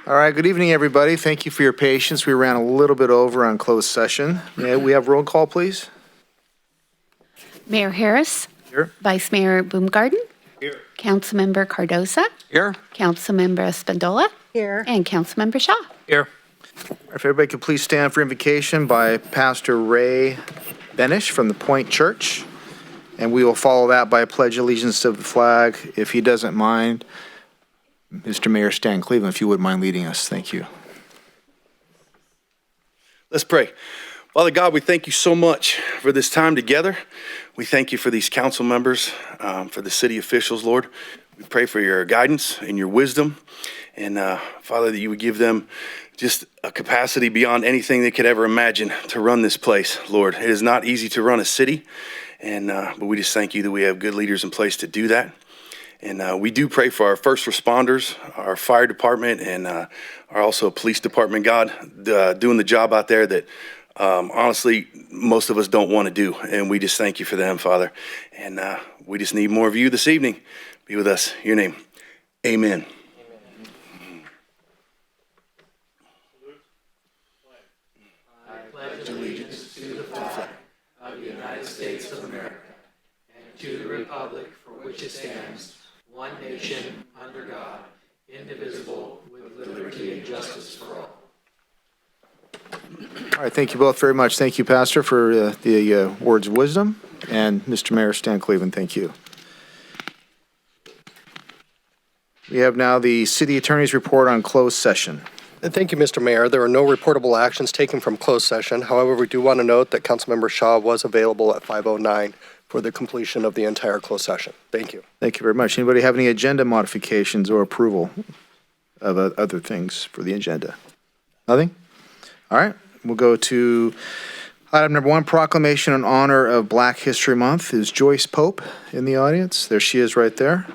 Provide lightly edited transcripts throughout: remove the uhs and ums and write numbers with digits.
All right, good evening, everybody. Thank you for your patience. We ran a little bit over on closed session. May we have roll call, please? Mayor Harris. Here. Vice Mayor Baumgarten. Here. Councilmember Cardoza. Here. Councilmember Espandola. Here. And Councilmember Shaw. Here. If everybody could please stand for invocation by Pastor Ray Benish from the Point Church. And we will follow that by a pledge of allegiance to the flag. If he doesn't mind, Mr. Mayor Stan Cleveland, if you wouldn't mind leading us. Thank you. Let's pray. Father God, we thank you so much for this time together. We thank you for these council members, for the city officials, Lord. We pray for your guidance and your wisdom. And Father, that you would give them just a capacity beyond anything they could ever imagine to run this place, Lord. It is not easy to run a city, but we just thank you that we have good leaders in place to do that. And we do pray for our first responders, our fire department, and our also police department, God, doing the job out there that honestly, most of us don't want to do. And we just thank you for them, Father. And we just need more of you this evening. Be with us. In your name. Amen. I pledge allegiance to the flag of the United States of America and to the republic for which it stands, one nation, under God, indivisible, with liberty and justice for all. All right, thank you both very much. Thank you, Pastor, for the words of wisdom. And Mr. Mayor Stan Cleveland, thank you. We have now the city attorney's report on closed session. Thank you, Mr. Mayor. There are no reportable actions taken from closed session. However, we do want to note that Councilmember Shaw was available at 5:09 for the completion of the entire closed session. Thank you. Thank you very much. Anybody have any agenda modifications or approval of other things for the agenda? Nothing? All right, we'll go to item number 1, proclamation in honor of Black History Month. Is Joyce Pope in the audience? There she is right there.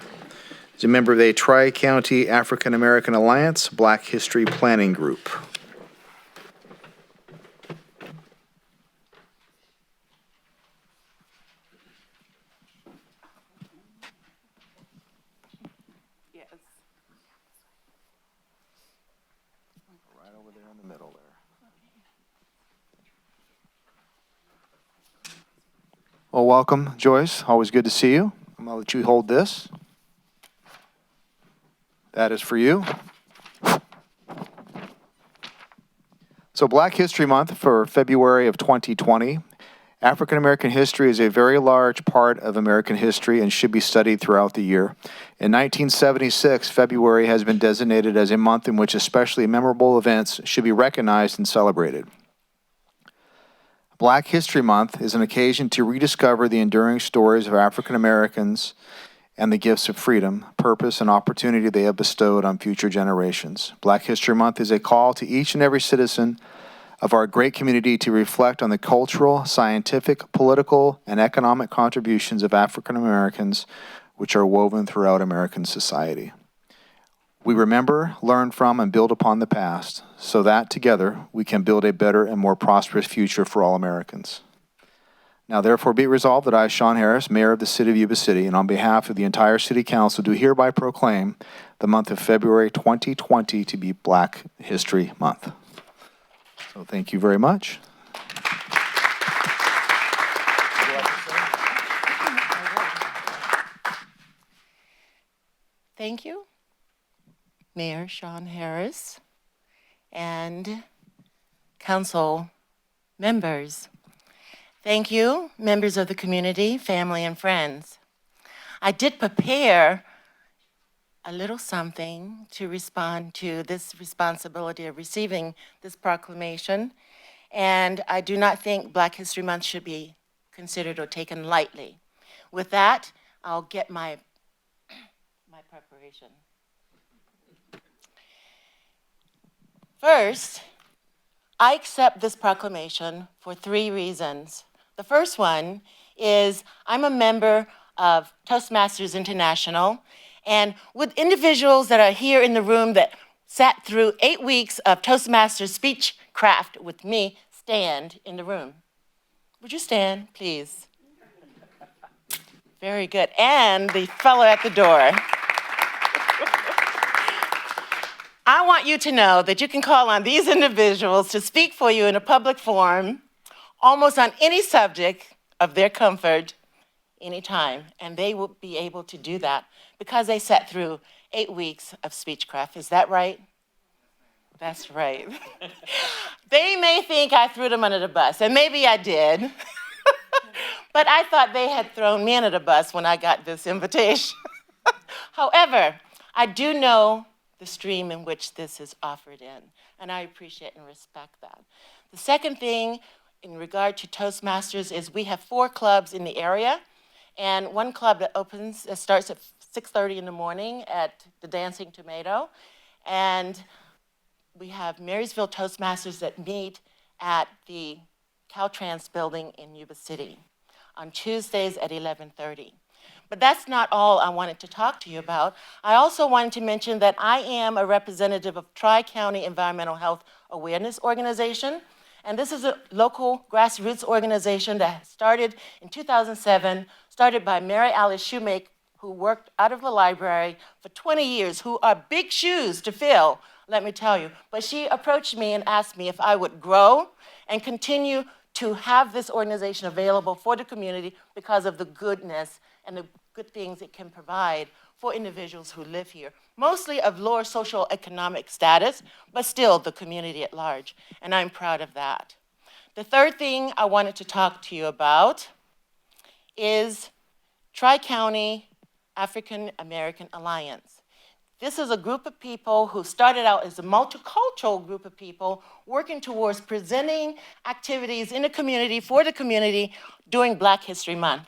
She's a member of the Tri-County African American Alliance Black History Planning Group. Yes. Right over there in the middle there. Well, welcome, Joyce. Always good to see you. I'm going to let you hold this. That is for you. So Black History Month for February of 2020. African American history is a very large part of American history and should be studied throughout the year. In 1976, February has been designated as a month in which especially memorable events should be recognized and celebrated. Black History Month is an occasion to rediscover the enduring stories of African Americans and the gifts of freedom, purpose, and opportunity they have bestowed on future generations. Black History Month is a call to each and every citizen of our great community to reflect on the cultural, scientific, political, and economic contributions of African Americans, which are woven throughout American society. We remember, learn from, and build upon the past, so that together we can build a better and more prosperous future for all Americans. Now, therefore, be it resolved that I, Sean Harris, Mayor of the City of Yuba City, and on behalf of the entire City Council, do hereby proclaim the month of February 2020 to be Black History Month. So thank you very much. Thank you, Mayor Sean Harris and council members. Thank you, members of the community, family, and friends. I did prepare a little something to respond to this responsibility of receiving this proclamation, and I do not think Black History Month should be considered or taken lightly. With that, I'll get my preparation. First, I accept this proclamation for 3 reasons. The first one is I'm a member of Toastmasters International, and with individuals that are here in the room that sat through 8 weeks of Toastmasters speech craft with me, stand in the room. Would you stand, please? Very good. And the fellow at the door. I want you to know that you can call on these individuals to speak for you in a public forum, almost on any subject of their comfort, anytime, and they will be able to do that because they sat through 8 weeks of Speechcraft. Is that right? That's right. They may think I threw them under the bus, and maybe I did, but I thought they had thrown me under the bus when I got this invitation. However, I do know the stream in which this is offered in, and I appreciate and respect that. The second thing in regard to Toastmasters is we have 4 clubs in the area, and one club that starts at 6:30 in the morning at the Dancing Tomato, and we have Marysville Toastmasters that meet at the Caltrans building in Yuba City on Tuesdays at 11:30. But that's not all I wanted to talk to you about. I also wanted to mention that I am a representative of Tri-County Environmental Health Awareness Organization, and this is a local grassroots organization that started in 2007, started by Mary Alice Shoemake, who worked out of the library for 20 years, who are big shoes to fill, let me tell you. But she approached me and asked me if I would grow and continue to have this organization available for the community because of the goodness and the good things it can provide for individuals who live here, mostly of lower social economic status, but still the community at large, and I'm proud of that. The third thing I wanted to talk to you about is Tri-County African American Alliance. This is a group of people who started out as a multicultural group of people working towards presenting activities in the community for the community during Black History Month.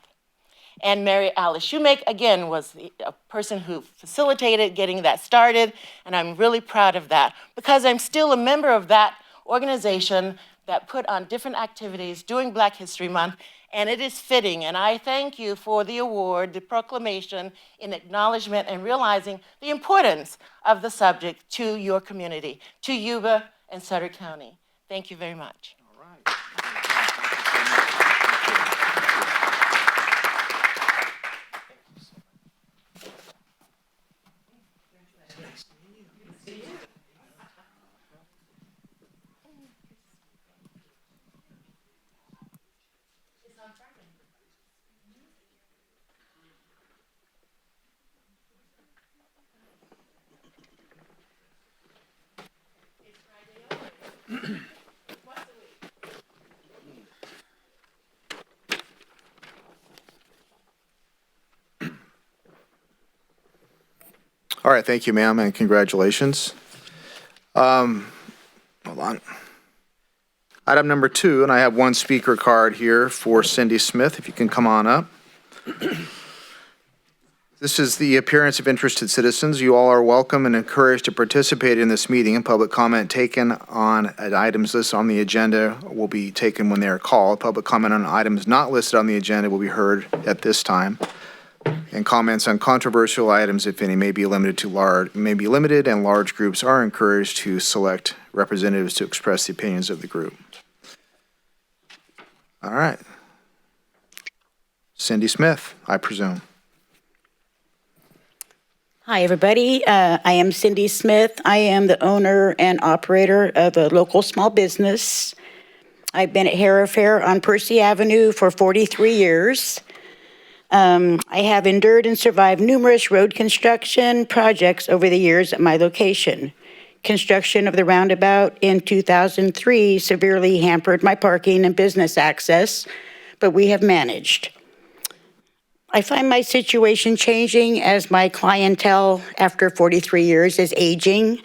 And Mary Alice Shoemake, again, was a person who facilitated getting that started, and I'm really proud of that because I'm still a member of that organization that put on different activities during Black History Month, and it is fitting, and I thank you for the award, the proclamation, in acknowledgement and realizing the importance of the subject to your community, to Yuba and Sutter County. Thank you very much. All right. All right, thank you, ma'am, and congratulations. Hold on. Item number 2, and I have one speaker card here for Cindy Smith, if you can come on up. This is the appearance of interested citizens. You all are welcome and encouraged to participate in this meeting, and public comment taken on items listed on the agenda will be taken when they are called. Public comment on items not listed on the agenda will be heard at this time. And comments on controversial items, if any, may be limited, and large groups are encouraged to select representatives to express the opinions of the group. All right. Cindy Smith, I presume. Hi, everybody. I am Cindy Smith. I am the owner and operator of a local small business. I've been at Harrow Fair on Percy Avenue for 43 years. I have endured and survived numerous road construction projects over the years at my location. Construction of the roundabout in 2003 severely hampered my parking and business access, but we have managed. I find my situation changing as my clientele after 43 years is aging.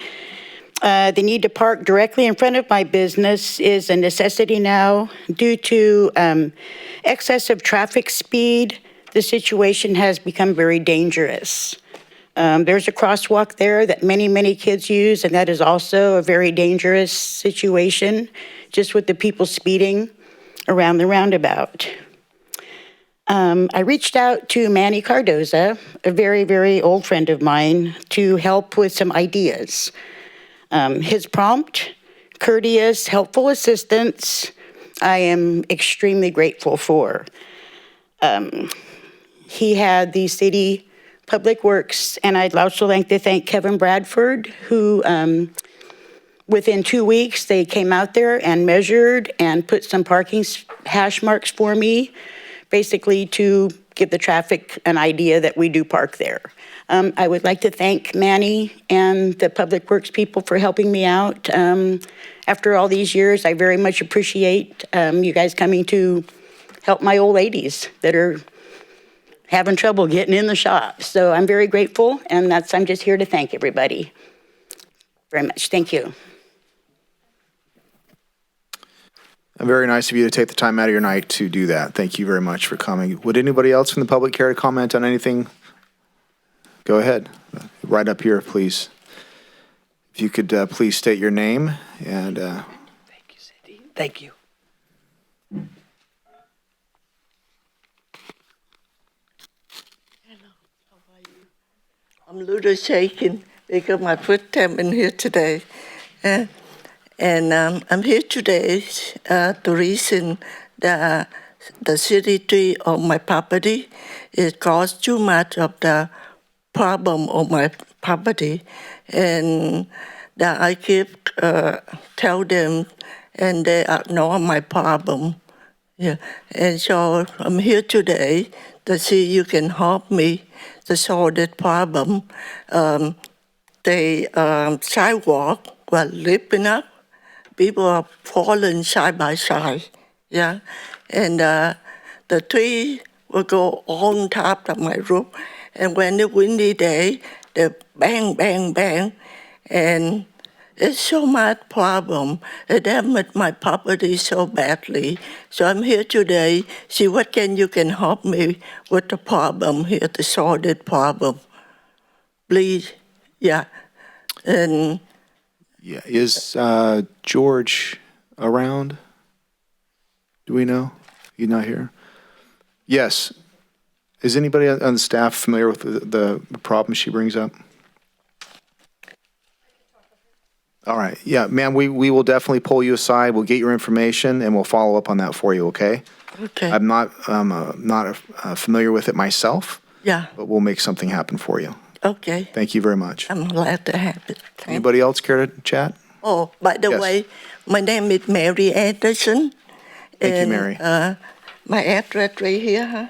The need to park directly in front of my business is a necessity now due to excessive traffic speed. The situation has become very dangerous. There's a crosswalk there that many kids use, and that is also a very dangerous situation, just with the people speeding around the roundabout. I reached out to Manny Cardoza, a very old friend of mine, to help with some ideas. His prompt, courteous, helpful assistance, I am extremely grateful for. He had the city Public Works, and I'd also like to thank Kevin Bradford, who within 2 weeks, they came out there and measured and put some parking hash marks for me, basically to give the traffic an idea that we do park there. I would like to thank Manny and the Public Works people for helping me out. After all these years, I very much appreciate you guys coming to help my old ladies that are having trouble getting in the shop. So I'm very grateful, and I'm just here to thank everybody very much. Thank you. Very nice of you to take the time out of your night to do that. Thank you very much for coming. Would anybody else from the public care to comment on anything? Go ahead. Right up here, please. If you could please state your name and... Thank you, Cindy. Thank you. I'm a little shaken because my first time in here today. I'm here today to reason the city tree on my property. It caused too much of the problem on my property. And that I keep tell them and they ignore my problem. Yeah. And so I'm here today to see you can help me to solve that problem. The sidewalk was lifting up. People are falling side by side, yeah. And the tree will go on top of my roof. And when the windy day, they bang, bang, bang. And it's so much problem. It damaged my property so badly. So I'm here today, see what you can help me with the problem here to solve that problem. Please, yeah. And Yeah, is George around? Do we know? He's not here? Yes. Is anybody on the staff familiar with the problem she brings up? All right. Yeah, ma'am, we will definitely pull you aside. We'll get your information and we'll follow up on that for you, okay? okay, I'm not familiar with it myself, yeah, but we'll make something happen for you. okay. Thank you very much. I'm glad to have it. Thank Anybody else care to chat? Oh, by the Yes. way, my name is Mary Anderson. Thank you, and, Mary. My address right here, huh?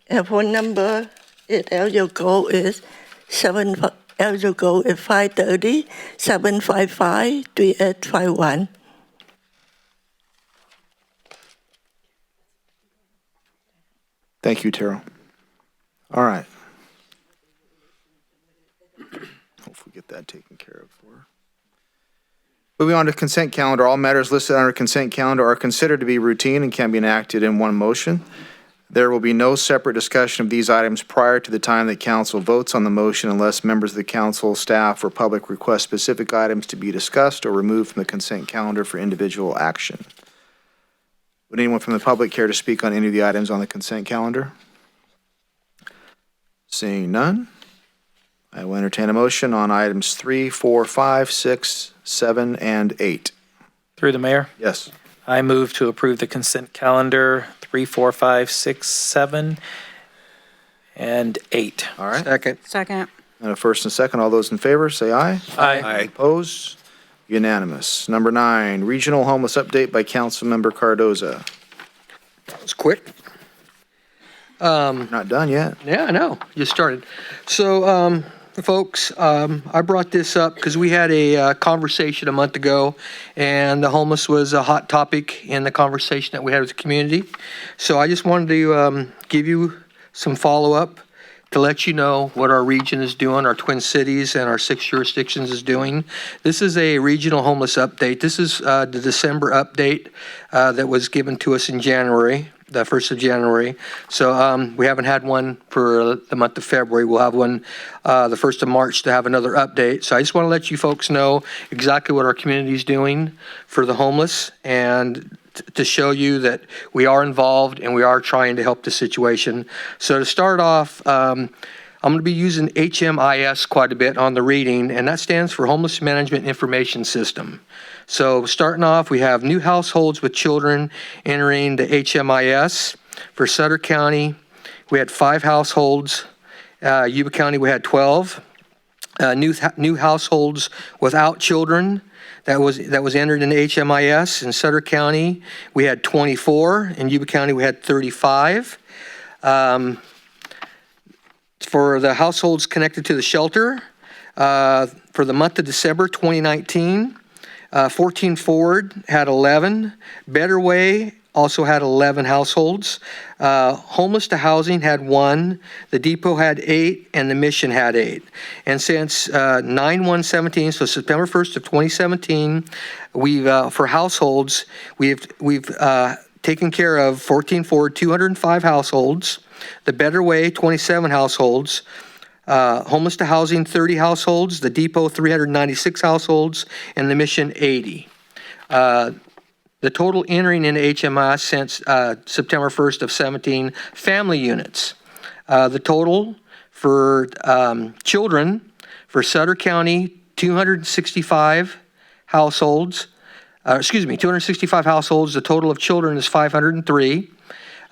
And phone number is Eljogo is 530-755-3851. Thank you, Tara. All right. Hopefully get that taken care of for her. Moving on to consent calendar, all matters listed on our consent calendar are considered to be routine and can be enacted in one motion. There will be no separate discussion of these items prior to the time that council votes on the motion unless members of the council, staff, or public request specific items to be discussed or removed from the consent calendar for individual action. Would anyone from the public care to speak on any of the items on the consent calendar? Seeing none, I will entertain a motion on items 3, 4, 5, 6, 7, and 8. Through the mayor, Yes. I move to approve the consent calendar 3, 4, 5, 6, 7, and 8. All right. Second. And a first and second, all those in favor, say aye. Aye. Opposed? Unanimous. Number 9, regional homeless update by Councilmember Cardoza. That was quick. Not done yet. Yeah, I know. Just started. So, folks, I brought this up because we had a conversation a month ago, and the homeless was a hot topic in the conversation that we had with the community. So I just wanted to give you some follow-up to let you know what our region is doing, our Twin Cities and our 6 jurisdictions is doing. This is a regional homeless update. This is the December update that was given to us in January, the 1st of January. So we haven't had one for the month of February. We'll have one the 1st of March to have another update. So I just want to let you folks know exactly what our community is doing for the homeless and to show you that we are involved and we are trying to help the situation. So to start off, I'm going to be using HMIS quite a bit on the reading, and that stands for Homeless Management Information System. So starting off, we have new households with children entering the HMIS. For Sutter County, we had 5 households Yuba County, we had 12. New households without children that was entered into HMIS. In Sutter County, we had 24. In Yuba County, we had 35. For the households connected to the shelter, for the month of December 2019, 14 Forward had 11. Better Way also had 11 households. Homeless to Housing had 1. The Depot had 8, and the Mission had 8. And since 9/1/17, so September 1st of 2017, we've for households we've taken care of 14 Forward 205 households. The Better Way 27 households. Homeless to Housing 30 households. The Depot 396 households, and the Mission 80. The total entering into HMIS since September 1st of 17, family units. The total for children for Sutter County, 265 households. 265 households. The total of children is 503.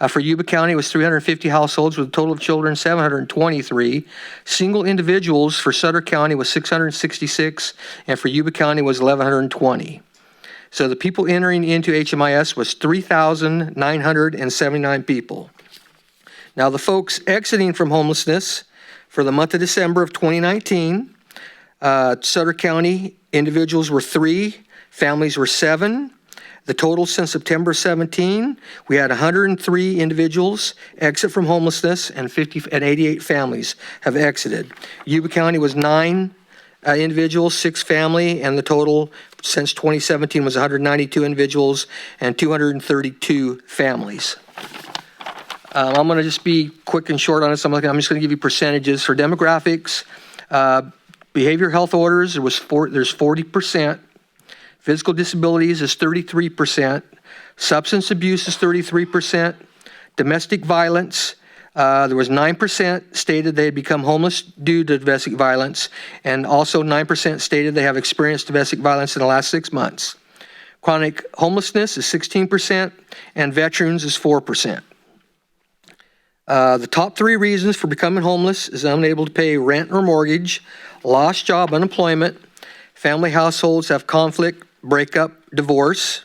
For Yuba County, it was 350 households with a total of children 723. Single individuals for Sutter County was 666, and for Yuba County was 1,120. So the people entering into HMIS was 3,979 people. Now the folks exiting from homelessness for the month of December of 2019, Sutter County individuals were 3, families were 7. The total since September 17, we had 103 individuals exit from homelessness, and 88 families have exited. Yuba County was 9 individuals, 6 family, and the total since 2017 was 192 individuals and 232 families. I'm going to just be quick and short on this. I'm just going to give you percentages for demographics. Behavioral health orders, there's 40%. Physical disabilities is 33%. Substance abuse is 33%. Domestic violence, there was 9% stated they had become homeless due to domestic violence, and also 9% stated they have experienced domestic violence in the last 6 months. Chronic homelessness is 16%, and veterans is 4%. The top 3 reasons for becoming homeless is unable to pay rent or mortgage, lost job, unemployment, family households have conflict, breakup, divorce.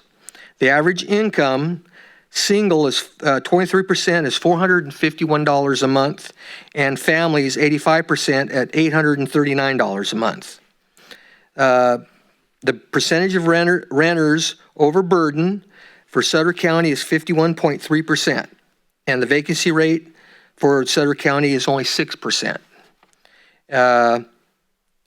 The average income, single is 23% is $451 a month, and families 85% at $839 a month. The percentage of renters overburden for Sutter County is 51.3%, and the vacancy rate for Sutter County is only 6%.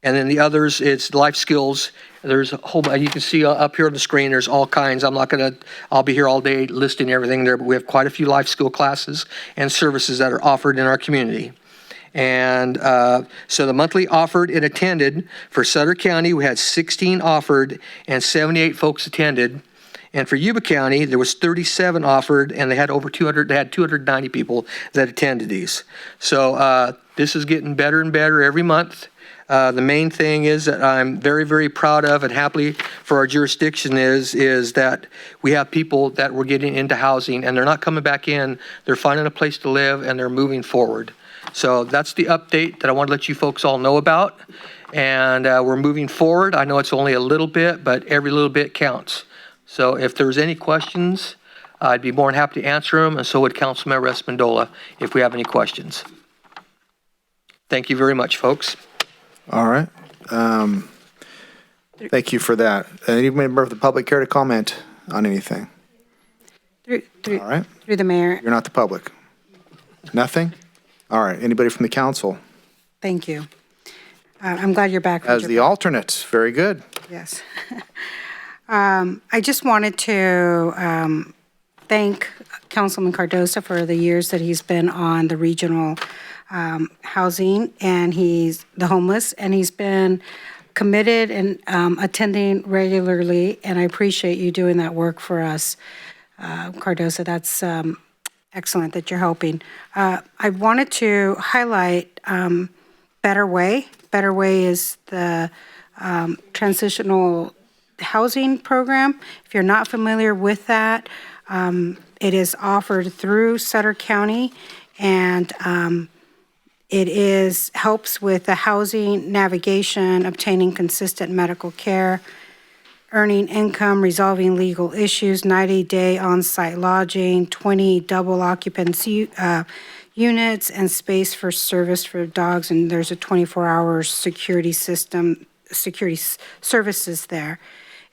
And then the others, it's life skills. There's a whole, you can see up here on the screen, there's all kinds. I'll be here all day listing everything there, but we have quite a few life skill classes and services that are offered in our community. And so the monthly offered and attended for Sutter County, we had 16 offered and 78 folks attended. And for Yuba County, there was 37 offered, and they had over 290 people that attended these. So this is getting better and better every month. The main thing is that I'm very, very proud of and happy for our jurisdiction is that we have people that we're getting into housing, and they're not coming back in. They're finding a place to live, and they're moving forward. So that's the update that I want to let you folks all know about. And we're moving forward. I know it's only a little bit, but every little bit counts. So if there's any questions, I'd be more than happy to answer them, and so would Councilmember Espandola if we have any questions. Thank you very much, folks. All right. Thank you for that. Any member of the public care to comment on anything? Through All right. the mayor, You're not the public. Nothing? All right. Anybody from the council? thank you. I'm glad you're back. As the alternate. Very good. Yes. I just wanted to thank Councilman Cardoza for the years that he's been on the regional housing, and he's the homeless, and he's been committed and attending regularly, and I appreciate you doing that work for us, Cardoza. That's excellent that you're helping. I wanted to highlight Better Way. Better Way is the transitional housing program. If you're not familiar with that, it is offered through Sutter County, and It helps with the housing, navigation, obtaining consistent medical care, earning income, resolving legal issues, 90-day on-site lodging, 20 double occupancy units, and space for service for dogs, and there's a 24-hour security services there.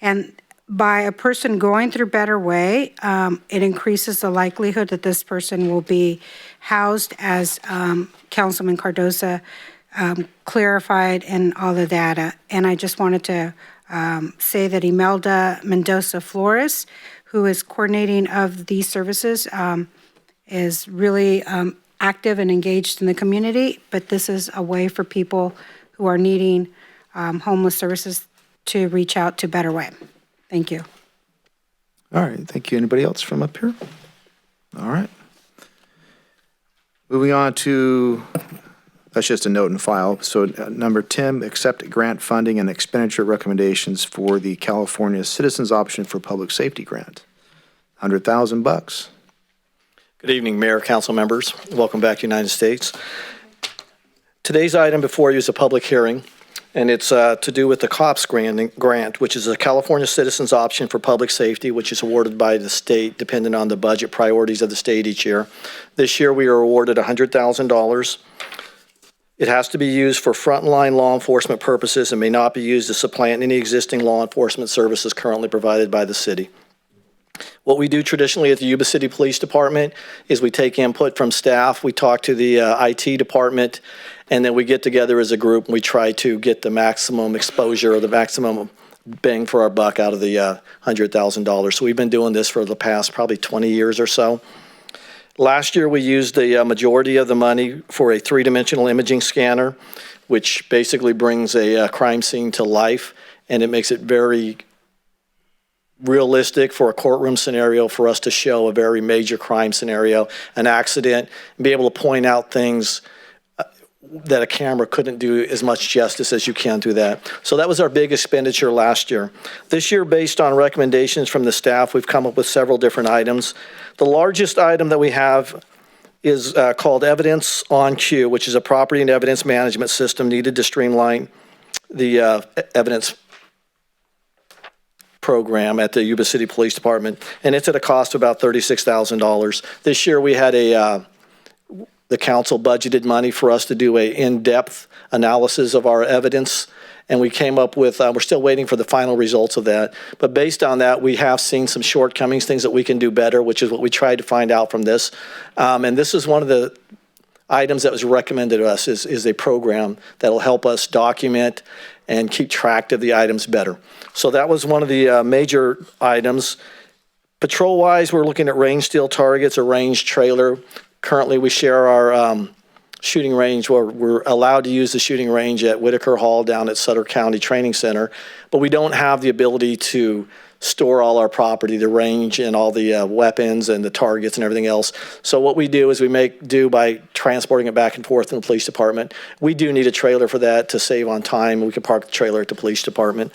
And by a person going through Better Way, it increases the likelihood that this person will be housed, as Councilman Cardoza clarified in all the data. And I just wanted to say that Imelda Mendoza Flores, who is coordinating of these services, is really active and engaged in the community, but this is a way for people who are needing homeless services to reach out to Better Way. Thank you. All right, thank you. Anybody else from up here? All right. Moving on to, that's just a note and file. So number 10, accept grant funding and expenditure recommendations for the California Citizens Option for Public Safety Grant. $100,000. Good evening, Mayor, council members. Welcome back to the United States. Today's item before you is a public hearing, and it's to do with the COPS grant, which is a California Citizens Option for Public Safety, which is awarded by the state depending on the budget priorities of the state each year. This year, we are awarded $100,000. It has to be used for frontline law enforcement purposes and may not be used to supplant any existing law enforcement services currently provided by the city. What we do traditionally at the Yuba City Police Department is we take input from staff, we talk to the IT department, and then we get together as a group and we try to get the maximum exposure or the maximum bang for our buck out of the $100,000. So we've been doing this for the past probably 20 years or so. Last year, we used the majority of the money for a three-dimensional imaging scanner, which basically brings a crime scene to life, and it makes it very realistic for a courtroom scenario for us to show a very major crime scenario, an accident, and be able to point out things that a camera couldn't do as much justice as you can do that. So that was our big expenditure last year. This year, based on recommendations from the staff, we've come up with several different items. The largest item that we have is called Evidence on Cue, which is a property and evidence management system needed to streamline the evidence program at the Yuba City Police Department, and it's at a cost of about $36,000. This year we had the council budgeted money for us to do a in-depth analysis of our evidence, and we came up with, we're still waiting for the final results of that, but based on that, we have seen some shortcomings, things that we can do better, which is what we tried to find out from this. And this is one of the items that was recommended to us is a program that'll help us document and keep track of the items better. So that was one of the major items. Patrol-wise, we're looking at range steel targets, a range trailer. Currently, we share our shooting range where we're allowed to use the shooting range at Whitaker Hall down at Sutter County Training Center, but we don't have the ability to store all our property, the range and all the weapons and the targets and everything else. So what we do is we make do by transporting it back and forth in the police department. We do need a trailer for that to save on time. We can park the trailer at the police department.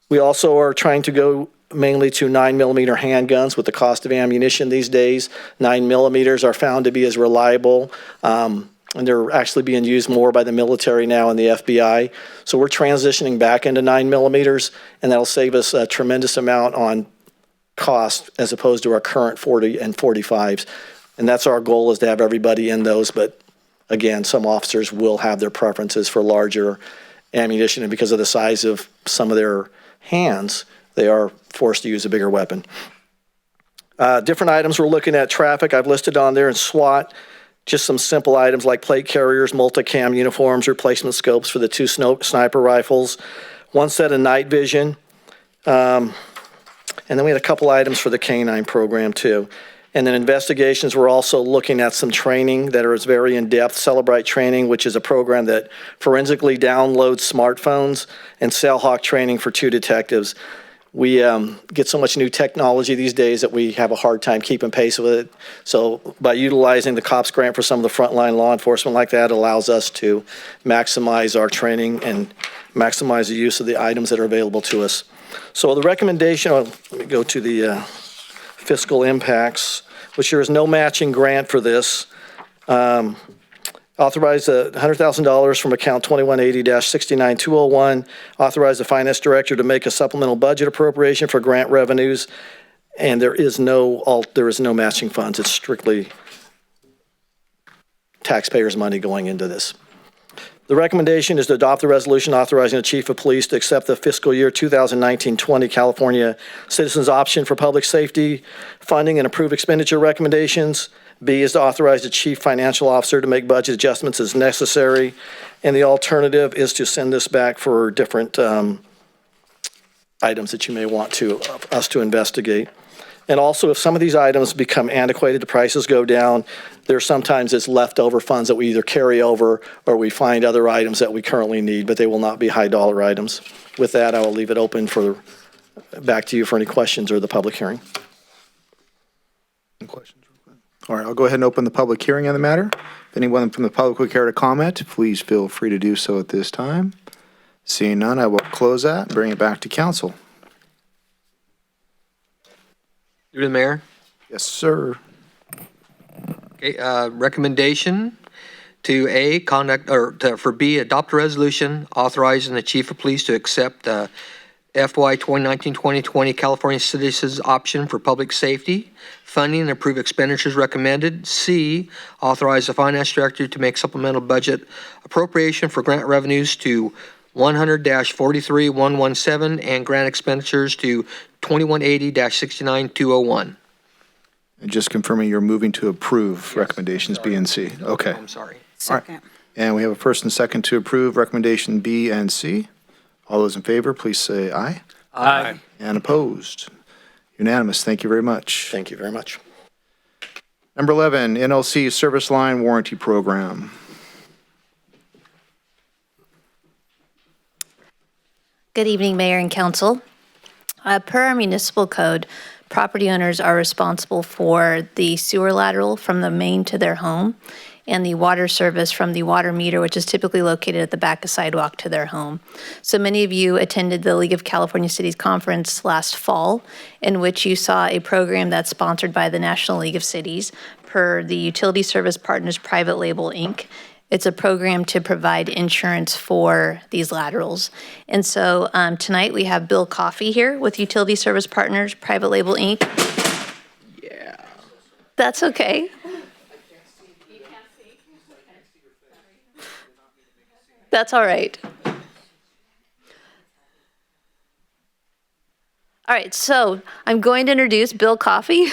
We also are trying to go mainly to 9mm handguns with the cost of ammunition these days. 9mm are found to be as reliable, and they're actually being used more by the military now and the FBI. So we're transitioning back into 9mm, and that'll save us a tremendous amount on cost as opposed to our current 40 and 45s. And that's our goal, is to have everybody in those. But again, some officers will have their preferences for larger ammunition, and because of the size of some of their hands, they are forced to use a bigger weapon. Different items we're looking at: traffic, I've listed on there, and SWAT. Just some simple items like plate carriers, multicam uniforms, replacement scopes for the 2 sniper rifles, 1 set of night vision, and then we had a couple items for the K-9 program too. And then investigations, we're also looking at some training that is very in-depth. Celebrite Training, which is a program that forensically downloads smartphones, and Cellhawk Training for 2 detectives. We get so much new technology these days that we have a hard time keeping pace with it. So by utilizing the COPS grant for some of the frontline law enforcement like that, allows us to maximize our training and maximize the use of the items that are available to us. So the recommendation, let me go to the fiscal impacts, which there is no matching grant for this. Authorize $100,000 from account 2180-69201. Authorize the finance director to make a supplemental budget appropriation for grant revenues. And there is no matching funds. It's strictly taxpayers' money going into this. The recommendation is to adopt the resolution authorizing the chief of police to accept the fiscal year 2019-20 California Citizens Option for Public Safety funding and approve expenditure recommendations. B is to authorize the chief financial officer to make budget adjustments as necessary. And the alternative is to send this back for different items that you may want us to investigate. And also, if some of these items become antiquated, the prices go down, there's sometimes it's leftover funds that we either carry over or we find other items that we currently need, but they will not be high dollar items. With that, I will leave it open back to you for any questions or the public hearing. Any questions? All right, I'll go ahead and open the public hearing on the matter. If anyone from the public would care to comment, please feel free to do so at this time. Seeing none, I will close that and bring it back to council. Through the mayor. Yes, sir. Okay, recommendation to A, for B, adopt a resolution authorizing the chief of police to accept FY 2019-2020 California Citizens Option for Public Safety funding and approve expenditures recommended. C, authorize the finance director to make supplemental budget appropriation for grant revenues to 100-43117 and grant expenditures to 2180-69201. And just confirming you're moving to approve recommendations B and C. Okay. I'm sorry. Second. And we have a first and second to approve recommendation B and C. All those in favor, please say aye. Aye. And opposed? Unanimous. Thank you very much. Thank you very much. Number 11, NLC Service Line Warranty Program. Good evening, Mayor and Council. Per our municipal code, property owners are responsible for the sewer lateral from the main to their home and the water service from the water meter, which is typically located at the back of sidewalk to their home. So many of you attended the League of California Cities Conference last fall, in which you saw a program that's sponsored by the National League of Cities per the Utility Service Partners Private Label, Inc. It's a program to provide insurance for these laterals. And so tonight we have Bill Coffey here with Utility Service Partners Private Label, Inc. Yeah. That's okay. That's all right. All right, so I'm going to introduce Bill Coffey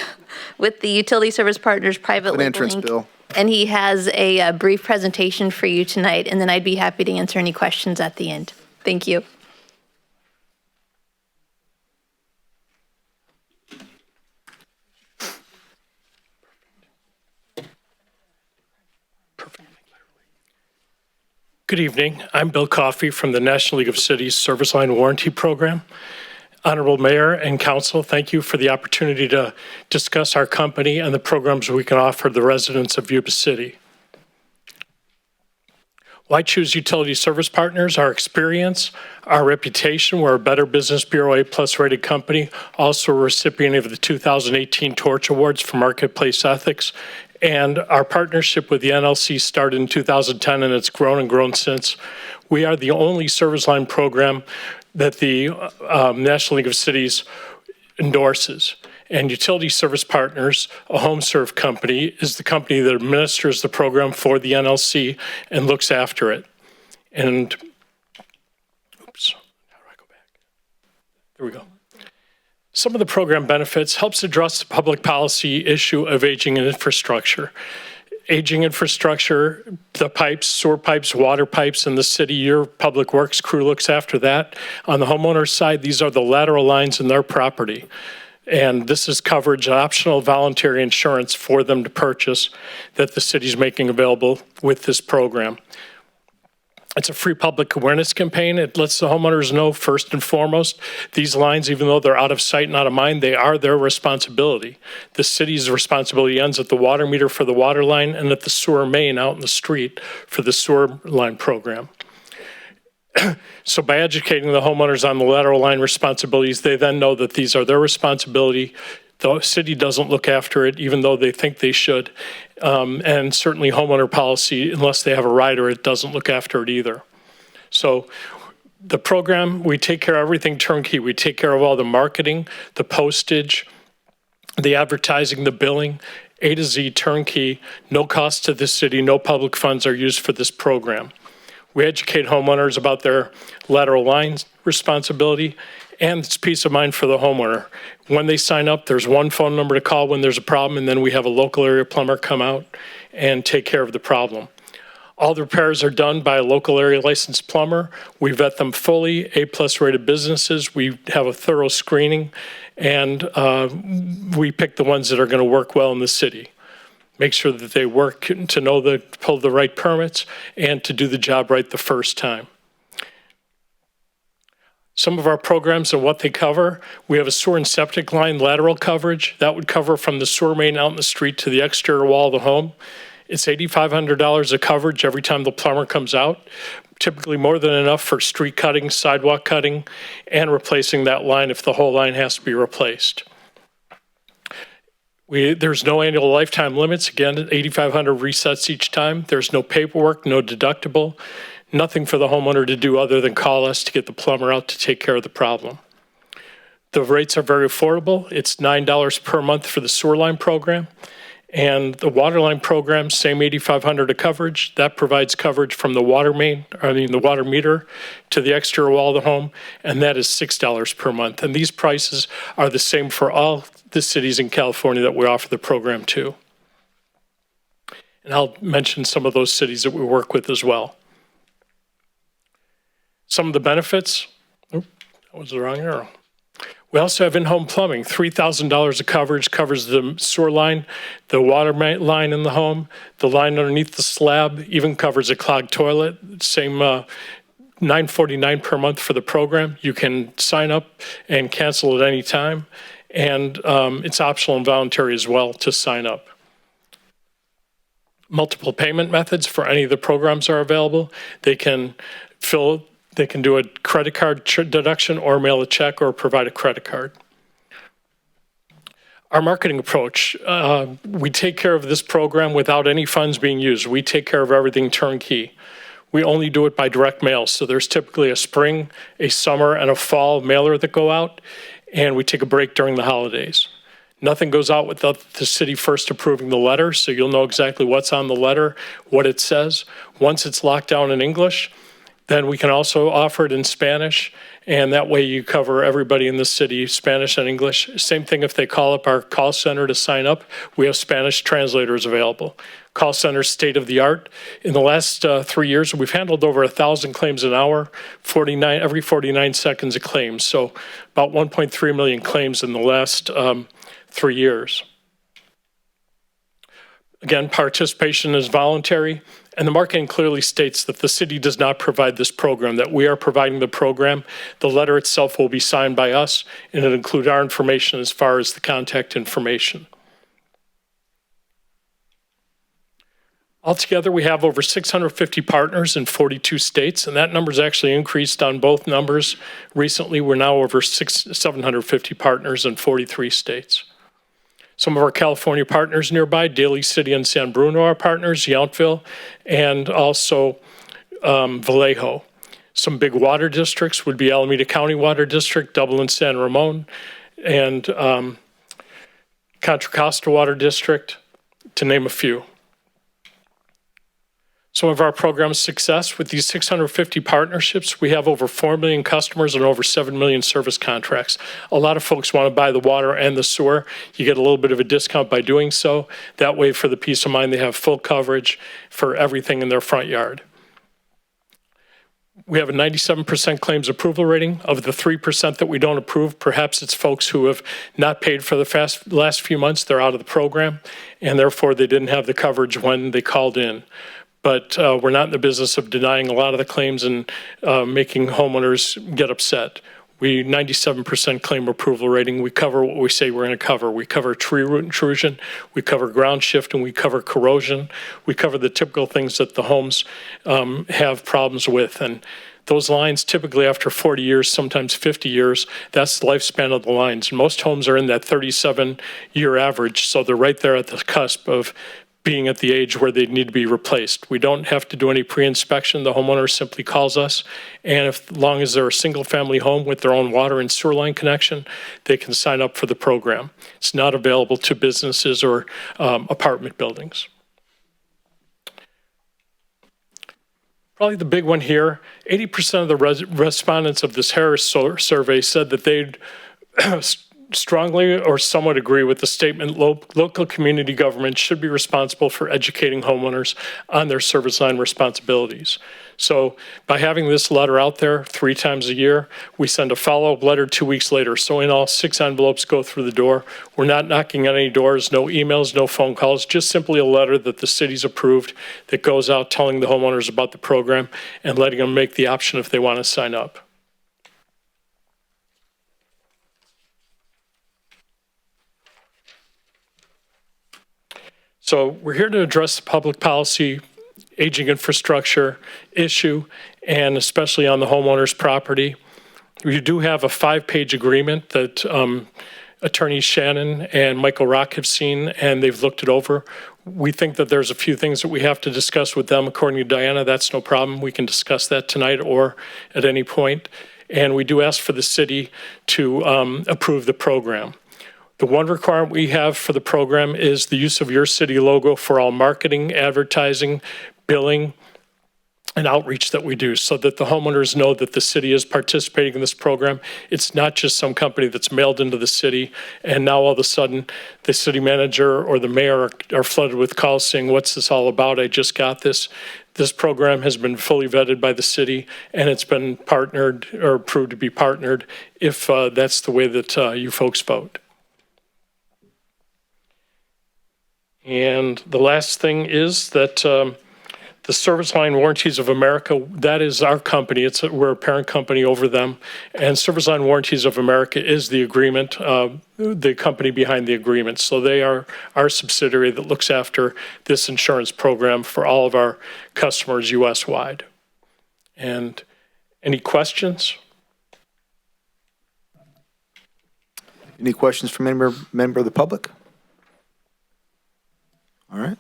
with the Utility Service Partners Private Good Label, entrance, Inc. Bill. And he has a brief presentation for you tonight, and then I'd be happy to answer any questions at the end. Thank you. Good evening. I'm Bill Coffey from the National League of Cities Service Line Warranty Program. Honorable Mayor and Council, thank you for the opportunity to discuss our company and the programs we can offer the residents of Yuba City. Why choose Utility Service Partners? Our experience, our reputation. We're a Better Business Bureau A+ rated company, also a recipient of the 2018 Torch Awards for Marketplace Ethics. And our partnership with the NLC started in 2010, and it's grown and grown since. We are the only service line program that the National League of Cities endorses. And Utility Service Partners, a home serve company, is the company that administers the program for the NLC and looks after it. And, oops, how do I go back? There we go. Some of the program benefits helps address the public policy issue of aging infrastructure. Aging infrastructure, the pipes, sewer pipes, water pipes in the city, your public works crew looks after that. On the homeowner's side, these are the lateral lines in their property. And this is coverage, optional voluntary insurance for them to purchase that the city's making available with this program. It's a free public awareness campaign. It lets the homeowners know, first and foremost, these lines, even though they're out of sight and out of mind, they are their responsibility. The city's responsibility ends at the water meter for the water line and at the sewer main out in the street for the sewer line program. So by educating the homeowners on the lateral line responsibilities, they then know that these are their responsibility The city doesn't look after it, even though they think they should. And certainly homeowner policy, unless they have a rider, it doesn't look after it either. So the program, we take care of everything turnkey. We take care of all the marketing, the postage, the advertising, the billing, A to Z turnkey, no cost to the city, no public funds are used for this program. We educate homeowners about their lateral line responsibility, and it's peace of mind for the homeowner. When they sign up, there's one phone number to call when there's a problem, and then we have a local area plumber come out and take care of the problem. All the repairs are done by a local area licensed plumber. We vet them fully, A+ rated businesses. We have a thorough screening, and we pick the ones that are going to work well in the city. Make sure that they work to know to pull the right permits and to do the job right the first time. Some of our programs and what they cover, we have a sewer and septic line lateral coverage. That would cover from the sewer main out in the street to the exterior wall of the home. It's $8,500 of coverage every time the plumber comes out, typically more than enough for street cutting, sidewalk cutting, and replacing that line if the whole line has to be replaced. There's no annual lifetime limits. Again, $8,500 resets each time. There's no paperwork, no deductible, nothing for the homeowner to do other than call us to get the plumber out to take care of the problem. The rates are very affordable. It's $9 per month for the sewer line program. And the water line program, same $8,500 of coverage. That provides coverage from the water the water meter to the exterior wall of the home, and that is $6 per month. And these prices are the same for all the cities in California that we offer the program to. And I'll mention some of those cities that we work with as well. Some of the benefits, that was the wrong arrow. We also have in-home plumbing, $3,000 of coverage, covers the sewer line, the water line in the home, the line underneath the slab, even covers a clogged toilet, same $949 per month for the program. You can sign up and cancel at any time, and it's optional and voluntary as well to sign up. Multiple payment methods for any of the programs are available. They can do a credit card deduction or mail a check or provide a credit card. Our marketing approach, we take care of this program without any funds being used. We take care of everything turnkey. We only do it by direct mail. So there's typically a spring, a summer, and a fall mailer that go out, and we take a break during the holidays. Nothing goes out without the city first approving the letter, so you'll know exactly what's on the letter, what it says. Once it's locked down in English, then we can also offer it in Spanish, and that way you cover everybody in the city, Spanish and English. Same thing if they call up our call center to sign up, we have Spanish translators available. Call center state of the art. In the last 3 years, we've handled over 1,000 claims an hour, every 49 seconds a claim. So about 1.3 million claims in the last 3 years. Again, participation is voluntary. And the marketing clearly states that the city does not provide this program, that we are providing the program. The letter itself will be signed by us, and it'll include our information as far as the contact information. Altogether, we have over 650 partners in 42 states, and that number's actually increased on both numbers. Recently, we're now over 750 partners in 43 states. Some of our California partners nearby, Daly City and San Bruno are partners, Yountville, and also Vallejo. Some big water districts would be Alameda County Water District, Dublin, San Ramon, and Contra Costa Water District, to name a few. Some of our program's success with these 650 partnerships, we have over 4 million customers and over 7 million service contracts. A lot of folks want to buy the water and the sewer. You get a little bit of a discount by doing so. That way, for the peace of mind, they have full coverage for everything in their front yard. We have a 97% claims approval rating. Of the 3% that we don't approve, perhaps it's folks who have not paid for the last few months. They're out of the program, and therefore they didn't have the coverage when they called in. But we're not in the business of denying a lot of the claims and making homeowners get upset. 97% claim approval rating. We cover what we say we're going to cover. We cover tree root intrusion, we cover ground shift, and we cover corrosion. We cover the typical things that the homes have problems with. And those lines typically after 40 years, sometimes 50 years, that's the lifespan of the lines. And most homes are in that 37-year average, so they're right there at the cusp of being at the age where they need to be replaced. We don't have to do any pre-inspection. The homeowner simply calls us, and as long as they're a single-family home with their own water and sewer line connection, they can sign up for the program. It's not available to businesses or apartment buildings. Probably the big one here, 80% of the respondents of this Harris survey said that they'd strongly or somewhat agree with the statement local community government should be responsible for educating homeowners on their service line responsibilities. So by having this letter out there 3 times a year, we send a follow-up letter 2 weeks later. So in all, 6 envelopes go through the door. We're not knocking on any doors, no emails, no phone calls, just simply a letter that the city's approved that goes out telling the homeowners about the program and letting them make the option if they want to sign up. So we're here to address the public policy, aging infrastructure issue, and especially on the homeowner's property. We do have a 5-page agreement that Attorney Shannon and Michael Rock have seen, and they've looked it over. We think that there's a few things that we have to discuss with them. According to Diana, that's no problem. We can discuss that tonight or at any point. And we do ask for the city to approve the program. The one requirement we have for the program is the use of your city logo for all marketing, advertising, billing, and outreach that we do so that the homeowners know that the city is participating in this program. It's not just some company that's mailed into the city and now all of a sudden the city manager or the mayor are flooded with calls saying, what's this all about? I just got this. This program has been fully vetted by the city and it's been partnered or approved to be partnered if that's the way that you folks vote. And the last thing is that the Service Line Warranties of America, that is our company. We're a parent company over them. And Service Line Warranties of America is the agreement, the company behind the agreement. So they are our subsidiary that looks after this insurance program for all of our customers U.S.-wide. And any questions? Any questions from any member of the public? All right.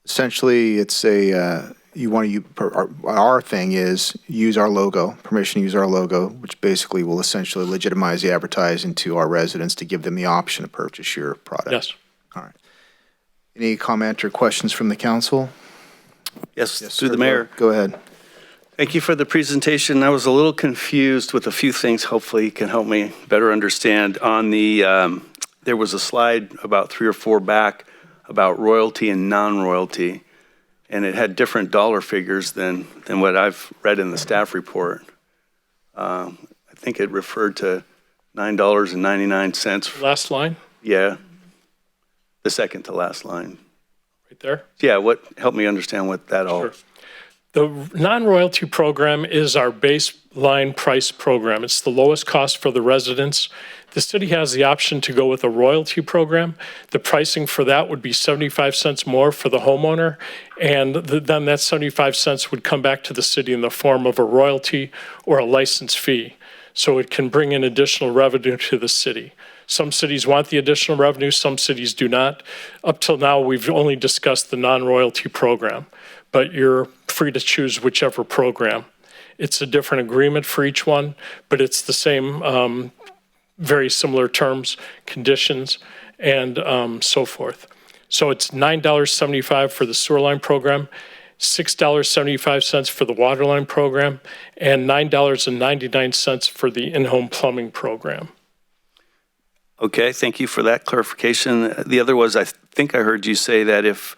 Essentially, it's our thing is use our logo, permission to use our logo, which basically will essentially legitimize the advertising to our residents to give them the option to purchase your product. Yes. All right. Any comment or questions from the council? Yes, Yes, through sir. the mayor. Go ahead. Thank you for the presentation. I was a little confused with a few things. Hopefully you can help me better understand. On the, there was a slide about 3 or 4 back about royalty and non-royalty, and it had different dollar figures than what I've read in the staff report. I think it referred to $9.99. Last line, Yeah, the second to last line. right there. Yeah, help me understand what that all. Sure. The non-royalty program is our baseline price program. It's the lowest cost for the residents. The city has the option to go with a royalty program. The pricing for that would be 75 cents more for the homeowner, and then that 75 cents would come back to the city in the form of a royalty or a license fee. So it can bring in additional revenue to the city. Some cities want the additional revenue, some cities do not. Up till now, we've only discussed the non-royalty program, but you're free to choose whichever program. It's a different agreement for each one, but it's the same, very similar terms, conditions, and so forth. So it's $9.75 for the sewer line program, $6.75 for the water line program, and $9.99 for the in-home plumbing program. Okay, thank you for that clarification. The other was, I think I heard you say that if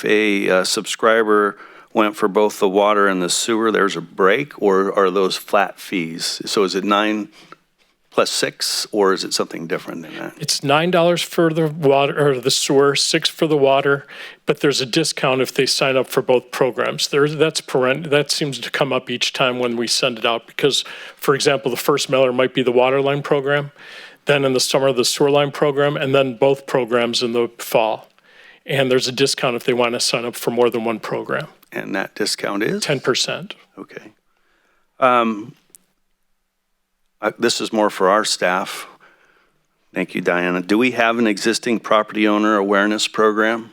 a subscriber went for both the water and the sewer, there's a break, or are those flat fees? So is it 9 plus 6, or is it something different than that? It's $9 for the water or the sewer, $6 for the water, but there's a discount if they sign up for both programs. That seems to come up each time when we send it out because, for example, the first mailer might be the water line program, then in the summer the sewer line program, and then both programs in the fall. And there's a discount if they want to sign up for more than one program. And that discount is? 10%. Okay. This is more for our staff. Thank you, Diana. Do we have an existing property owner awareness program?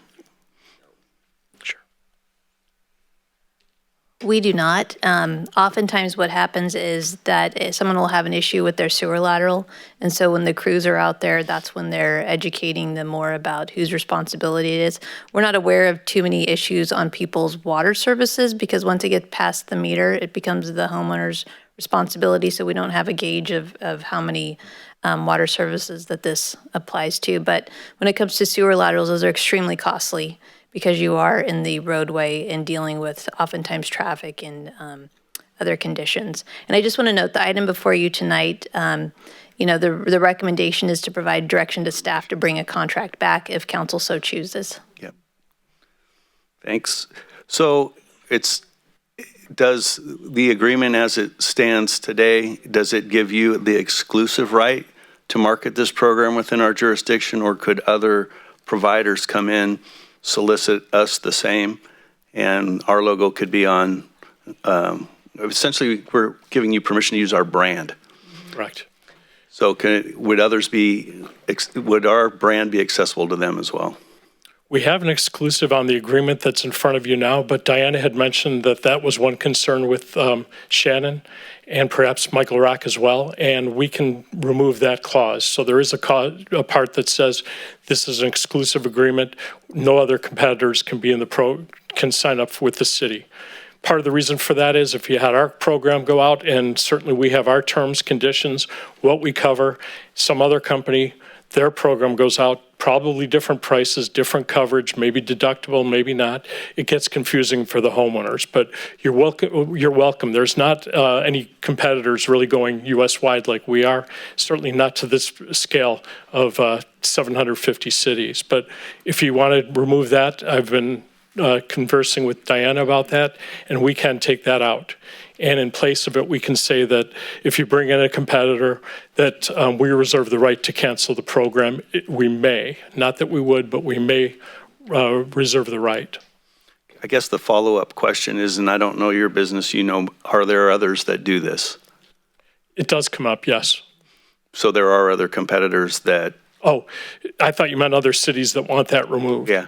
We do not. Oftentimes what happens is that someone will have an issue with their sewer lateral. And so when the crews are out there, that's when they're educating them more about whose responsibility it is. We're not aware of too many issues on people's water services because once it gets past the meter, it becomes the homeowner's responsibility. So we don't have a gauge of how many water services that this applies to. But when it comes to sewer laterals, those are extremely costly, because you are in the roadway and dealing with oftentimes traffic and other conditions. And I just want to note the item before you tonight, the recommendation is to provide direction to staff to bring a contract back if council so chooses. Yep. Thanks. So does the agreement as it stands today, does it give you the exclusive right to market this program within our jurisdiction, or could other providers come in, solicit us the same, and our logo could be on, essentially we're giving you permission to use our brand. Correct. So would our brand be accessible to them as well? We have an exclusive on the agreement that's in front of you now, but Diana had mentioned that was one concern with Shannon and perhaps Michael Rock as well, and we can remove that clause. So there is a part that says this is an exclusive agreement. No other competitors can be in can sign up with the city. Part of the reason for that is if you had our program go out, and certainly we have our terms, conditions, what we cover, some other company, their program goes out, probably different prices, different coverage, maybe deductible, maybe not. It gets confusing for the homeowners, but you're welcome. There's not any competitors really going US-wide like we are, certainly not to this scale of 750 cities. But if you want to remove that, I've been conversing with Diana about that, and we can take that out. And in place of it, we can say that if you bring in a competitor, that we reserve the right to cancel the program. We may, not that we would, but we may reserve the right. I guess the follow-up question is, and I don't know your business, are there others that do this? It does come up, yes. So there are other competitors that... Oh, I thought you meant other cities that want that removed. Yeah.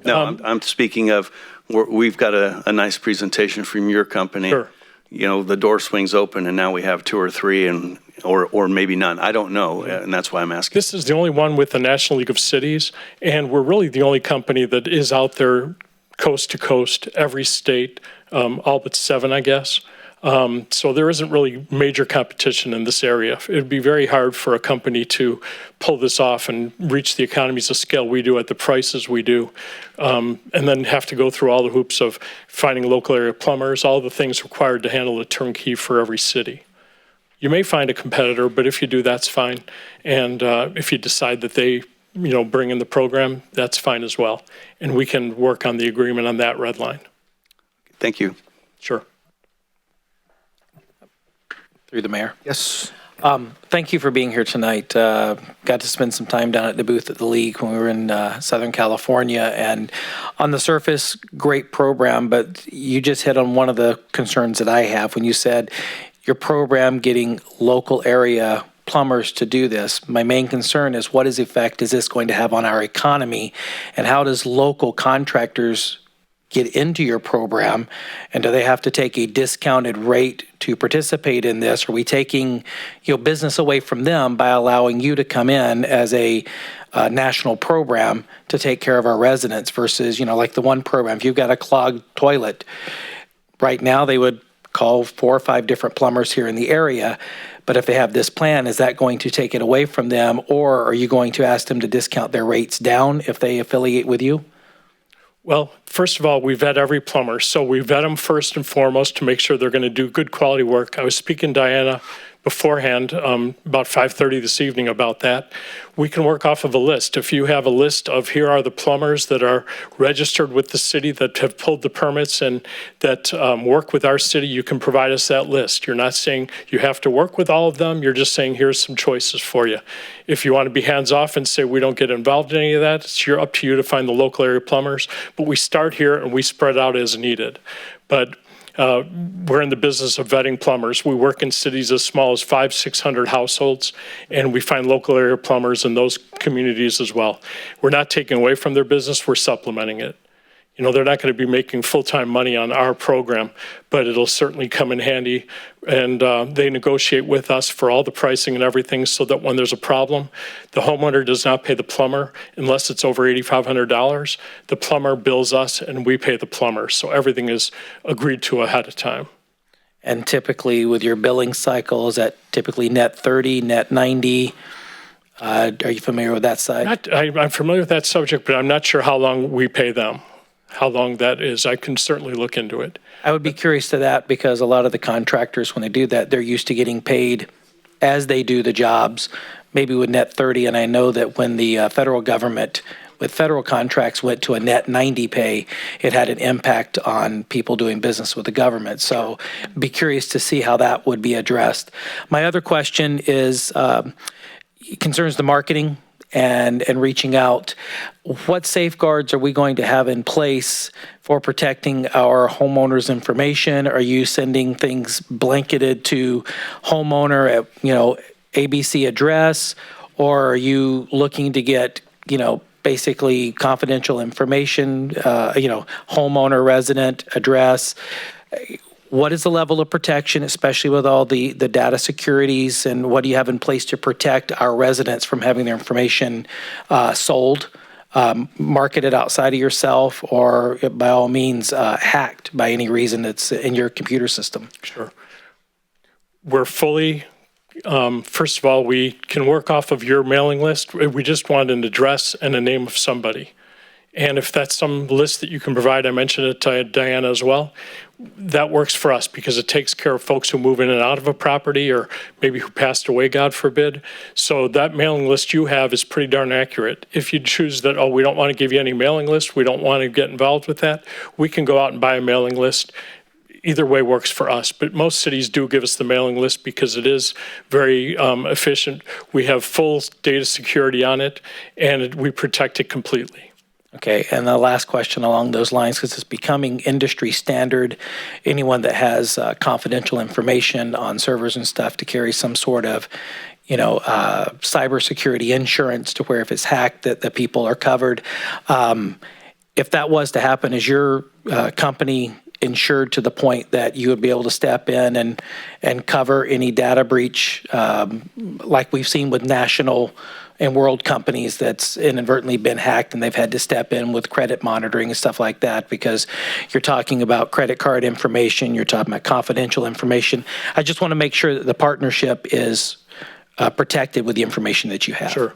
No, I'm speaking of, we've got a nice presentation from your company. Sure. The door swings open and now we have 2 or 3 or maybe none. I don't know, and that's why I'm asking. This is the only one with the National League of Cities, and we're really the only company that is out there coast to coast, every state, all but 7, I guess. So there isn't really major competition in this area. It'd be very hard for a company to pull this off and reach the economies of scale we do at the prices we do, and then have to go through all the hoops of finding local area plumbers, all the things required to handle a turnkey for every city. You may find a competitor, but if you do, that's fine. And if you decide that they bring in the program, that's fine as well. And we can work on the agreement on that red line. Thank you. Sure. Through the mayor. Yes. Thank you for being here tonight. Got to spend some time down at the booth at the league when we were in Southern California, and on the surface, great program, but you just hit on one of the concerns that I have when you said your program getting local area plumbers to do this. My main concern is what effect is this going to have on our economy, and how does local contractors get into your program, and do they have to take a discounted rate to participate in this? Are we taking business away from them by allowing you to come in as a national program to take care of our residents versus, like the one program, if you've got a clogged toilet, right now they would call 4 or 5 different plumbers here in the area, but if they have this plan, is that going to take it away from them, or are you going to ask them to discount their rates down if they affiliate with you? Well, first of all, we vet every plumber. So we vet them first and foremost to make sure they're going to do good quality work. I was speaking to Diana beforehand, about 5:30 this evening about that. We can work off of a list. If you have a list of here are the plumbers that are registered with the city that have pulled the permits and that work with our city, you can provide us that list. You're not saying you have to work with all of them. You're just saying here's some choices for you. If you want to be hands off and say we don't get involved in any of that, it's up to you to find the local area plumbers. But we start here and we spread out as needed. But we're in the business of vetting plumbers. We work in cities as small as 500-600 households, and we find local area plumbers in those communities as well. We're not taking away from their business, we're supplementing it. You know, they're not going to be making full-time money on our program, but it'll certainly come in handy. And they negotiate with us for all the pricing and everything so that when there's a problem, the homeowner does not pay the plumber unless it's over $8,500. The plumber bills us and we pay the plumber. So everything is agreed to ahead of time. And typically with your billing cycle, is that typically net 30, net 90? Are you familiar with that side? I'm familiar with that subject, but I'm not sure how long we pay them. How long that is. I can certainly look into it. I would be curious to that because a lot of the contractors, when they do that, they're used to getting paid as they do the jobs, maybe with net 30. And I know that when the federal government with federal contracts went to a net 90 pay, it had an impact on people doing business with the government. So be curious to see how that would be addressed. My other question is concerns the marketing and reaching out. What safeguards are we going to have in place for protecting our homeowners' information? Are you sending things blanketed to homeowner at, ABC address, or are you looking to get, basically confidential information, homeowner, resident address? What is the level of protection, especially with all the data securities, and what do you have in place to protect our residents from having their information sold, marketed outside of yourself, or by all means hacked by any reason that's in your computer system? Sure. We're fully, first of all, we can work off of your mailing list. We just want an address and a name of somebody. And if that's some list that you can provide, I mentioned it to Diana as well, that works for us because it takes care of folks who move in and out of a property or maybe who passed away, God forbid. So that mailing list you have is pretty darn accurate. If you choose that, we don't want to give you any mailing list, we don't want to get involved with that, we can go out and buy a mailing list. Either way works for us, but most cities do give us the mailing list because it is very efficient. We have full data security on it, and we protect it completely. Okay, and the last question along those lines, because it's becoming industry standard, anyone that has confidential information on servers and stuff to carry some sort of, cybersecurity insurance to where if it's hacked that people are covered. If that was to happen, is your company insured to the point that you would be able to step in and cover any data breach like we've seen with national and world companies that's inadvertently been hacked and they've had to step in with credit monitoring and stuff like that, because you're talking about credit card information, you're talking about confidential information. I just want to make sure that the partnership is protected with the information that you have. Sure.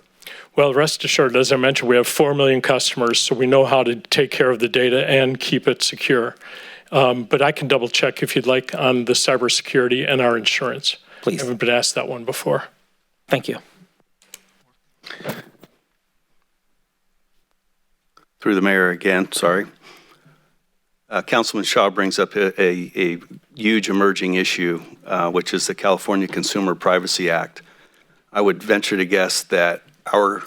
Well, rest assured, as I mentioned, we have 4 million customers, so we know how to take care of the data and keep it secure. But I can double check if you'd like on the cybersecurity and our insurance. Please. I haven't been asked that one before. Thank you. Through the mayor again, sorry. Councilman Shaw brings up a huge emerging issue, which is the California Consumer Privacy Act. I would venture to guess that our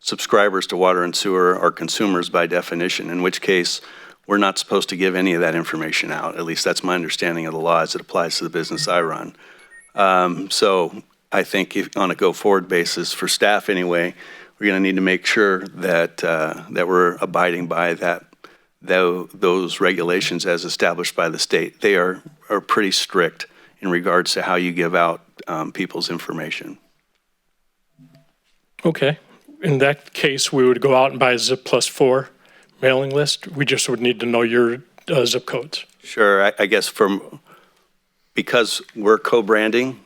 subscribers to water and sewer are consumers by definition, in which case we're not supposed to give any of that information out. At least that's my understanding of the law as it applies to the business I run. So I think if, on a go-forward basis, for staff anyway, we're going to need to make sure that that we're abiding by those regulations as established by the state. They are pretty strict in regards to how you give out people's information. Okay. In that case, we would go out and buy a ZIP +4 mailing list. We just would need to know your zip codes. Sure. I guess because we're co-branding,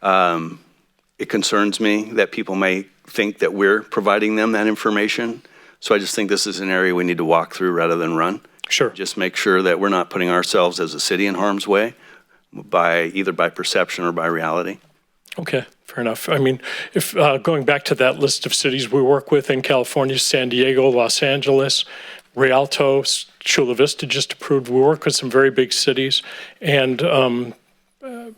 it concerns me that people may think that we're providing them that information. So I just think this is an area we need to walk through rather than run. Sure. Just make sure that we're not putting ourselves as a city in harm's way either by perception or by reality. Okay, fair enough. I mean, if going back to that list of cities we work with in California, San Diego, Los Angeles, Rialto, Chula Vista just approved. We work with some very big cities, and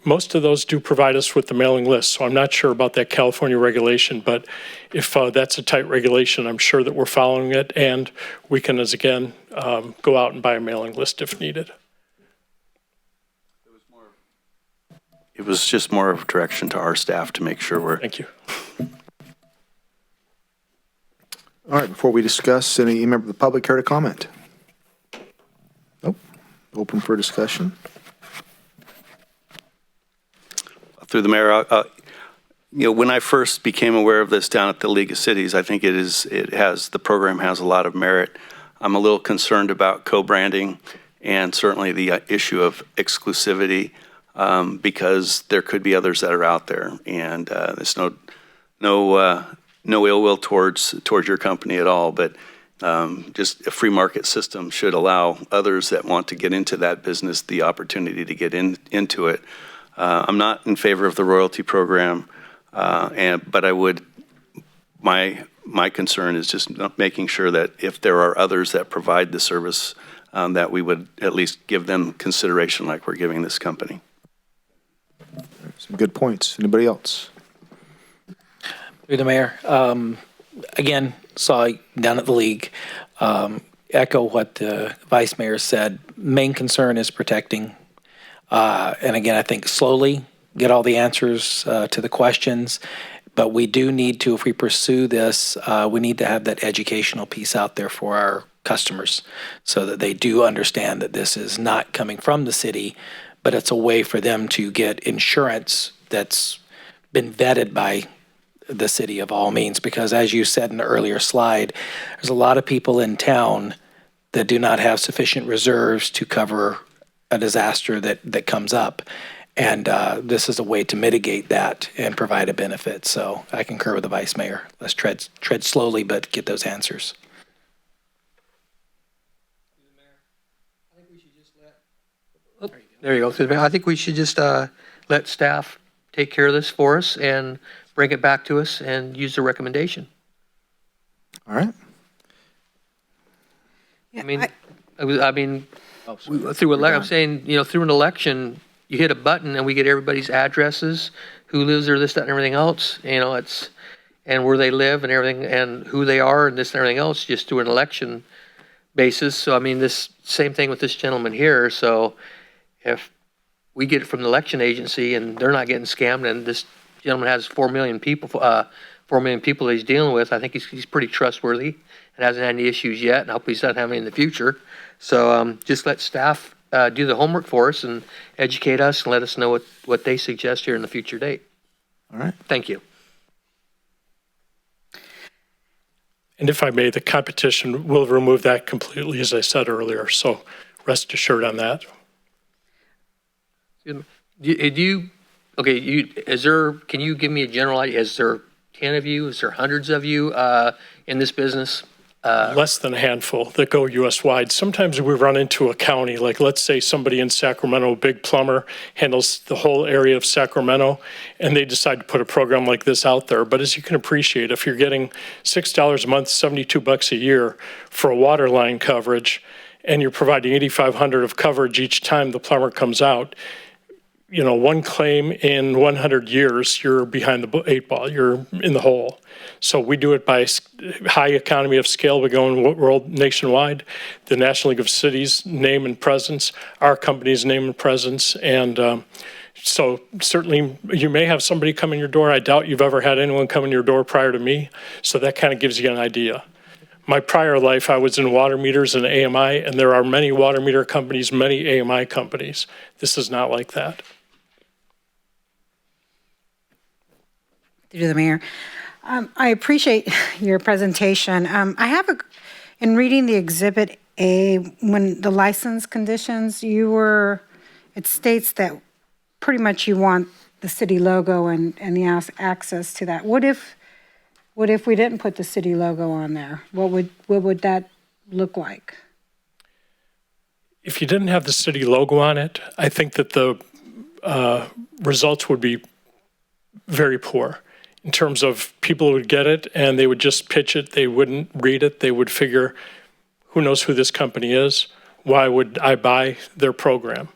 most of those do provide us with the mailing list. So I'm not sure about that California regulation, but if that's a tight regulation, I'm sure that we're following it, and we can, as again, go out and buy a mailing list if needed. It was just more of direction to our staff to make sure we're. Thank you. All right, before we discuss, any member of the public care to comment? Nope. Open for discussion. Through the mayor, when I first became aware of this down at the League of Cities, I think the program has a lot of merit. I'm a little concerned about co-branding and certainly the issue of exclusivity because there could be others that are out there, and there's no ill will towards your company at all, but just a free market system should allow others that want to get into that business the opportunity to get into it. I'm not in favor of the royalty program, but I would. My concern is just making sure that if there are others that provide the service, that we would at least give them consideration like we're giving this company. Some good points. Anybody else? Through the mayor, again, saw down at the league, echo what the vice mayor said. Main concern is protecting. And again, I think slowly get all the answers to the questions. But we do need to, if we pursue this, we need to have that educational piece out there for our customers so that they do understand that this is not coming from the city, but it's a way for them to get insurance that's been vetted by the city of all means. Because as you said in the earlier slide, there's a lot of people in town that do not have sufficient reserves to cover a disaster that comes up. And this is a way to mitigate that and provide a benefit. So I concur with the vice mayor. Let's tread slowly, but get those answers. There you go. I think we should just let staff take care of this for us and bring it back to us and use the recommendation. All right. Yeah, I'm saying, through an election, you hit a button and we get everybody's addresses, who lives there, this, that, and everything else. And where they live and everything, and who they are, and this and everything else, just through an election basis. So this same thing with this gentleman here. So if we get it from the election agency and they're not getting scammed, and this gentleman has 4 million people that he's dealing with, I think he's pretty trustworthy and hasn't had any issues yet, and I hope he's not having any in the future. So just let staff do the homework for us and educate us and let us know what they suggest here in the future date. All right. Thank you. And if I may, the competition will remove that completely, as I said earlier. So rest assured on that. Can you give me a general idea? Is there 10 of you? Is there hundreds of you in this business? Less than a handful that go U.S.-wide. Sometimes we run into a county, like let's say somebody in Sacramento, a big plumber, handles the whole area of Sacramento, and they decide to put a program like this out there. But as you can appreciate, if you're getting $6 a month, $72 a year for a water line coverage, and you're providing $8,500 of coverage each time the plumber comes out, one claim in 100 years, you're behind the 8 ball, you're in the hole. So we do it by high economy of scale. We go in world nationwide, the National League of Cities name and presence, our company's name and presence. And so certainly you may have somebody come in your door. I doubt you've ever had anyone come in your door prior to me. So that kind of gives you an idea. My prior life, I was in water meters and AMI, and there are many water meter companies, many AMI companies. This is not like that. Through the mayor. I appreciate your presentation. In reading the Exhibit A, when the license conditions, it states that pretty much you want the city logo and the access to that. What if we didn't put the city logo on there? What would that look like? If you didn't have the city logo on it, I think that the results would be very poor. In terms of people would get it and they would just pitch it, they wouldn't read it, they would figure, who knows who this company is? Why would I buy their program?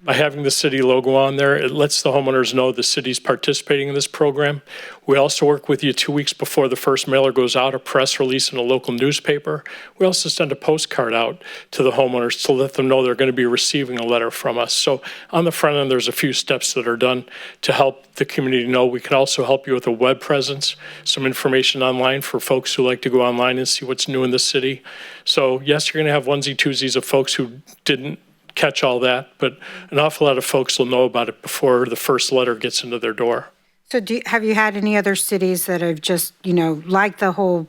By having the city logo on there, it lets the homeowners know the city's participating in this program. We also work with you 2 weeks before the first mailer goes out, a press release in a local newspaper. We also send a postcard out to the homeowners to let them know they're going to be receiving a letter from us. So on the front end, there's a few steps that are done to help the community know. We can also help you with a web presence, some information online for folks who like to go online and see what's new in the city. So yes, you're going to have onesie-twosies of folks who didn't catch all that, but an awful lot of folks will know about it before the first letter gets into their door. So have you had any other cities that have just, like the whole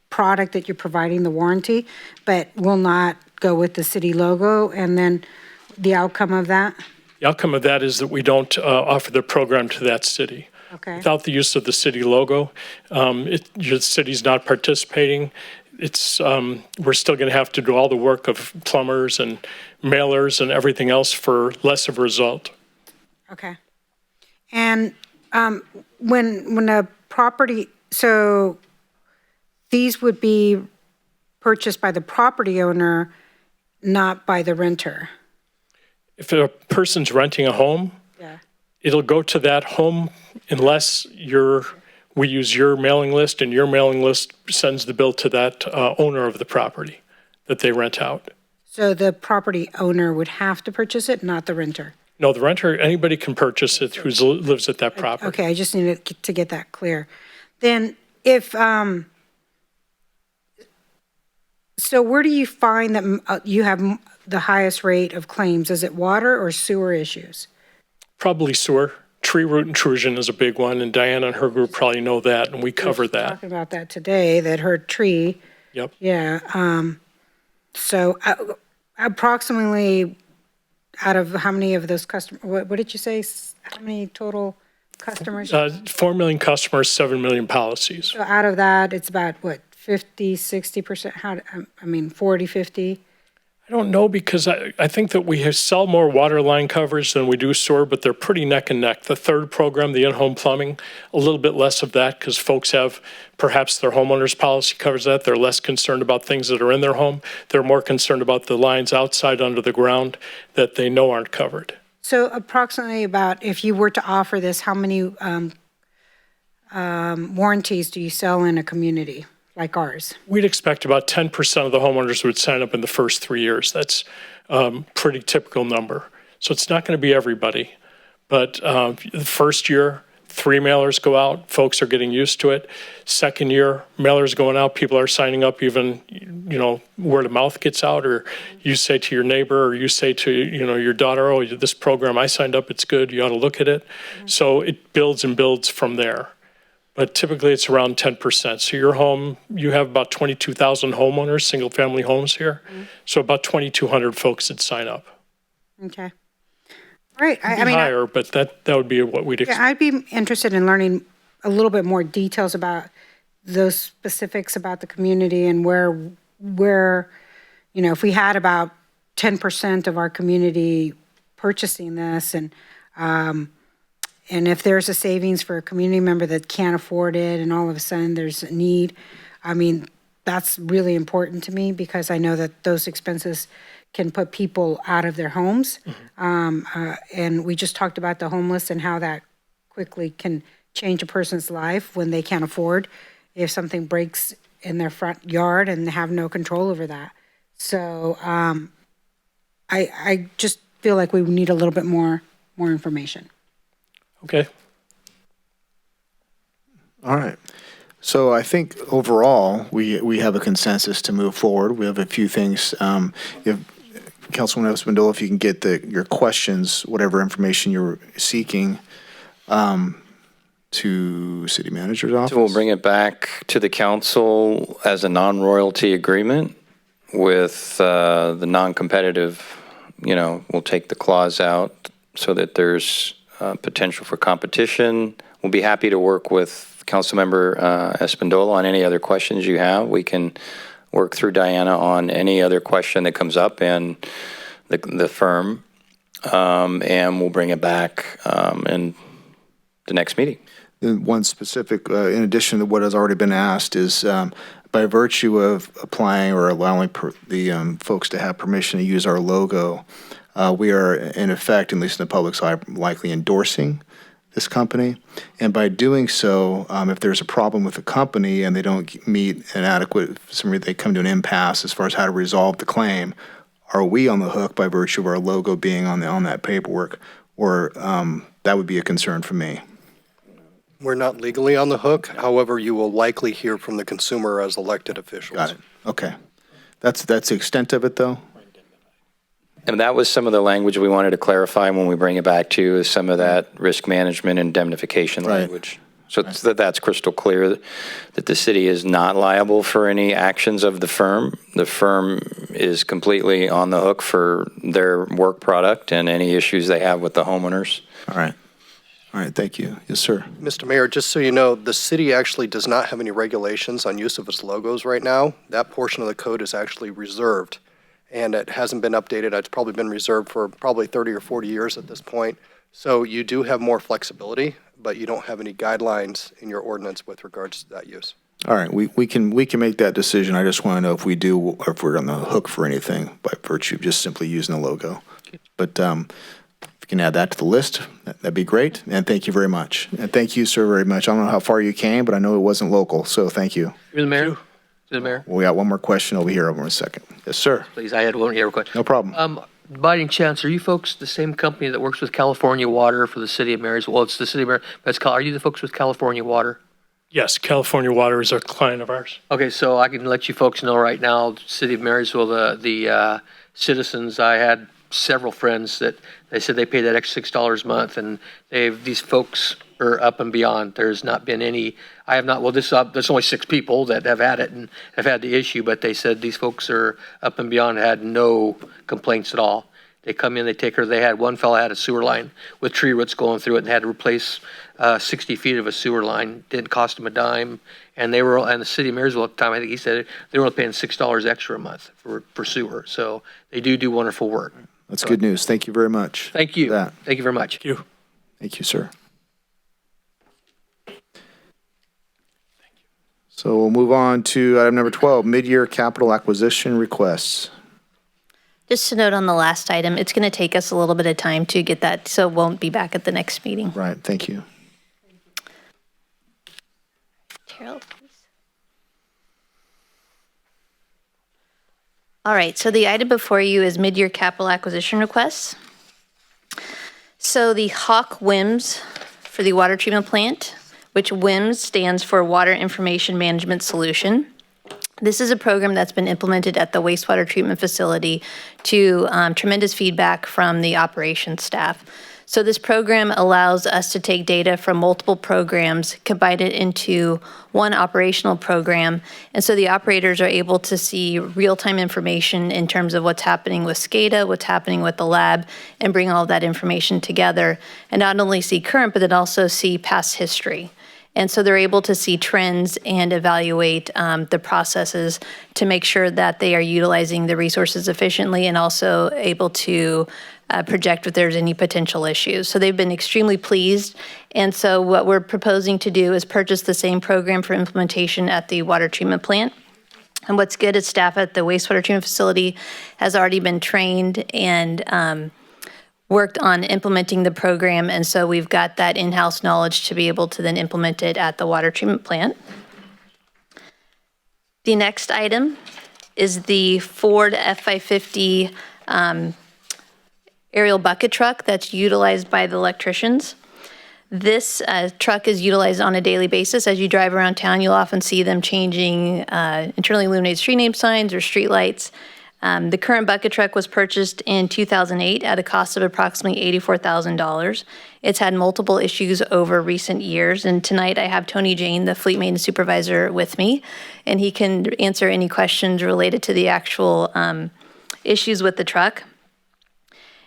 product that you're providing, the warranty, but will not go with the city logo, and then the outcome of that? The outcome of that is that we don't offer the program to that city. Okay. Without the use of the city logo, your city's not participating. We're still going to have to do all the work of plumbers and mailers and everything else for less of a result. Okay. And when a property, so these would be purchased by the property owner, not by the renter? If a person's renting a home, Yeah. it'll go to that home unless we use your mailing list, and your mailing list sends the bill to that owner of the property that they rent out. So the property owner would have to purchase it, not the renter? No, the renter, anybody can purchase it who lives at that property. Okay, I just needed to get that clear. Then if, so where do you find that you have the highest rate of claims? Is it water or sewer issues? Probably sewer. Tree root intrusion is a big one, and Diana and her group probably know that, and we cover that. Talking about that today, that her tree. Yep. Yeah. So approximately out of how many of those customers, what did you say? How many total customers? 4 million customers, 7 million policies. So out of that, it's about what, 50, 60%? 40, 50? I don't know, because I think that we sell more water line coverage than we do sewer, but they're pretty neck and neck. The third program, the in-home plumbing, a little bit less of that because folks have, perhaps their homeowner's policy covers that. They're less concerned about things that are in their home. They're more concerned about the lines outside under the ground that they know aren't covered. So approximately about, if you were to offer this, how many warranties do you sell in a community like ours? We'd expect about 10% of the homeowners would sign up in the first 3 years. That's pretty typical number. So it's not going to be everybody. But the first year, 3 mailers go out. Folks are getting used to it. Second year, mailers going out. People are signing up even, word of mouth gets out, or you say to your neighbor, or you say to, your daughter, oh, this program I signed up, it's good. You ought to look at it. So it builds and builds from there. But typically it's around 10%. So your home, you have about 22,000 homeowners, single-family homes here. So about 2,200 folks that sign up. Okay. Right. Higher, but that would be what we'd expect. Yeah, I'd be interested in learning a little bit more details about those specifics about the community and where, if we had about 10% of our community purchasing this, and if there's a savings for a community member that can't afford it and all of a sudden there's a need, that's really important to me because I know that those expenses can put people out of their homes. And we just talked about the homeless and how that quickly can change a person's life when they can't afford if something breaks in their front yard and they have no control over that. So I just feel like we need a little bit more information. Okay. All right. So I think overall, we have a consensus to move forward. We have a few things. If Councilwoman Espandola, if you can get your questions, whatever information you're seeking, to City Manager's office. So we'll bring it back to the council as a non-royalty agreement with the non-competitive, we'll take the clause out so that there's potential for competition. We'll be happy to work with Councilmember Espandola on any other questions you have. We can work through Diana on any other question that comes up in the firm, and we'll bring it back in the next meeting. One specific, in addition to what has already been asked, is by virtue of applying or allowing the folks to have permission to use our logo, we are, in effect, at least in the public's eye, likely endorsing this company. And by doing so, if there's a problem with the company and they don't meet an adequate, they come to an impasse as far as how to resolve the claim, are we on the hook by virtue of our logo being on that paperwork? Or that would be a concern for me. We're not legally on the hook. However, you will likely hear from the consumer as elected officials. Got it. Okay. That's the extent of it, though? And that was some of the language we wanted to clarify when we bring it back to you, is some of that risk management indemnification Right. language. So that's crystal clear that the city is not liable for any actions of the firm. The firm is completely on the hook for their work product and any issues they have with the homeowners. All right. All right, thank you. Yes, sir. Mr. Mayor, just so you know, the city actually does not have any regulations on use of its logos right now. That portion of the code is actually reserved, and it hasn't been updated. It's probably been reserved for probably 30 or 40 years at this point. So you do have more flexibility, but you don't have any guidelines in your ordinance with regards to that use. All right, we can make that decision. I just want to know if we do, or if we're on the hook for anything by virtue of just simply using the logo. But if you can add that to the list, that'd be great. And thank you very much. And thank you, sir, very much. I don't know how far you came, but I know it wasn't local, so thank you. You're the mayor? The mayor? We got one more question over here over a second. Yes, sir. Please, I had one here real quick. No problem. By any chance, are you folks the same company that works with California Water for the city of Marysville? Well, it's the city of Marysville, but are you the folks with California Water? Yes, California Water is a client of ours. Okay, so I can let you folks know right now, city of Marysville, the citizens, I had several friends that they said they pay that extra $6 a month, and these folks are up and beyond. There's not been any, I have not, well, there's only 6 people that have had it and have had the issue, but they said these folks are up and beyond, had no complaints at all. They come in, they take her, they had, one fella had a sewer line with tree roots going through it and had to replace 60 feet of a sewer line. Didn't cost them a dime. And the city of Marysville at the time, I think he said they were only paying $6 extra a month for sewer. So they do wonderful work. That's good news. Thank you very much. Thank you. for that. Thank you very much. Thank you. Thank you, sir. So we'll move on to item number 12, mid-year capital acquisition requests. Just a note on the last item, it's going to take us a little bit of time to get that, so it won't be back at the next meeting. Right, thank you. Carol, please. All right, so the item before you is mid-year capital acquisition requests. So the HAWK WIMS for the water treatment plant, which WIMS stands for Water Information Management Solution. This is a program that's been implemented at the wastewater treatment facility to tremendous feedback from the operations staff. So this program allows us to take data from multiple programs, combine it into one operational program. And so the operators are able to see real-time information in terms of what's happening with SCADA, what's happening with the lab, and bring all of that information together. And not only see current, but then also see past history. And so they're able to see trends and evaluate the processes to make sure that they are utilizing the resources efficiently and also able to project if there's any potential issues. So they've been extremely pleased. And so what we're proposing to do is purchase the same program for implementation at the water treatment plant. And what's good is staff at the wastewater treatment facility has already been trained and worked on implementing the program, and so we've got that in-house knowledge to be able to then implement it at the water treatment plant. The next item is the Ford F-550 aerial bucket truck that's utilized by the electricians. This truck is utilized on a daily basis. As you drive around town, you'll often see them changing internally illuminated street name signs or street lights. The current bucket truck was purchased in 2008 at a cost of approximately $84,000. It's had multiple issues over recent years, and tonight I have Tony Jane, the fleet maintenance supervisor, with me, and he can answer any questions related to the actual issues with the truck.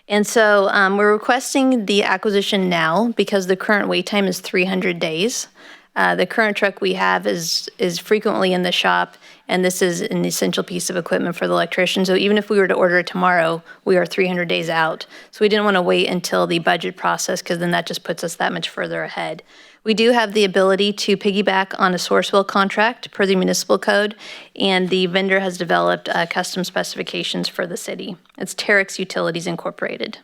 And so we're requesting the acquisition now because the current wait time is 300 days. The current truck we have is frequently in the shop, and this is an essential piece of equipment for the electrician. So even if we were to order it tomorrow, we are 300 days out. So we didn't want to wait until the budget process, because then that just puts us that much further ahead. We do have the ability to piggyback on a Sourcewell contract per the municipal code, and the vendor has developed custom specifications for the city. It's Terex Utilities Incorporated.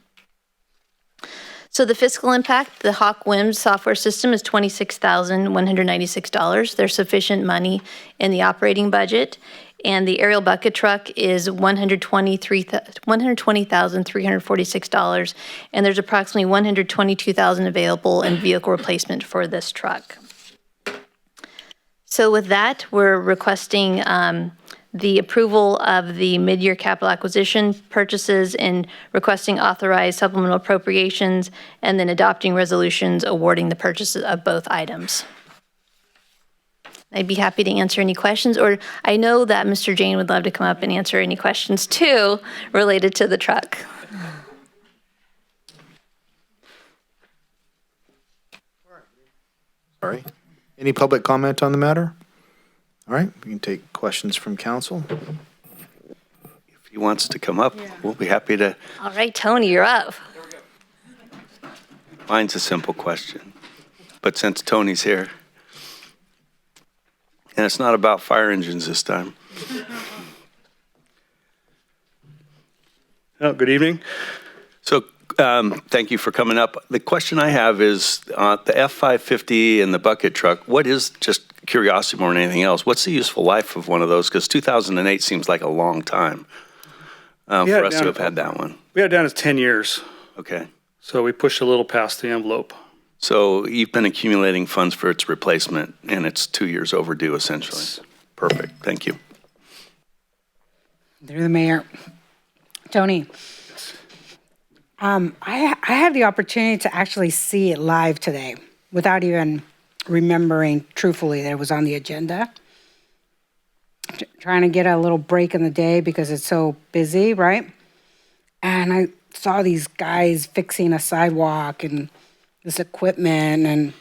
So the fiscal impact, the Hawk WIMS software system is $26,196. There's sufficient money in the operating budget. And the aerial bucket truck is $120,346. And there's approximately $122,000 available in vehicle replacement for this truck. So with that, we're requesting the approval of the mid-year capital acquisition purchases and requesting authorized supplemental appropriations, and then adopting resolutions awarding the purchases of both items. I'd be happy to answer any questions, or I know that Mr. Jane would love to come up and answer any questions too related to the truck. All right. Any public comment on the matter? All right, we can take questions from council. If he wants to come up, we'll be happy to. All right, Tony, you're up. Mine's a simple question, but since Tony's here, and it's not about fire engines this time. Oh, good evening. So thank you for coming up. The question I have is the F-550 and the bucket truck, what is, just curiosity more than anything else, what's the useful life of one of those? Because 2008 seems like a long time for us to have had that one. We had it down as 10 years. Okay. So we pushed a little past the envelope. So you've been accumulating funds for its replacement, and it's 2 years overdue, essentially. Perfect. Thank you. Through the mayor. Tony, I had the opportunity to actually see it live today without even remembering truthfully that it was on the agenda. Trying to get a little break in the day because it's so busy, right? And I saw these guys fixing a sidewalk and this equipment, and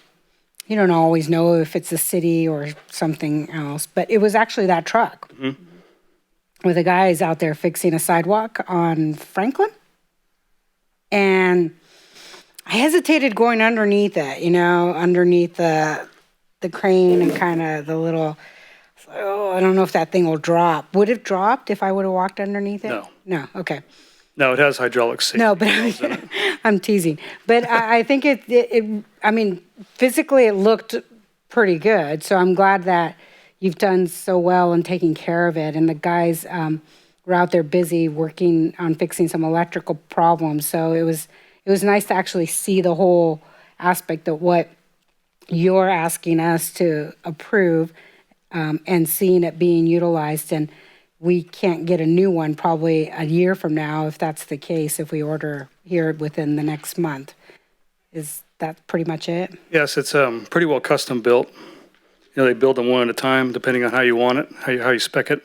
you don't always know if it's the city or something else, but it was actually that truck with the guys out there fixing a sidewalk on Franklin. And I hesitated going underneath it, underneath the crane and kind of the little, I don't know if that thing will drop. Would it have dropped if I would have walked underneath it? No. No, okay. No, it has hydraulic safety. No, but I'm teasing. But I think physically it looked pretty good. So I'm glad that you've done so well in taking care of it. And the guys were out there busy working on fixing some electrical problems. So it was nice to actually see the whole aspect of what you're asking us to approve and seeing it being utilized. And we can't get a new one probably a year from now, if that's the case, if we order here within the next month. Is that pretty much it? Yes, it's pretty well custom built. They build them one at a time, depending on how you want it, how you spec it.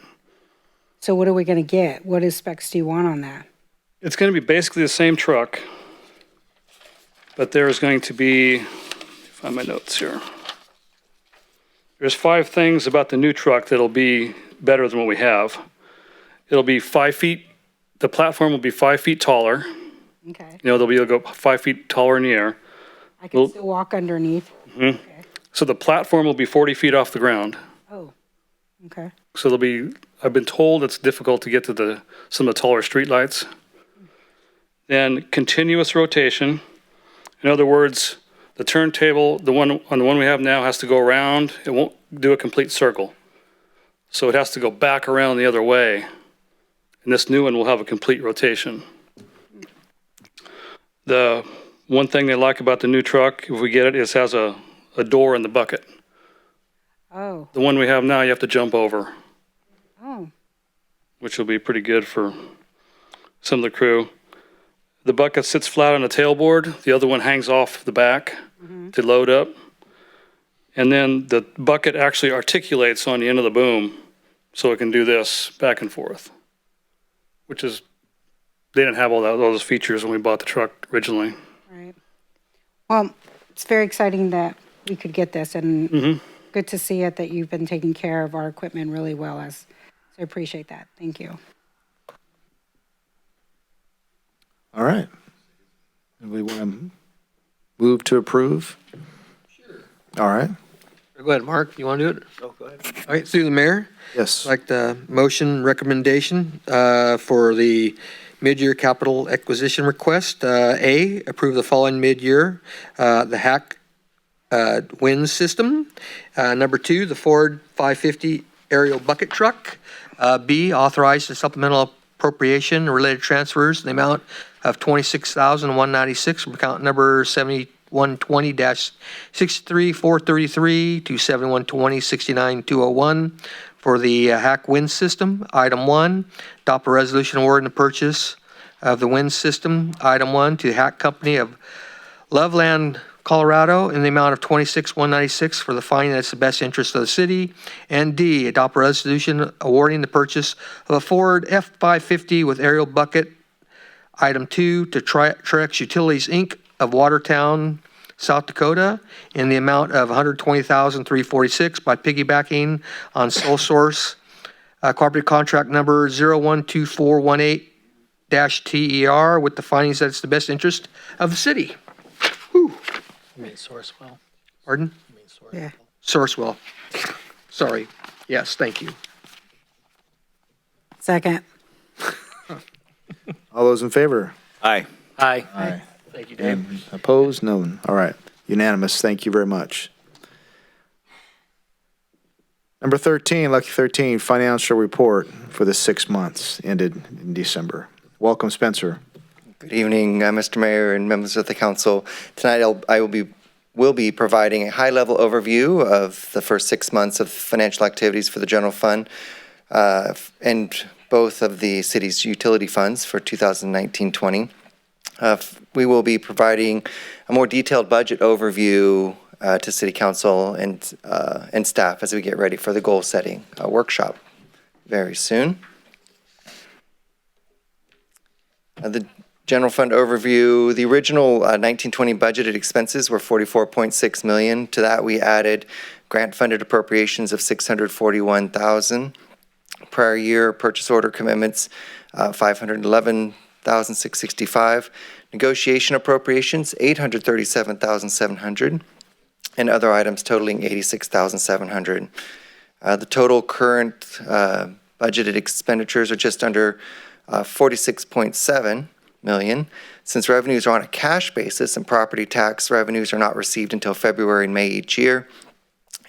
So what are we going to get? What specs do you want on that? It's going to be basically the same truck, but there's going to be, find my notes here. There's 5 things about the new truck that'll be better than what we have. It'll be 5 feet, the platform will be 5 feet taller. Okay. They'll go 5 feet taller in the air. I can still walk underneath. Okay. So the platform will be 40 feet off the ground. Oh, okay. So I've been told it's difficult to get to some of the taller streetlights. Then continuous rotation. In other words, the turntable, the one we have now, has to go around. It won't do a complete circle. So it has to go back around the other way. And this new one will have a complete rotation. The one thing they like about the new truck, if we get it, is it has a door in the bucket. Oh. The one we have now, you have to jump over. Oh. Which will be pretty good for some of the crew. The bucket sits flat on the tailboard. The other one hangs off the back to load up. And then the bucket actually articulates on the end of the boom, so it can do this back and forth, which is, they didn't have all those features when we bought the truck originally. Right. Well, it's very exciting that we could get this, and good to see it that you've been taking care of our equipment really well. So I appreciate that. Thank you. All right. We want to move to approve? Sure. All right. Go ahead, Mark, you want to do it? Oh, go ahead. All right, through the mayor. Yes. I'd like the motion recommendation for the mid-year capital acquisition request. A, approve the following mid-year, the hack wind system. Number 2, the Ford 550 aerial bucket truck. B, authorize the supplemental appropriation and related transfers in the amount of $26,196 from account number 7120-63433 to 7120-69201 for the hack wind system. Item 1, adopt a resolution awarding the purchase of the wind system. Item 1, to the Hack Company of Loveland, Colorado, in the amount of $26,196 for the finding that it's the best interest of the city. And D, adopt a resolution awarding the purchase of a Ford F-550 with aerial bucket. Item 2, to Trex Utilities, Inc. of Watertown, South Dakota, in the amount of $120,346 by piggybacking on sole source cooperative contract number 012418-TER with the findings that it's the best interest of the city. Whew. You mean Sourcewell? Pardon? You mean Sourcewell? Yeah. Sourcewell. Sorry. Yes, thank you. Second. All those in favor? Aye. Aye. Aye. Thank you, Dave. And opposed? None. All right. Unanimous. Thank you very much. Number 13, Lucky 13, financial report for the 6 months ended in December. Welcome, Spencer. Good evening, Mr. Mayor and members of the council. Tonight, I will be providing a high-level overview of the first 6 months of financial activities for the general fund and both of the city's utility funds for 2019-20. We will be providing a more detailed budget overview to City Council and staff as we get ready for the goal-setting workshop very soon. The general fund overview, the original 1920 budgeted expenses were $44.6 million. To that, we added grant-funded appropriations of $641,000. Prior year purchase order commitments, $511,665. Negotiation appropriations, $837,700. And other items totaling $86,700. The total current budgeted expenditures are just under $46.7 million. Since revenues are on a cash basis and property tax revenues are not received until February and May each year,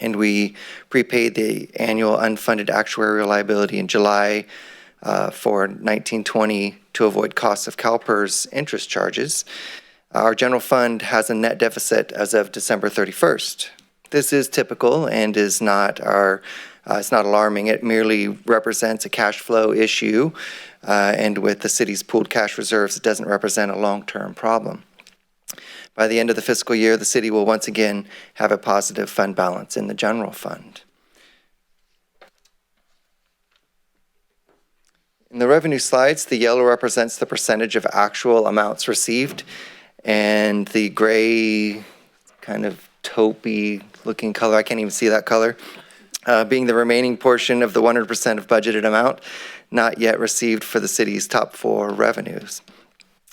and we prepaid the annual unfunded actuarial liability in July for 1920 to avoid costs of CalPERS interest charges, our general fund has a net deficit as of December 31st. This is typical and is not it's not alarming. It merely represents a cash flow issue, and with the city's pooled cash reserves, it doesn't represent a long-term problem. By the end of the fiscal year, the city will once again have a positive fund balance in the general fund. In the revenue slides, the yellow represents the percentage of actual amounts received, and the gray kind of taupey looking color, I can't even see that color, being the remaining portion of the 100% of budgeted amount not yet received for the city's top 4 revenues.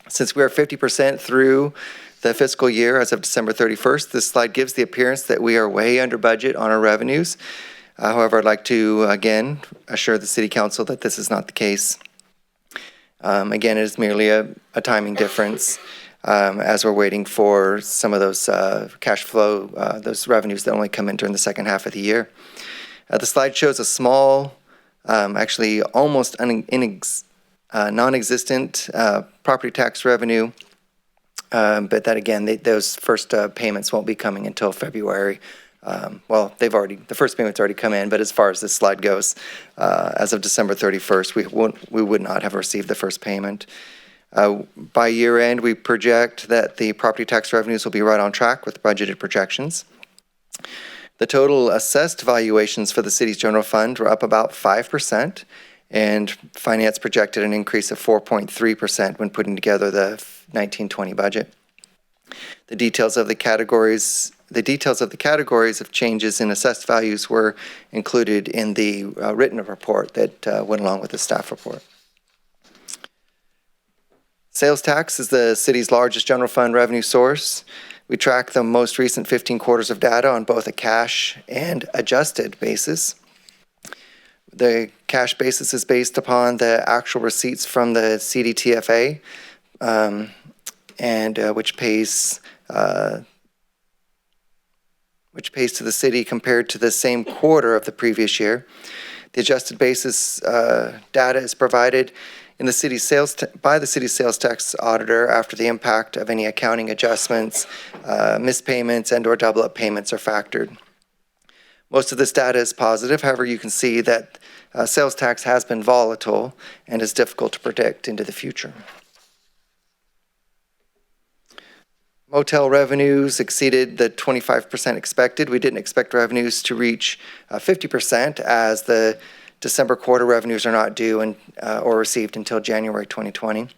Since we are 50% through the fiscal year as of December 31st, this slide gives the appearance that we are way under budget on our revenues. However, I'd like to again assure the City Council that this is not the case. Again, it is merely a timing difference as we're waiting for some of those cash flow, those revenues that only come in during the second half of the year. The slide shows a small, actually almost non-existent property tax revenue, but that again, those first payments won't be coming until February. Well, the first payment's already come in, but as far as this slide goes, as of December 31st, we would not have received the first payment. By year end, we project that the property tax revenues will be right on track with budgeted projections. The total assessed valuations for the city's general fund were up about 5%, and finance projected an increase of 4.3% when putting together the 1920 budget. The details of the categories the details of the categories of changes in assessed values were included in the written report that went along with the staff report. Sales tax is the city's largest general fund revenue source. We track the most recent 15 quarters of data on both a cash and adjusted basis. The cash basis is based upon the actual receipts from the CDTFA, which pays to the city compared to the same quarter of the previous year. The adjusted basis data is provided in the city's by the city's sales tax auditor after the impact of any accounting adjustments, missed payments, and/or double-up payments are factored. Most of this data is positive. However, you can see that sales tax has been volatile and is difficult to predict into the future. Motel revenues exceeded the 25% expected. We didn't expect revenues to reach 50% as the December quarter revenues are not due or received until January 2020.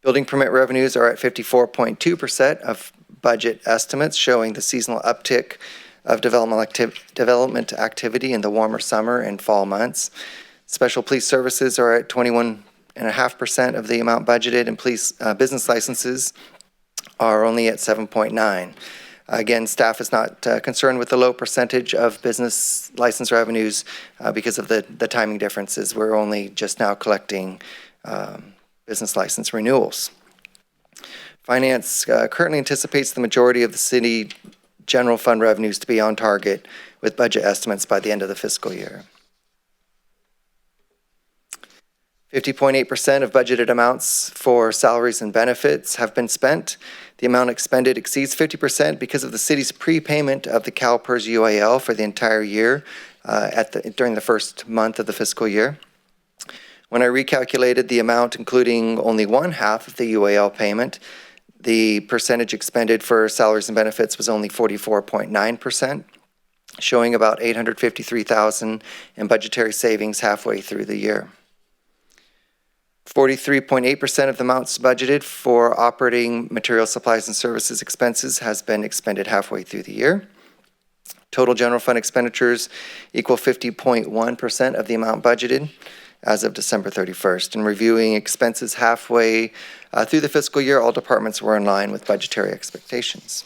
Building permit revenues are at 54.2% of budget estimates, showing the seasonal uptick of development activity in the warmer summer and fall months. Special police services are at 21.5% of the amount budgeted, and police business licenses are only at 7.9%. Again, staff is not concerned with the low percentage of business license revenues because of the timing differences. We're only just now collecting business license renewals. Finance currently anticipates the majority of the city general fund revenues to be on target with budget estimates by the end of the fiscal year. 50.8% of budgeted amounts for salaries and benefits have been spent. The amount expended exceeds 50% because of the city's prepayment of the CalPERS UAL for the entire year during the first month of the fiscal year. When I recalculated the amount, including only one half of the UAL payment, the percentage expended for salaries and benefits was only 44.9%, showing about $853,000 in budgetary savings halfway through the year. 43.8% of the amounts budgeted for operating material, supplies, and services expenses has been expended halfway through the year. Total general fund expenditures equal 50.1% of the amount budgeted as of December 31st. In reviewing expenses halfway through the fiscal year, all departments were in line with budgetary expectations.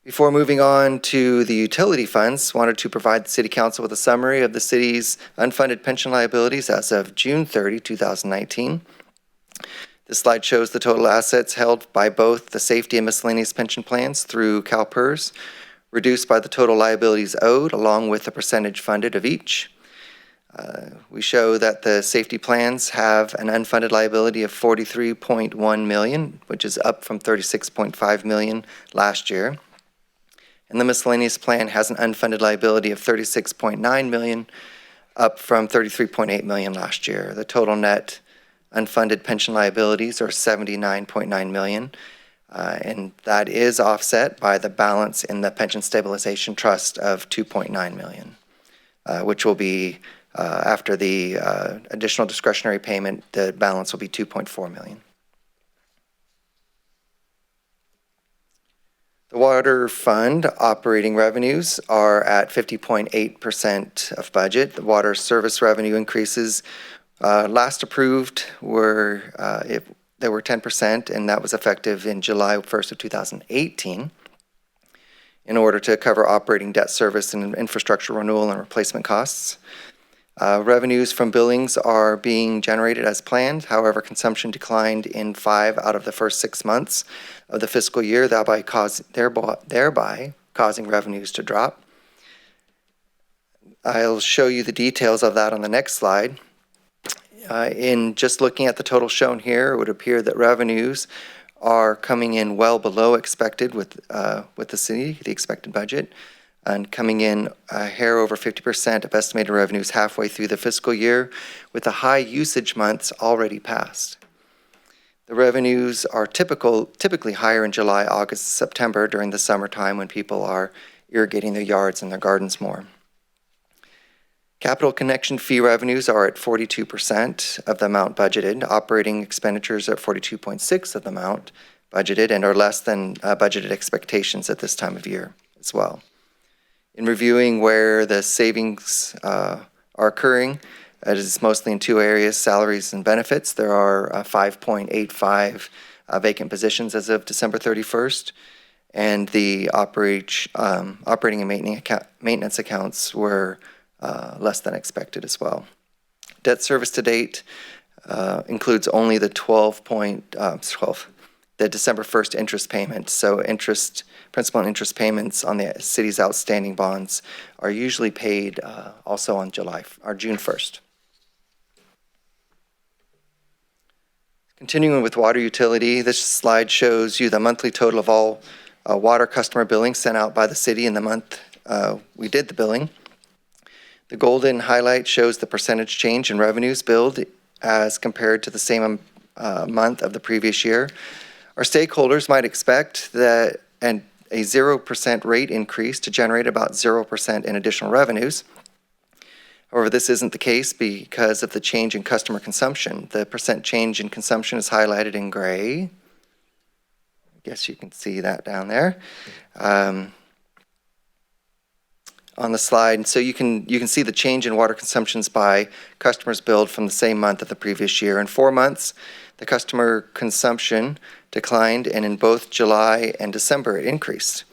Before moving on to the utility funds, wanted to provide the City Council with a summary of the city's unfunded pension liabilities as of June 30, 2019. This slide shows the total assets held by both the safety and miscellaneous pension plans through CalPERS, reduced by the total liabilities owed along with the percentage funded of each. We show that the safety plans have an unfunded liability of $43.1 million, which is up from $36.5 million last year. And the miscellaneous plan has an unfunded liability of $36.9 million, up from $33.8 million last year. The total net unfunded pension liabilities are $79.9 million, and that is offset by the balance in the Pension Stabilization Trust of $2.9 million, which will be, after the additional discretionary payment, the balance will be $2.4 million. The water fund operating revenues are at 50.8% of budget. The water service revenue increases last approved were there were 10%, and that was effective in July 1st of 2018 in order to cover operating debt service and infrastructure renewal and replacement costs. Revenues from billings are being generated as planned. However, consumption declined in 5 out of the first 6 months of the fiscal year, thereby causing revenues to drop. I'll show you the details of that on the next slide. In just looking at the total shown here, it would appear that revenues are coming in well below expected with the city, the expected budget, and coming in a hair over 50% of estimated revenues halfway through the fiscal year, with the high usage months already passed. The revenues are typically higher in July, August, September during the summertime when people are irrigating their yards and their gardens more. Capital connection fee revenues are at 42% of the amount budgeted. Operating expenditures are at 42.6% of the amount budgeted and are less than budgeted expectations at this time of year as well. In reviewing where the savings are occurring, it is mostly in two areas, salaries and benefits. There are 5.85 vacant positions as of December 31st, and the operating and maintenance accounts were less than expected as well. Debt service to date includes only the the December 1st interest payment. So principal and interest payments on the city's outstanding bonds are usually paid also on June 1st. Continuing with water utility, this slide shows you the monthly total of all water customer billing sent out by the city in the month we did the billing. The golden highlight shows the percentage change in revenues billed as compared to the same month of the previous year. Our stakeholders might expect that a 0% rate increase to generate about 0% in additional revenues. However, this isn't the case because of the change in customer consumption. The percent change in consumption is highlighted in gray. I guess you can see that down there on the slide. So you can see the change in water consumptions by customers billed from the same month of the previous year. In 4 months, the customer consumption declined, and in both July and December, it increased.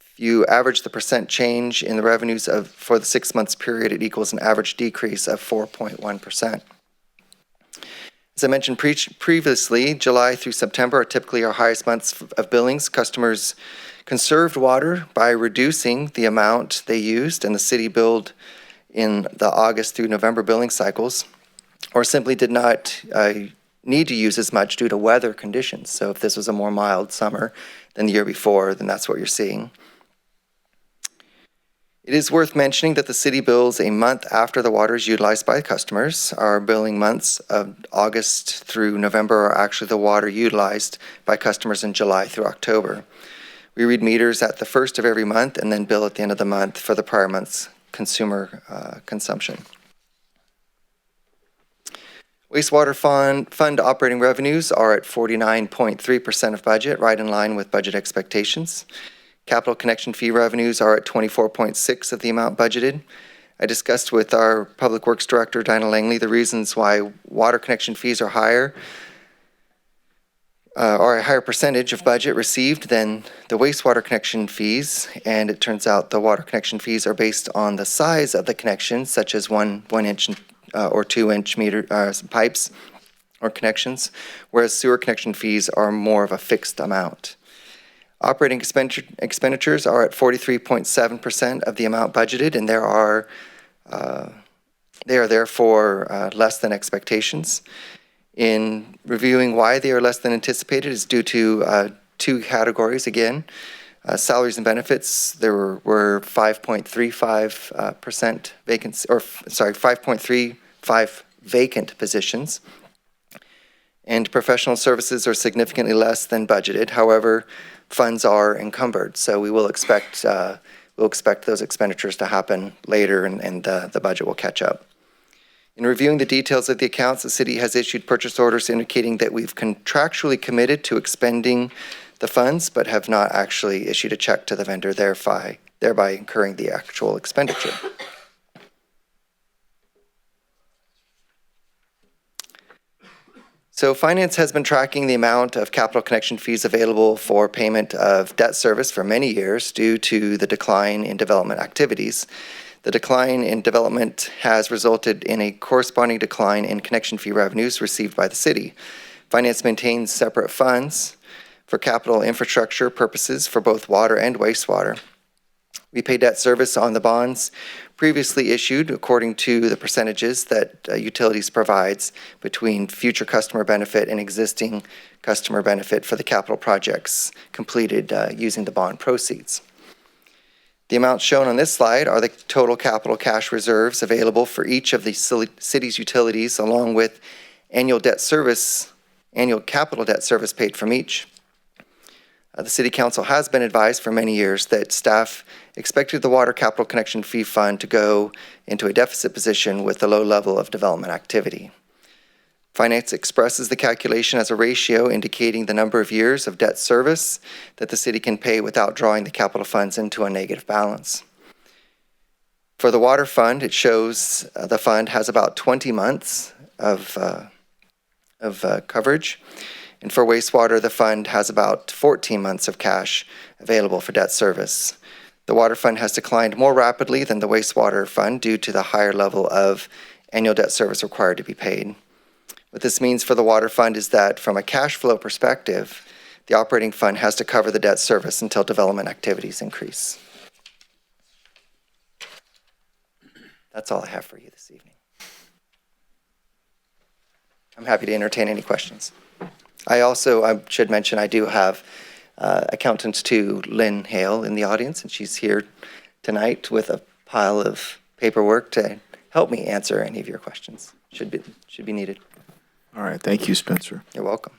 If you average the percent change in the revenues for the 6 months period, it equals an average decrease of 4.1%. As I mentioned previously, July through September are typically our highest months of billings. Customers conserved water by reducing the amount they used, and the city billed in the August through November billing cycles, or simply did not need to use as much due to weather conditions. So if this was a more mild summer than the year before, then that's what you're seeing. It is worth mentioning that the city bills a month after the water is utilized by customers. Our billing months of August through November are actually the water utilized by customers in July through October. We read meters at the first of every month and then bill at the end of the month for the prior month's consumer consumption. Wastewater fund operating revenues are at 49.3% of budget, right in line with budget expectations. Capital connection fee revenues are at 24.6% of the amount budgeted. I discussed with our Public Works Director, Dinah Langley, the reasons why water connection fees are higher, or a higher percentage of budget received than the wastewater connection fees. And it turns out the water connection fees are based on the size of the connection, such as 1 inch or 2 inch meter pipes or connections, whereas sewer connection fees are more of a fixed amount. Operating expenditures are at 43.7% of the amount budgeted, and they are therefore less than expectations. In reviewing why they are less than anticipated is due to two categories again. Salaries and benefits, there were 5.35% vacancy, or sorry, 5.35 vacant positions. And professional services are significantly less than budgeted. However, funds are encumbered, so we will expect those expenditures to happen later, and the budget will catch up. In reviewing the details of the accounts, the city has issued purchase orders indicating that we've contractually committed to expending the funds, but have not actually issued a check to the vendor, thereby incurring the actual expenditure. So finance has been tracking the amount of capital connection fees available for payment of debt service for many years due to the decline in development activities. The decline in development has resulted in a corresponding decline in connection fee revenues received by the city. Finance maintains separate funds for capital infrastructure purposes for both water and wastewater. We pay debt service on the bonds previously issued according to the percentages that utilities provides between future customer benefit and existing customer benefit for the capital projects completed using the bond proceeds. The amounts shown on this slide are the total capital cash reserves available for each of the city's utilities, along with annual capital debt service paid from each. The City Council has been advised for many years that staff expected the Water Capital Connection Fee Fund to go into a deficit position with a low level of development activity. Finance expresses the calculation as a ratio indicating the number of years of debt service that the city can pay without drawing the capital funds into a negative balance. For the water fund, it shows the fund has about 20 months of coverage. And for wastewater, the fund has about 14 months of cash available for debt service. The water fund has declined more rapidly than the wastewater fund due to the higher level of annual debt service required to be paid. What this means for the water fund is that from a cash flow perspective, the operating fund has to cover the debt service until development activities increase. That's all I have for you this evening. I'm happy to entertain any questions. I should mention, I do have Accountant 2 Lynn Hale in the audience, and she's here tonight with a pile of paperwork to help me answer any of your questions. Should be needed. All right, thank you, Spencer. You're welcome.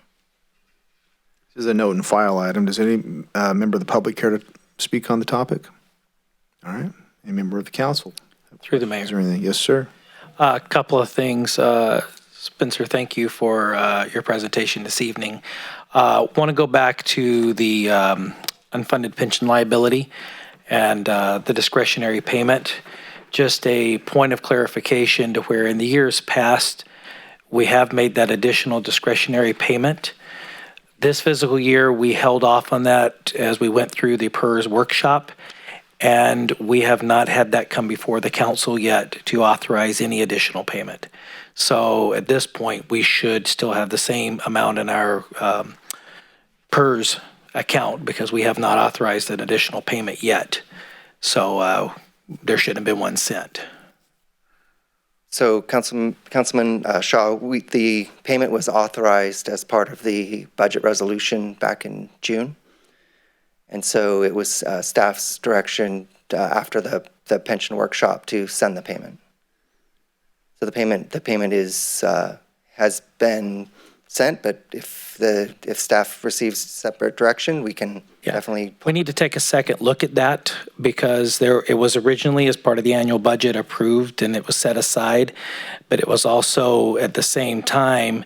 This is a note and file item. Does any member of the public care to speak on the topic? All right, any member of the council? Through the mayor. Is there anything? Yes, sir. A couple of things. Spencer, thank you for your presentation this evening. Want to go back to the unfunded pension liability and the discretionary payment. Just a point of clarification to where in the years past, we have made that additional discretionary payment. This fiscal year, we held off on that as we went through the PERS workshop, and we have not had that come before the council yet to authorize any additional payment. So at this point, we should still have the same amount in our PERS account because we have not authorized an additional payment yet. So there shouldn't have been 1 cent. So Councilman Shaw, the payment was authorized as part of the budget resolution back in June. And so it was staff's direction after the pension workshop to send the payment. So the payment is has been sent, but if staff receives separate direction, we can definitely. We need to take a second look at that because it was originally as part of the annual budget approved and it was set aside, but it was also at the same time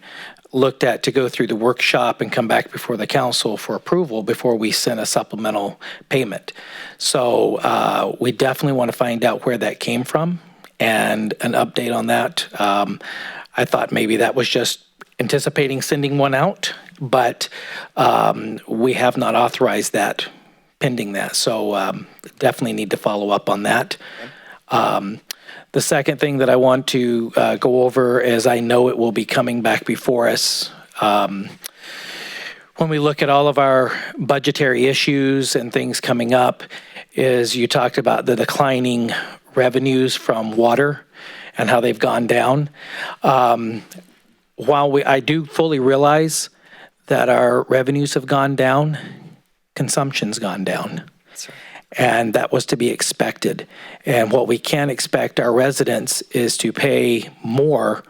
looked at to go through the workshop and come back before the council for approval before we sent a supplemental payment. So we definitely want to find out where that came from and an update on that. I thought maybe that was just anticipating sending one out, but we have not authorized that pending that. So definitely need to follow up on that. The second thing that I want to go over is I know it will be coming back before us. When we look at all of our budgetary issues and things coming up, is you talked about the declining revenues from water and how they've gone down. While I do fully realize that our revenues have gone down, consumption's gone down. And that was to be expected. And what we can expect our residents is to pay more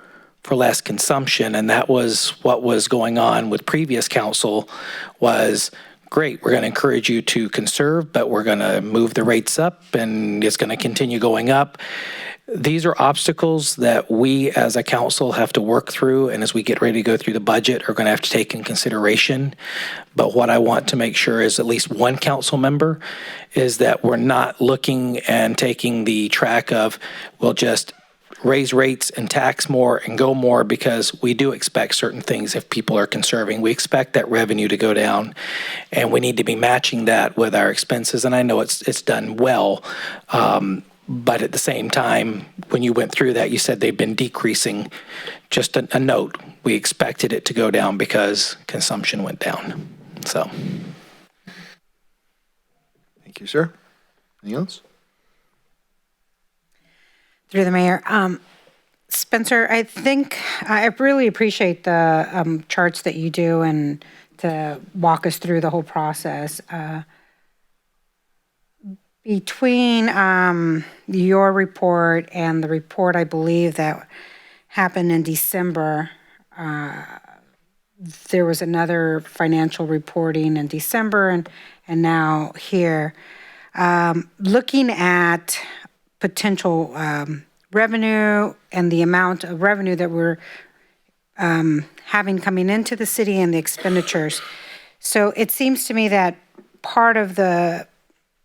for less consumption. And that was what was going on with previous council was, great, we're going to encourage you to conserve, but we're going to move the rates up and it's going to continue going up. These are obstacles that we as a council have to work through, and as we get ready to go through the budget are going to have to take in consideration. But what I want to make sure is at least one council member is that we're not looking and taking the track of we'll just raise rates and tax more and go more, because we do expect certain things if people are conserving. We expect that revenue to go down, and we need to be matching that with our expenses. And I know it's done well. But at the same time, when you went through that, you said they've been decreasing. Just a note, we expected it to go down because consumption went down. So. Thank you, sir. Anything else? Through the mayor. Spencer, I think I really appreciate the charts that you do and to walk us through the whole process. Between your report and the report, I believe, that happened in December, there was another financial reporting in December and now here. Looking at potential revenue and the amount of revenue that we're having coming into the city and the expenditures. So it seems to me that part of the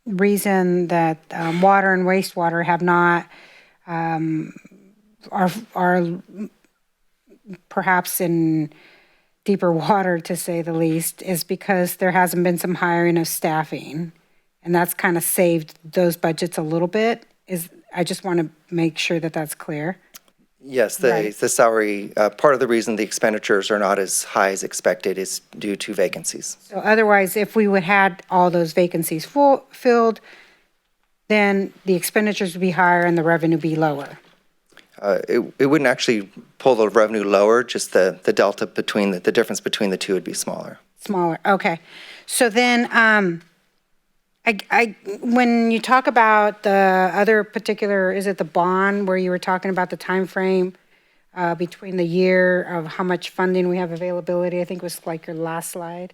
reason that water and wastewater have not are perhaps in deeper water, to say the least, is because there hasn't been some hiring of staffing. And that's kind of saved those budgets a little bit. I just want to make sure that that's clear. Yes, Right. the salary, part of the reason the expenditures are not as high as expected is due to vacancies. So otherwise, if we would had all those vacancies filled, then the expenditures would be higher and the revenue be lower. It wouldn't actually pull the revenue lower, just the delta between, the difference between the two would be smaller. Smaller, okay. So then, when you talk about the other particular, is it the bond where you were talking about the time frame between the year of how much funding we have availability? I think it was like your last slide.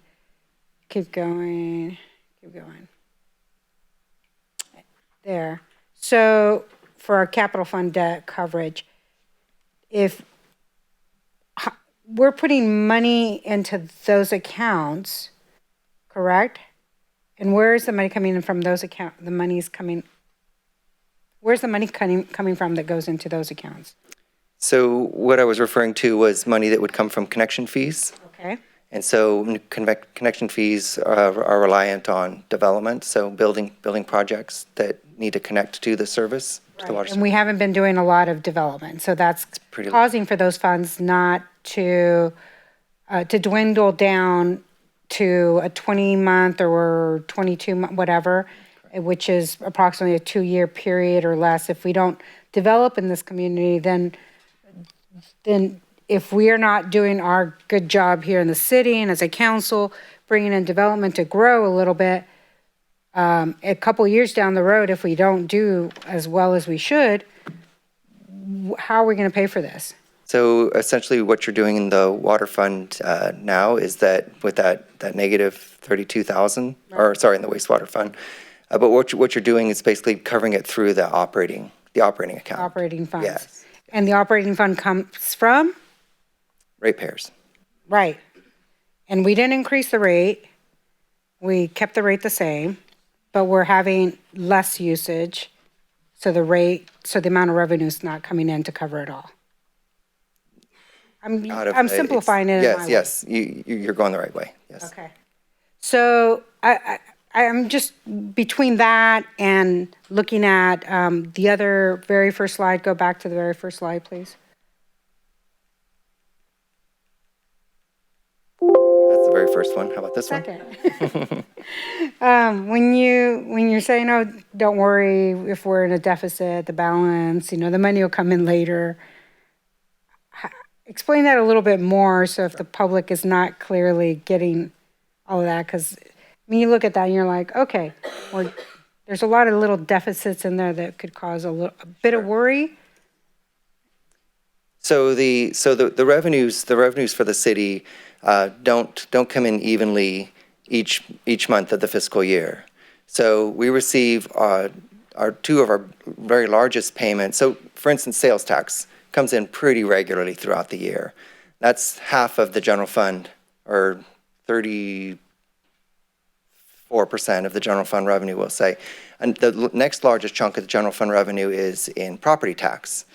Keep going. There. So for our capital fund debt coverage, if we're putting money into those accounts, correct? And where is the money coming in from those accounts? Where's the money coming from that goes into those accounts? So what I was referring to was money that would come from connection fees. Okay. And so connection fees are reliant on development, so building projects that need to connect to the service, to the water And we haven't been doing a lot of development, so that's pretty- causing for those funds not to dwindle down to a 20-month or 22-month, whatever, which is approximately a 2-year period or less. If we don't develop in this community, then if we are not doing our good job here in the city and as a council, bringing in development to grow a little bit, a couple years down the road, if we don't do as well as we should, how are we going to pay for this? So essentially what you're doing in the water fund now is that with that negative 32,000, or sorry, in the wastewater fund, but what you're doing is basically covering it through the operating account. Operating funds. Yes. And the operating fund comes from? Ratepayers. Right. And we didn't increase the rate. We kept the rate the same, but we're having less usage. So the amount of revenue is not coming in to cover it all. I'm simplifying it in my way. Yes, you're going the right way, yes. Okay. So I'm just between that and looking at the other very first slide. Go back to the very first slide, please. That's the very first one. How about this one? Second. When you're saying, oh, don't worry if we're in a deficit, the balance, the money will come in later. Explain that a little bit more so if the public is not clearly getting all of that, because when you look at that and you're like, okay, there's a lot of little deficits in there that could cause a bit of worry. So the revenues for the city don't come in evenly each month of the fiscal year. So we receive two of our very largest payments. So for instance, sales tax comes in pretty regularly throughout the year. That's half of the general fund, or 34% of the general fund revenue, we'll say. And the next largest chunk of the general fund revenue is in property tax.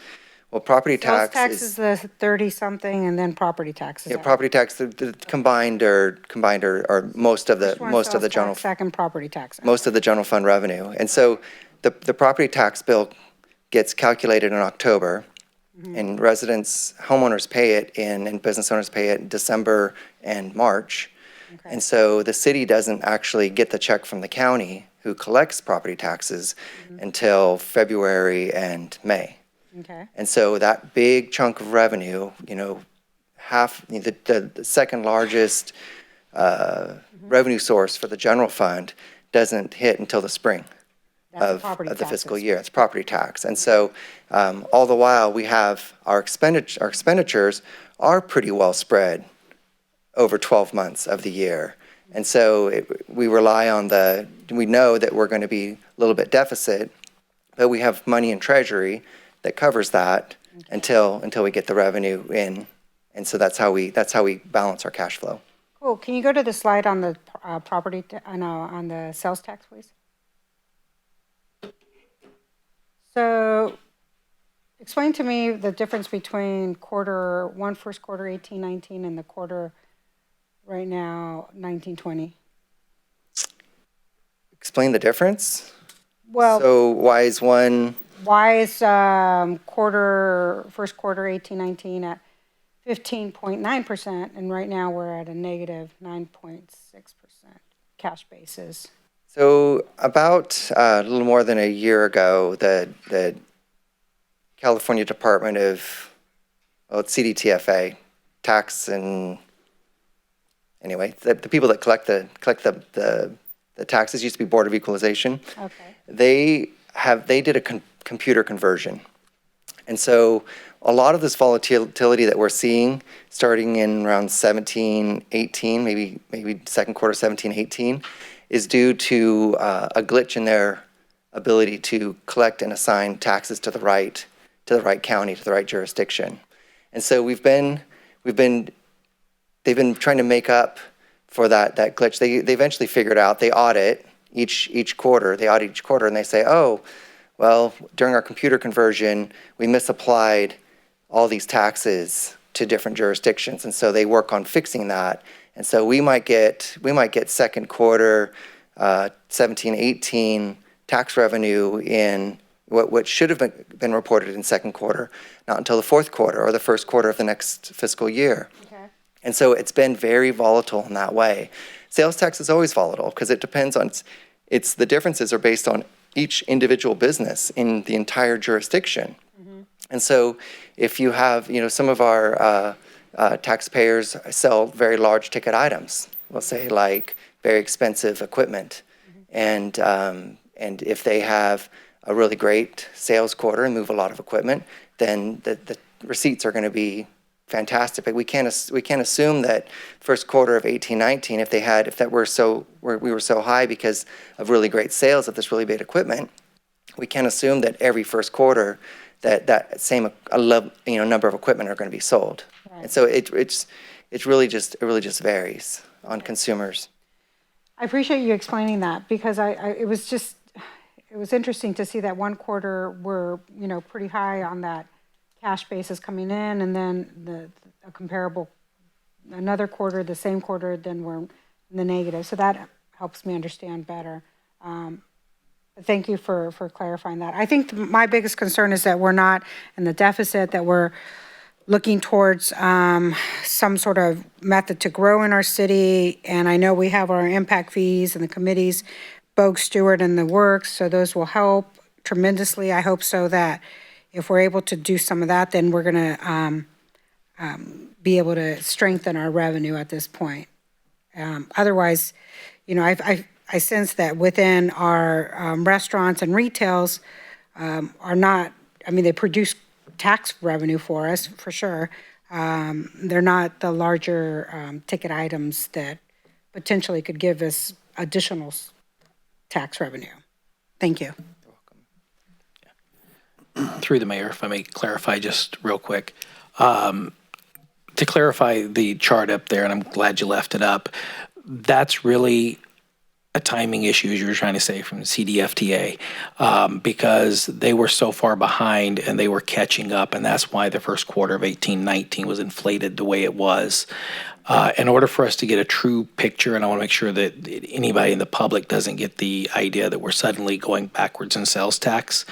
Well, property Sales tax tax is the 30-something, and then property taxes. yeah, property tax, the combined are most of the general Second property tax. most of the general fund revenue. And so the property tax bill gets calculated in October, and homeowners pay it and business owners pay it in December and March. Okay. And so the city doesn't actually get the check from the county, who collects property taxes, until February and May. Okay. And so that big chunk of revenue, half, the second largest revenue source for the general fund doesn't hit until the spring of the fiscal year. It's property tax. And so all the while we have our expenditures are pretty well spread over 12 months of the year. And so we rely on we know that we're going to be a little bit deficit, but we have money in Treasury that covers that until we get the revenue in. And so that's how we balance our cash flow. Cool. Can you go to the slide on the on the sales tax, please? So explain to me the difference between first quarter 18-19 and the quarter right now 19-20. Explain the difference? Well, so why is first quarter 18-19 at 15.9%, and right now we're at a negative 9.6% cash basis? So about a little more than a year ago, the California Department of, it's CDTFA, tax and, anyway, the people that collect the taxes used to be Board of Equalization. Okay. They did a computer conversion. And so a lot of this volatility that we're seeing starting in around 17, 18, maybe second quarter 17, 18, is due to a glitch in their ability to collect and assign taxes to the right county, to the right jurisdiction. And so they've been trying to make up for that glitch. They eventually figured out, they audit each quarter, and they say, oh, well, during our computer conversion, we misapplied all these taxes to different jurisdictions, and so they work on fixing that. And so we might get second quarter 17, 18 tax revenue in what should have been reported in second quarter, not until the fourth quarter or the first quarter of the next fiscal year. Okay. And so it's been very volatile in that way. Sales tax is always volatile because it depends on, the differences are based on each individual business in the entire jurisdiction. Mm-hmm. And so if you have, some of our taxpayers sell very large ticket items, we'll say like very expensive equipment. Mm-hmm. And if they have a really great sales quarter and move a lot of equipment, then the receipts are going to be fantastic. But we can't assume that first quarter of 18-19, we were so high because of really great sales of this really big equipment, we can't assume that every first quarter that same number of equipment are going to be sold. Right. And so it really just varies on consumers. I appreciate you explaining that because it was interesting to see that one quarter we're pretty high on that cash basis coming in, and then a comparable another quarter, the same quarter, then we're in the negative. So that helps me understand better. Thank you for clarifying that. I think my biggest concern is that we're not in the deficit, that we're looking towards some sort of method to grow in our city. And I know we have our impact fees and the committees, Bogue Stewart and the works, so those will help tremendously. I hope so that if we're able to do some of that, then we're going to be able to strengthen our revenue at this point. Otherwise, I sense that within our restaurants and retails are not, they produce tax revenue for us, for sure. They're not the larger ticket items that potentially could give us additional tax revenue. Thank you. Through the mayor, if I may clarify just real quick. To clarify the chart up there, and I'm glad you left it up, that's really a timing issue, as you were trying to say, from CDFTA, because they were so far behind and they were catching up, and that's why the first quarter of 18-19 was inflated the way it was. In order for us to get a true picture, and I want to make sure that anybody in the public doesn't get the idea that we're suddenly going backwards in sales tax,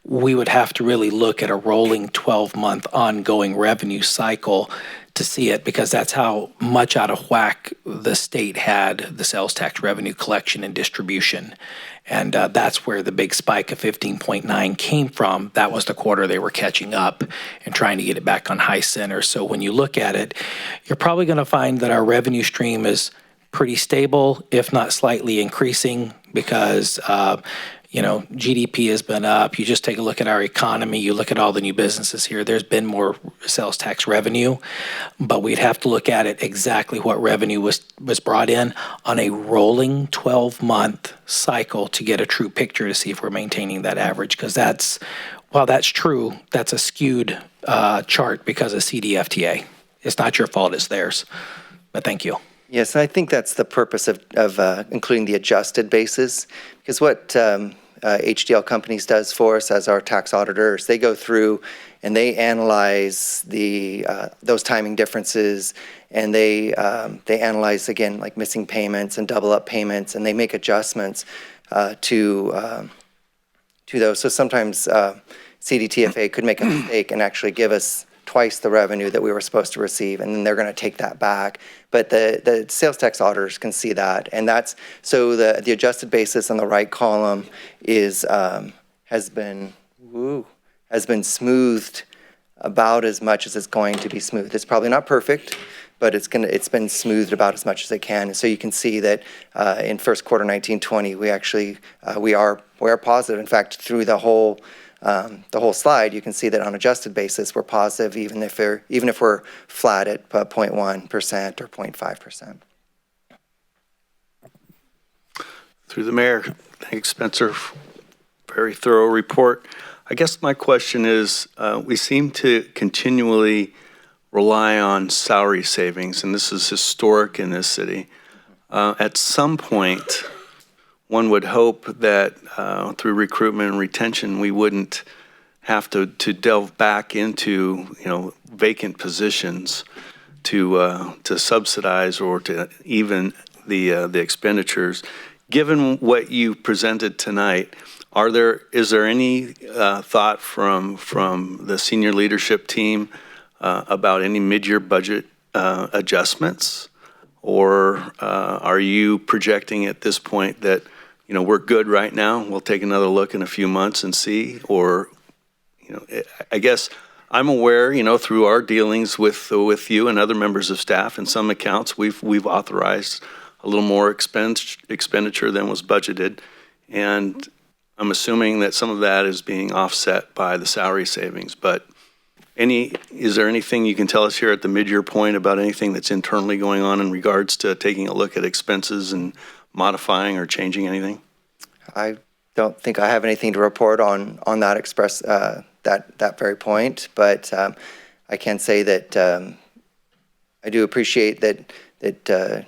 we would have to really look at a rolling 12-month ongoing revenue cycle to see it, because that's how much out of whack the state had the sales tax revenue collection and distribution. And that's where the big spike of 15.9 came from. That was the quarter they were catching up and trying to get it back on high center. So when you look at it, you're probably going to find that our revenue stream is pretty stable, if not slightly increasing, because GDP has been up. You just take a look at our economy. You look at all the new businesses here. There's been more sales tax revenue, but we'd have to look at it exactly what revenue was brought in on a rolling 12-month cycle to get a true picture to see if we're maintaining that average. Because while that's true, that's a skewed chart because of CDFTA. It's not your fault, it's theirs. But thank you. Yes, and I think that's the purpose of including the adjusted basis, because what HDL Companies does for us as our tax auditors, they go through and they analyze those timing differences, and they analyze, again, like missing payments and double up payments, and they make adjustments to those. So sometimes CDTFA could make a mistake and actually give us twice the revenue that we were supposed to receive, and then they're going to take that back. But the sales tax auditors can see that, and that's so the adjusted basis on the right column has been smoothed about as much as it's going to be smooth. It's probably not perfect, but it's been smoothed about as much as it can. So you can see that in first quarter 1920, we actually we are positive. In fact, through the whole slide, you can see that on adjusted basis, we're positive, even if we're flat at 0.1% or 0.5%. Through the mayor, thanks, Spencer. Very thorough report. I guess my question is, we seem to continually rely on salary savings, and this is historic in this city. At some point, one would hope that through recruitment and retention, we wouldn't have to delve back into vacant positions to subsidize or to even the expenditures. Given what you presented tonight, is there any thought from the senior leadership team about any mid-year budget adjustments, or are you projecting at this point that we're good right now, we'll take another look in a few months and see? Or I guess I'm aware, through our dealings with you and other members of staff, in some accounts we've authorized a little more expenditure than was budgeted, and I'm assuming that some of that is being offset by the salary savings. But is there anything you can tell us here at the mid-year point about anything that's internally going on in regards to taking a look at expenses and modifying or changing anything? I don't think I have anything to report on that that very point, but I can say that I do appreciate that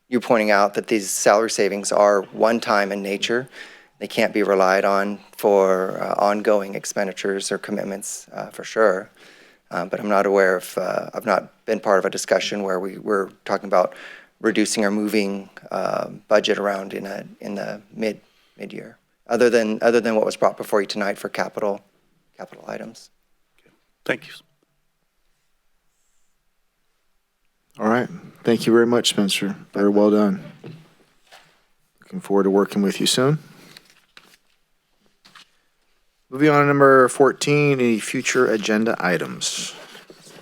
you're pointing out that these salary savings are one-time in nature. They can't be relied on for ongoing expenditures or commitments for sure. But I'm not aware of, I've not been part of a discussion where we're talking about reducing or moving budget around in the mid-year, other than what was brought before you tonight for capital items. Thank you. All right. Thank you very much, Spencer. Very well done. Looking forward to working with you soon. Moving on to number 14, any future agenda items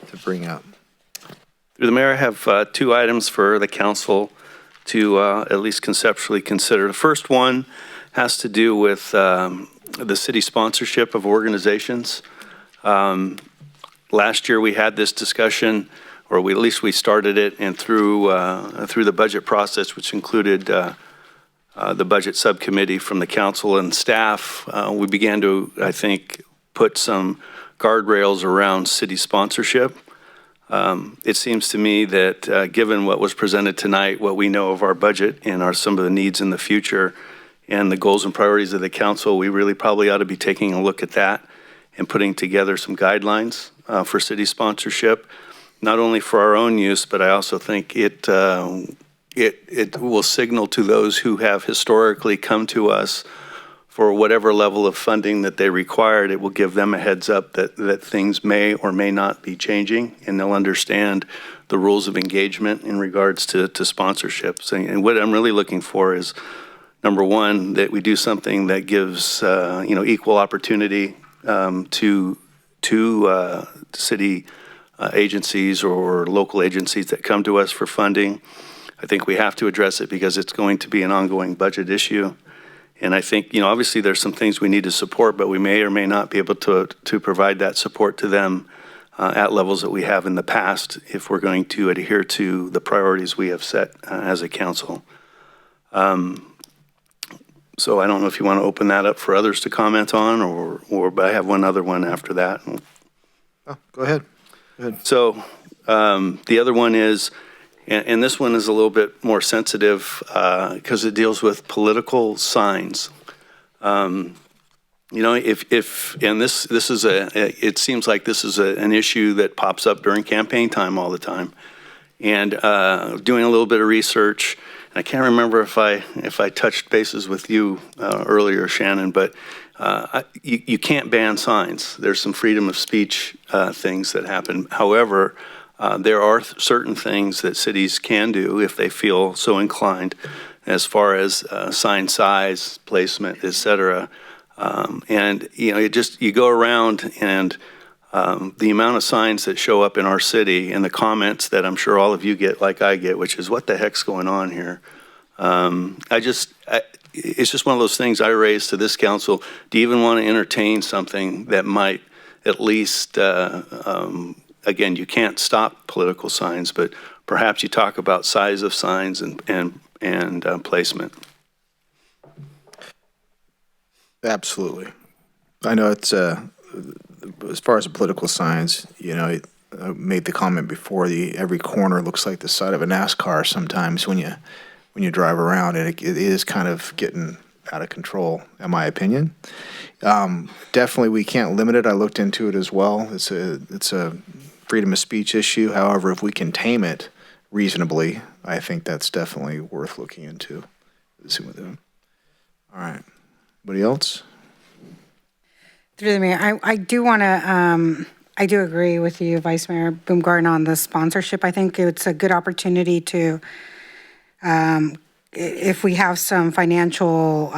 to bring up? Through the mayor, I have two items for the council to at least conceptually consider. The first one has to do with the city sponsorship of organizations. Last year we had this discussion, or at least we started it, and through the budget process, which included the budget subcommittee from the council and staff, we began to, I think, put some guardrails around city sponsorship. It seems to me that given what was presented tonight, what we know of our budget and some of the needs in the future and the goals and priorities of the council, we really probably ought to be taking a look at that and putting together some guidelines for city sponsorship, not only for our own use, but I also think it will signal to those who have historically come to us for whatever level of funding that they required. It will give them a heads up that things may or may not be changing, and they'll understand the rules of engagement in regards to sponsorships. And what I'm really looking for is, number one, that we do something that gives equal opportunity to city agencies or local agencies that come to us for funding. I think we have to address it because it's going to be an ongoing budget issue. And I think, obviously there's some things we need to support, but we may or may not be able to provide that support to them at levels that we have in the past if we're going to adhere to the priorities we have set as a council. So I don't know if you want to open that up for others to comment on, but I have one other one after that. Oh, go ahead. So the other one is, and this one is a little bit more sensitive because it deals with political signs. And this is it seems like this is an issue that pops up during campaign time all the time. And doing a little bit of research, I can't remember if I touched bases with you earlier, Shannon, but you can't ban signs. There's some freedom of speech things that happen. However, there are certain things that cities can do if they feel so inclined, as far as sign size, placement, et cetera. And you go around and the amount of signs that show up in our city and the comments that I'm sure all of you get, like I get, which is what the heck's going on here. It's just one of those things I raised to this council. Do you even want to entertain something that might at least, again, you can't stop political signs, but perhaps you talk about size of signs and placement. Absolutely. I know it's, as far as the political signs, I made the comment before, every corner looks like the side of a NASCAR sometimes when you drive around, and it is kind of getting out of control, in my opinion. Definitely, we can't limit it. I looked into it as well. It's a freedom of speech issue. However, if we can tame it reasonably, I think that's definitely worth looking into. All right. Anybody else? Through the mayor, I do want to, I do agree with you, Vice Mayor Baumgarten, on the sponsorship. I think it's a good opportunity to, if we have some financial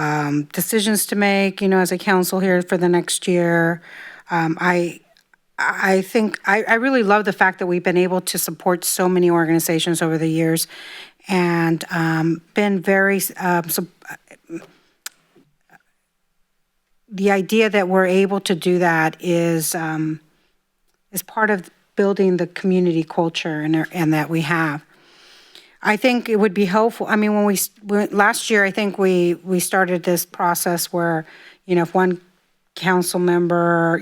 decisions to make, as a council here for the next year, I think, I really love the fact that we've been able to support so many organizations over the years and been very, the idea that we're able to do that is part of building the community culture and that we have. I think it would be helpful. I mean, last year, I think we started this process where, if one council member,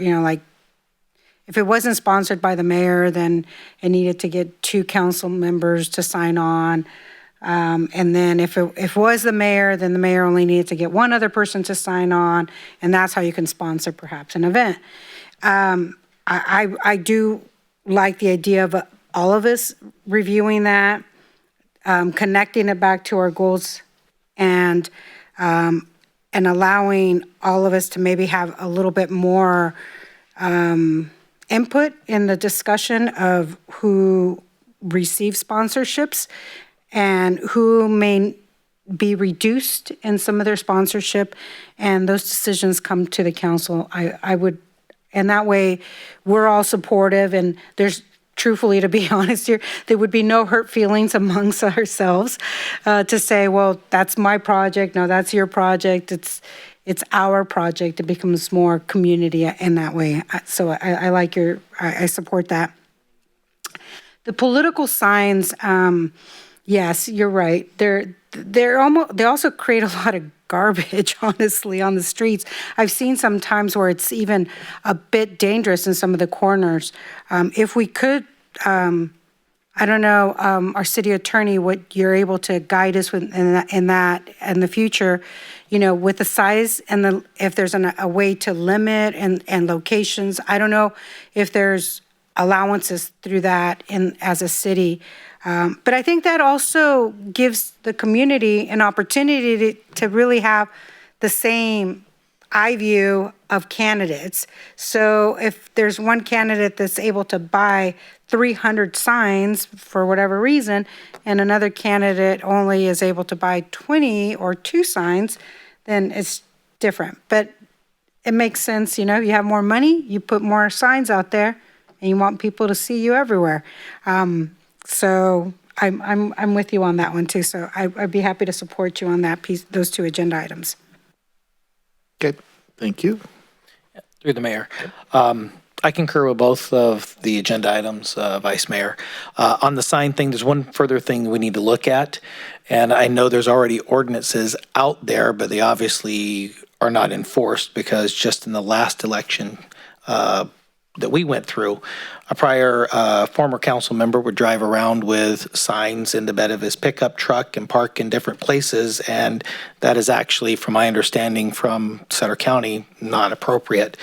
if it wasn't sponsored by the mayor, then it needed to get 2 council members to sign on. And then if it was the mayor, then the mayor only needed to get 1 other person to sign on, and that's how you can sponsor perhaps an event. I do like the idea of all of us reviewing that, connecting it back to our goals, and allowing all of us to maybe have a little bit more input in the discussion of who receives sponsorships and who may be reduced in some of their sponsorship, and those decisions come to the council. I would, and that way we're all supportive, and there's, truthfully, to be honest here, there would be no hurt feelings amongst ourselves to say, well, that's my project, no, that's your project, it's our project. It becomes more community in that way. So I like I support that. The political signs, yes, you're right. They also create a lot of garbage, honestly, on the streets. I've seen some times where it's even a bit dangerous in some of the corners. If we could, I don't know, our city attorney, what you're able to guide us with in the future, with the size and if there's a way to limit and locations. I don't know if there's allowances through that as a city. But I think that also gives the community an opportunity to really have the same eye view of candidates. So if there's one candidate that's able to buy 300 signs for whatever reason, and another candidate only is able to buy 20 or 2 signs, then it's different. But it makes sense, you have more money, you put more signs out there, and you want people to see you everywhere. So I'm with you on that one too. So I'd be happy to support you on that piece, those 2 agenda items. Okay, thank you. Through the mayor. I concur with both of the agenda items, Vice Mayor. On the sign thing, there's one further thing we need to look at. And I know there's already ordinances out there, but they obviously are not enforced because just in the last election that we went through, a prior former council member would drive around with signs in the bed of his pickup truck and park in different places. And that is actually, from my understanding from Sutter County, not appropriate.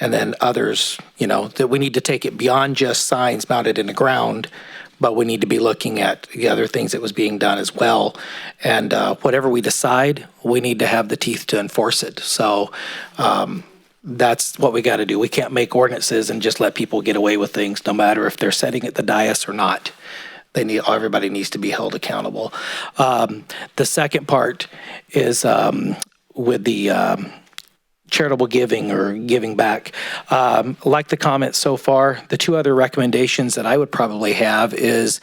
And then others, you know, that we need to take it beyond just signs mounted in the ground, but we need to be looking at the other things that was being done as well. And whatever we decide, we need to have the teeth to enforce it. So that's what we got to do. We can't make ordinances and just let people get away with things, no matter if they're sitting at the dais or not. Everybody needs to be held accountable. The second part is with the charitable giving or giving back. Like the comments so far, the two other recommendations that I would probably have is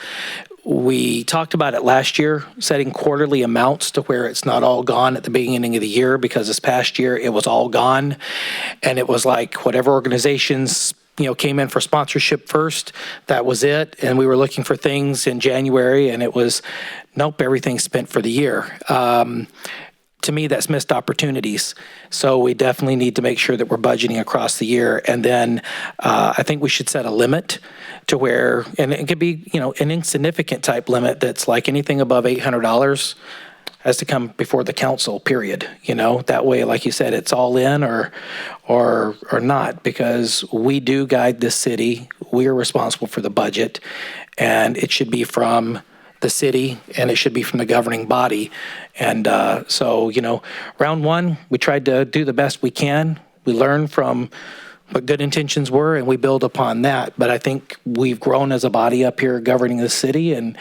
we talked about it last year, setting quarterly amounts to where it's not all gone at the beginning of the year, because this past year it was all gone. And it was like whatever organizations came in for sponsorship first, that was it. And we were looking for things in January and it was, nope, everything's spent for the year. To me, that's missed opportunities. So we definitely need to make sure that we're budgeting across the year. And then I think we should set a limit to where, and it could be, an insignificant type limit that's like anything above $800 has to come before the council, period. That way, like you said, it's all in or not, because we do guide this city. We are responsible for the budget, and it should be from the city, and it should be from the governing body. And so, round one, we tried to do the best we can. We learned from what good intentions were, and we build upon that. But I think we've grown as a body up here governing the city, and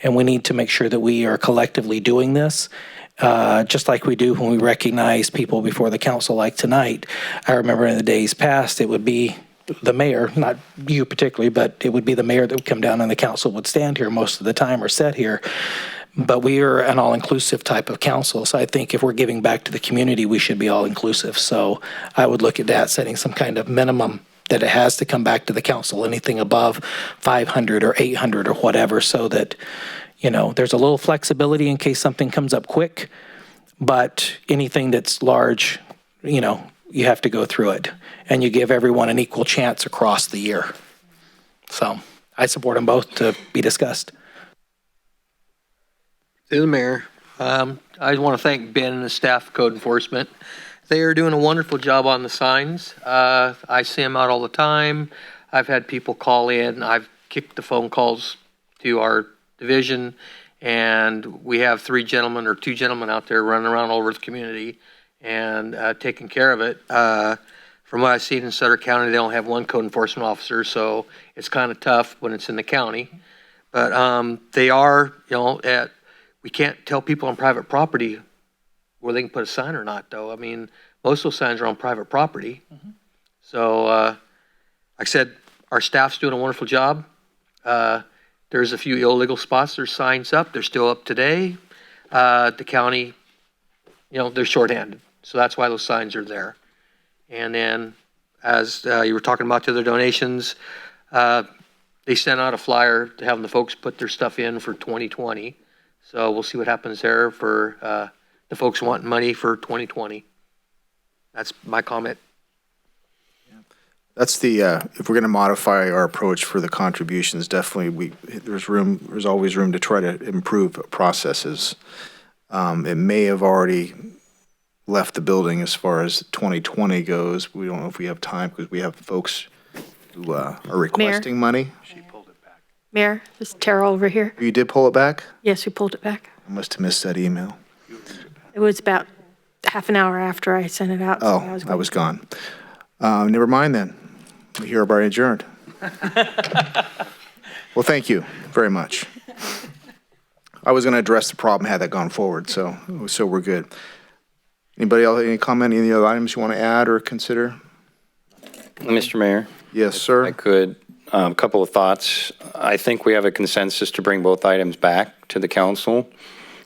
we need to make sure that we are collectively doing this, just like we do when we recognize people before the council like tonight. I remember in the days past, it would be the mayor, not you particularly, but it would be the mayor that would come down and the council would stand here most of the time or sit here. But we are an all-inclusive type of council. So I think if we're giving back to the community, we should be all-inclusive. So I would look at that, setting some kind of minimum that it has to come back to the council, anything above 500 or 800 or whatever, so that, there's a little flexibility in case something comes up quick. But anything that's large, you have to go through it, and you give everyone an equal chance across the year. So I support them both to be discussed. To the mayor, I want to thank Ben and the staff of code enforcement. They are doing a wonderful job on the signs. I see them out all the time. I've had people call in. I've kicked the phone calls to our division, and we have 2 gentlemen out there running around all over the community and taking care of it. From what I've seen in Sutter County, they only have 1 code enforcement officer, so it's kind of tough when it's in the county. But they are, we can't tell people on private property where they can put a sign or not, though. I mean, most of those signs are on private property. Mm-hmm. So, like I said, our staff's doing a wonderful job. There's a few illegal spots. There's signs up. They're still up today. The county, they're shorthanded. So that's why those signs are there. And then, as you were talking about the other donations, they sent out a flyer to have the folks put their stuff in for 2020. So we'll see what happens there for the folks wanting money for 2020. That's my comment. That's the, if we're going to modify our approach for the contributions, definitely there's always room to try to improve processes. It may have already left the building as far as 2020 goes. We don't know if we have time because we have folks who are requesting money. Mayor, this is Tara over here. You did pull it back? Yes, we pulled it back. I must have missed that email. It was about half an hour after I sent it out. So I was gone. Never mind then. We hereby adjourned. Well, thank you very much. I was going to address the problem had that gone forward, so we're good. Anybody else, any comment, any other items you want to add or consider? Mr. Mayor? Yes, sir. I could. A couple of thoughts. I think we have a consensus to bring both items back to the council.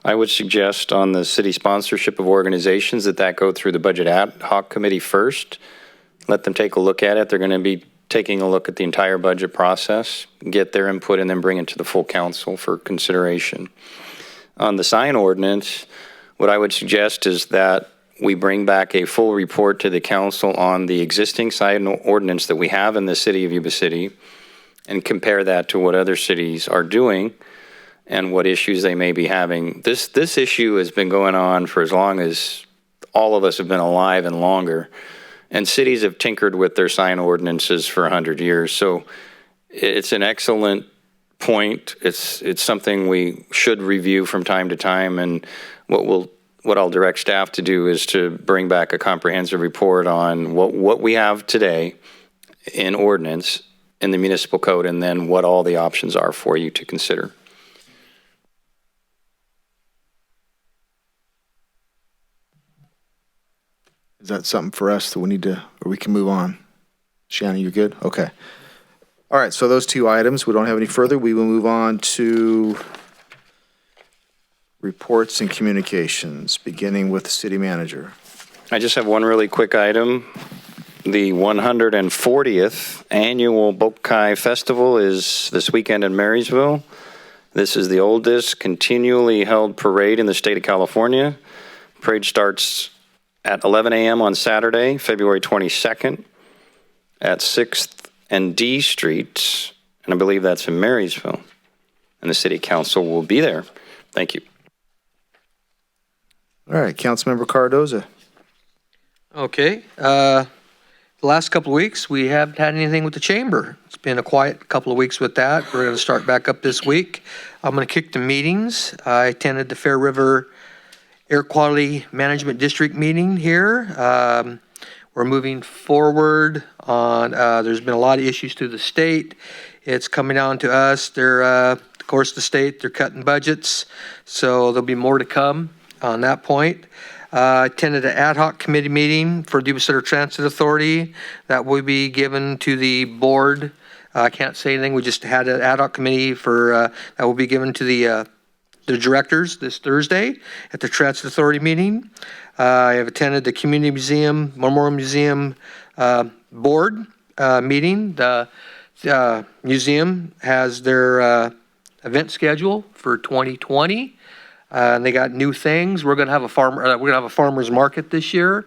I would suggest on the city sponsorship of organizations that go through the budget ad hoc committee first. Let them take a look at it. They're going to be taking a look at the entire budget process, get their input, and then bring it to the full council for consideration. On the sign ordinance, what I would suggest is that we bring back a full report to the council on the existing sign ordinance that we have in the city of Yuba City and compare that to what other cities are doing and what issues they may be having. This issue has been going on for as long as all of us have been alive and longer. And cities have tinkered with their sign ordinances for 100 years. So it's an excellent point. It's something we should review from time to time. And what I'll direct staff to do is to bring back a comprehensive report on what we have today in ordinance in the municipal code, and then what all the options are for you to consider. Is that something for us that we need to, or we can move on? Shannon, you good? Okay. All right, so those two items, we don't have any further. We will move on to reports and communications, beginning with the city manager. I just have one really quick item. The 140th annual Bokai Festival is this weekend in Marysville. This is the oldest continually held parade in the state of California. Parade starts at 11 a.m. on Saturday, February 22nd at 6th and D Streets, and I believe that's in Marysville. And the city council will be there. Thank you. All right, Councilmember Cardoza. Okay. The last couple of weeks, we haven't had anything with the chamber. It's been a quiet couple of weeks with that. We're going to start back up this week. I'm going to kick the meetings. I attended the Fair River Air Quality Management District meeting here. We're moving forward on, there's been a lot of issues through the state. It's coming down to us. Of course, the state, they're cutting budgets, so there'll be more to come on that point. Attended an ad hoc committee meeting for the Yuba Sutter Transit Authority that will be given to the board. I can't say anything. We just had an ad hoc committee for that will be given to the directors this Thursday at the Transit Authority meeting. I have attended the Community Museum, Memorial Museum board meeting. The museum has their event schedule for 2020. And they got new things. We're going to have a farmers market this year.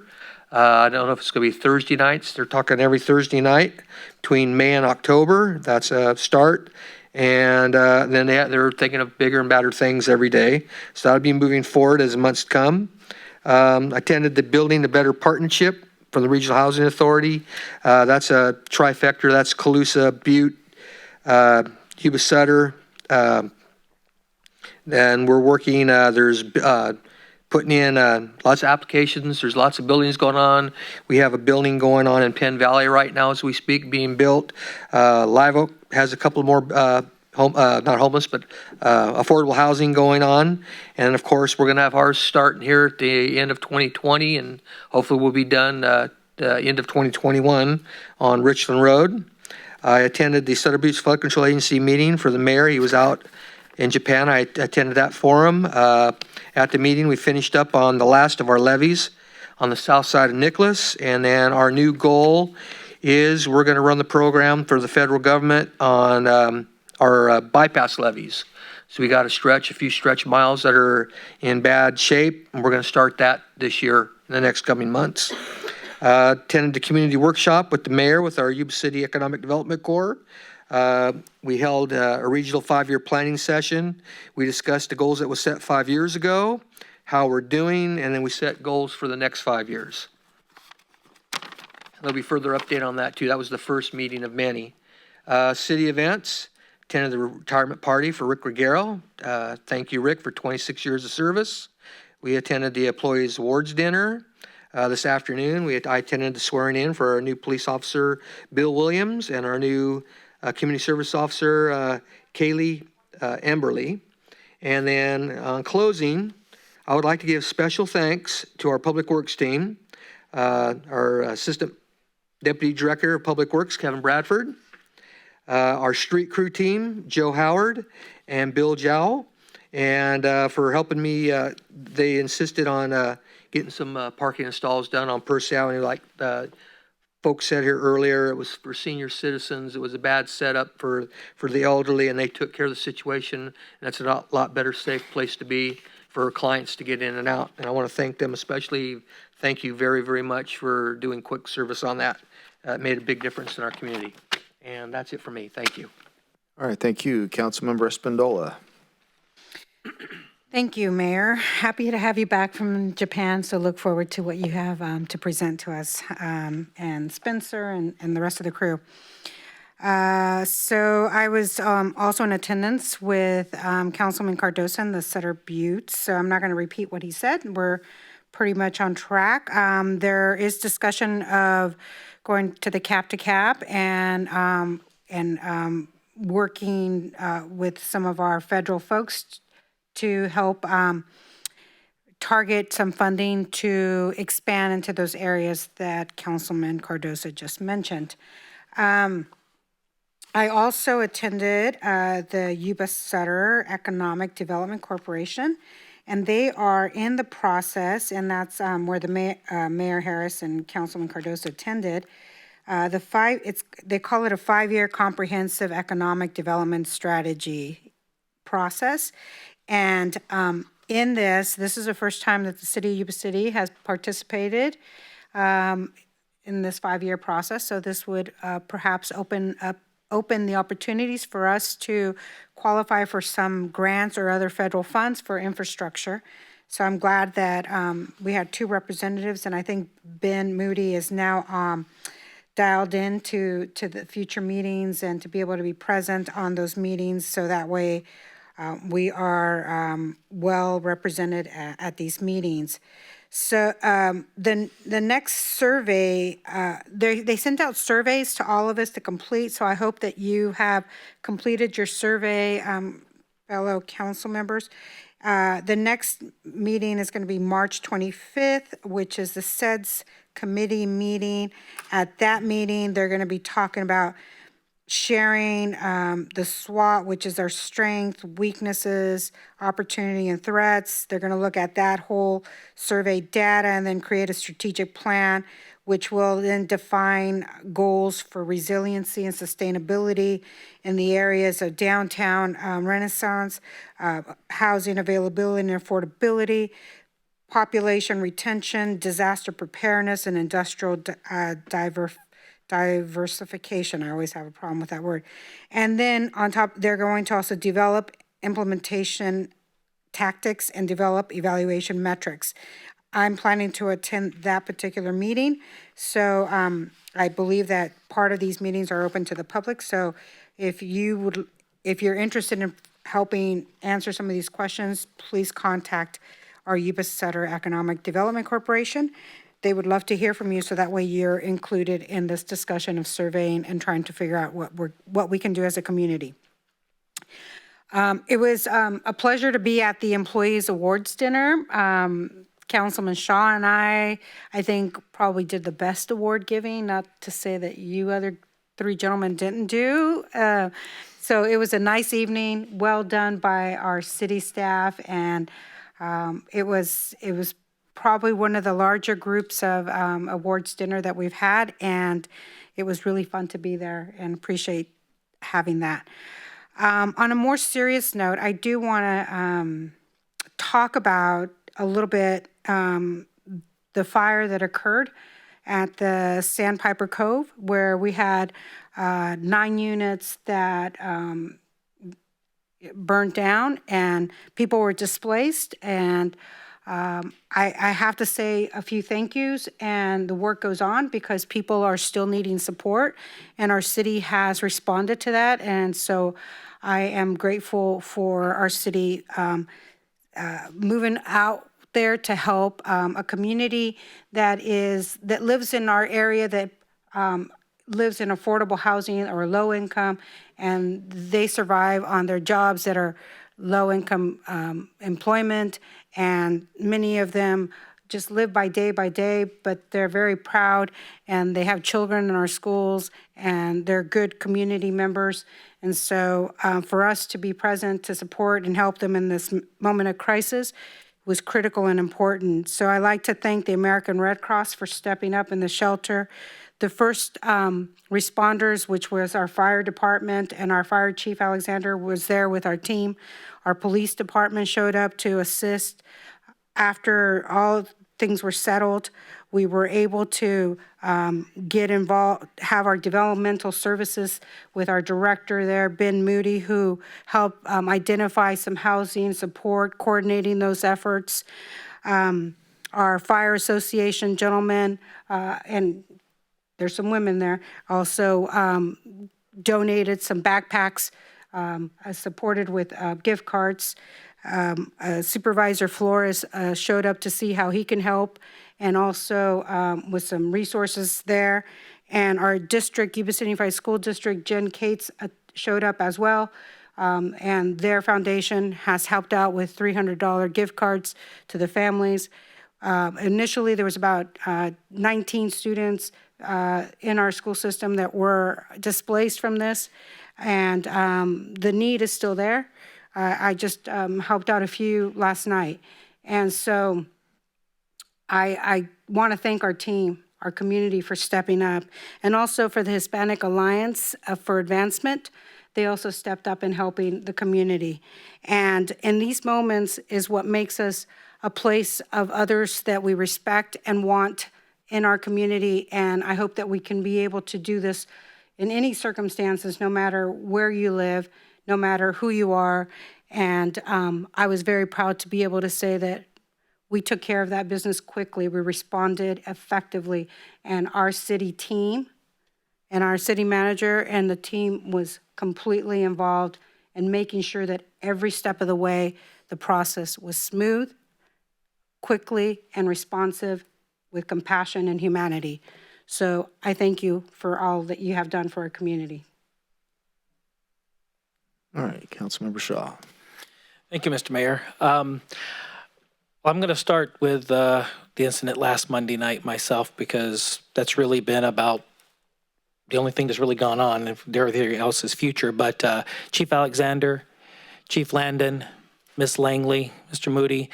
I don't know if it's going to be Thursday nights. They're talking every Thursday night between May and October. That's a start. And then they're thinking of bigger and better things every day. So that'll be moving forward as months come. Attended the Building a Better Partnership from the Regional Housing Authority. That's a trifecta. That's Colusa, Butte, Yuba Sutter. And we're working, there's putting in lots of applications. There's lots of buildings going on. We have a building going on in Penn Valley right now as we speak, being built. Live Oak has a couple more not homeless, but affordable housing going on. And of course, we're going to have ours starting here at the end of 2020, and hopefully we'll be done end of 2021 on Richland Road. I attended the Sutter Butte Flood Control Agency meeting for the mayor. He was out in Japan. I attended that forum. At the meeting, we finished up on the last of our levees on the south side of Nicholas. And then our new goal is we're going to run the program for the federal government on our bypass levees. So we got a few stretch miles that are in bad shape, and we're going to start that this year in the next coming months. Attended the community workshop with the mayor with our Yuba City Economic Development Corps. We held a regional 5-year planning session. We discussed the goals that were set 5 years ago, how we're doing, and then we set goals for the next 5 years. There'll be further update on that too. That was the first meeting of many. City events, attended the retirement party for Rick Ruggiero. Thank you, Rick, for 26 years of service. We attended the Employees Awards Dinner. This afternoon, I attended the swearing in for our new police officer, Bill Williams, and our new Community Service Officer, Kaylee Emberly. And then on closing, I would like to give special thanks to our Public Works team, our Assistant Deputy Director of Public Works, Kevin Bradford, our street crew team, Joe Howard and Bill Jowl, and for helping me. They insisted on getting some parking stalls done on Percy Avenue, like folks said here earlier. It was for senior citizens. It was a bad setup for the elderly, and they took care of the situation. And that's a lot better, safe place to be for clients to get in and out. And I want to thank them especially. Thank you very, very much for doing quick service on that. It made a big difference in our community. And that's it for me. Thank you. All right, thank you. Councilmember Espindola. Thank you, Mayor. Happy to have you back from Japan, so look forward to what you have to present to us, and Spencer and the rest of the crew. So I was also in attendance with Councilman Cardosa and the Sutter Buttes, so I'm not going to repeat what he said. We're pretty much on track. There is discussion of going to the cap and working with some of our federal folks to help target some funding to expand into those areas that Councilman Cardosa just mentioned. I also attended the Yuba Sutter Economic Development Corporation, and they are in the process, and that's where the Mayor Harris and Councilman Cardosa attended. They call it a 5-year comprehensive economic development strategy process. And in this is the first time that the city of Yuba City has participated in this 5-year process. So this would perhaps open the opportunities for us to qualify for some grants or other federal funds for infrastructure. So I'm glad that we had 2 representatives, and I think Ben Moody is now dialed in to the future meetings and to be able to be present on those meetings, so that way we are well represented at these meetings. So the next survey, they sent out surveys to all of us to complete, so I hope that you have completed your survey, fellow council members. The next meeting is going to be March 25th, which is the SEDS committee meeting. At that meeting, they're going to be talking about sharing the SWOT, which is our strength, weaknesses, opportunity, and threats. They're going to look at that whole survey data and then create a strategic plan, which will then define goals for resiliency and sustainability in the areas of downtown renaissance, housing availability and affordability, population retention, disaster preparedness, and industrial diversification. I always have a problem with that word. And then on top, they're going to also develop implementation tactics and develop evaluation metrics. I'm planning to attend that particular meeting. So I believe that part of these meetings are open to the public. So if you're interested in helping answer some of these questions, please contact our Yuba Sutter Economic Development Corporation. They would love to hear from you, so that way you're included in this discussion of surveying and trying to figure out what we can do as a community. It was a pleasure to be at the Employees Awards Dinner. Councilman Shaw and I think probably did the best award giving, not to say that you other 3 gentlemen didn't do. So it was a nice evening, well done by our city staff, and it was probably one of the larger groups of awards dinner that we've had, and it was really fun to be there and appreciate having that. On a more serious note, I do want to talk about a little bit the fire that occurred at the Sandpiper Cove, where we had 9 units that burned down and people were displaced. And I have to say a few thank yous, and the work goes on because people are still needing support, and our city has responded to that. And so I am grateful for our city moving out there to help a community that lives in our area, that lives in affordable housing or low income, and they survive on their jobs that are low income employment, and many of them just live by day, but they're very proud, and they have children in our schools, and they're good community members. And so for us to be present to support and help them in this moment of crisis was critical and important. So I'd like to thank the American Red Cross for stepping up in the shelter. The first responders, which was our fire department, and our fire chief, Alexander, was there with our team. Our police department showed up to assist. After all things were settled, we were able to get involved, have our developmental services with our director there, Ben Moody, who helped identify some housing support, coordinating those efforts. Our fire association gentlemen, and there's some women there, also donated some backpacks, supported with gift cards. Supervisor Flores showed up to see how he can help, and also with some resources there. And our district, Yuba City Unified School District, Jen Cates showed up as well. And their foundation has helped out with $300 gift cards to the families. Initially, there was about 19 students in our school system that were displaced from this, and the need is still there. I just helped out a few last night. And so I want to thank our team, our community, for stepping up, and also for the Hispanic Alliance for Advancement. They also stepped up in helping the community. And in these moments is what makes us a place of others that we respect and want in our community. And I hope that we can be able to do this in any circumstances, no matter where you live, no matter who you are. And I was very proud to be able to say that we took care of that business quickly. We responded effectively. And our city team and our city manager and the team was completely involved in making sure that every step of the way, the process was smooth, quickly, and responsive with compassion and humanity. So I thank you for all that you have done for our community. All right, Councilmember Shaw. Thank you, Mr. Mayor. I'm going to start with the incident last Monday night myself, because that's really been about the only thing that's really gone on, and everything else is future. But Chief Alexander, Chief Landon, Ms. Langley, Mr. Moody,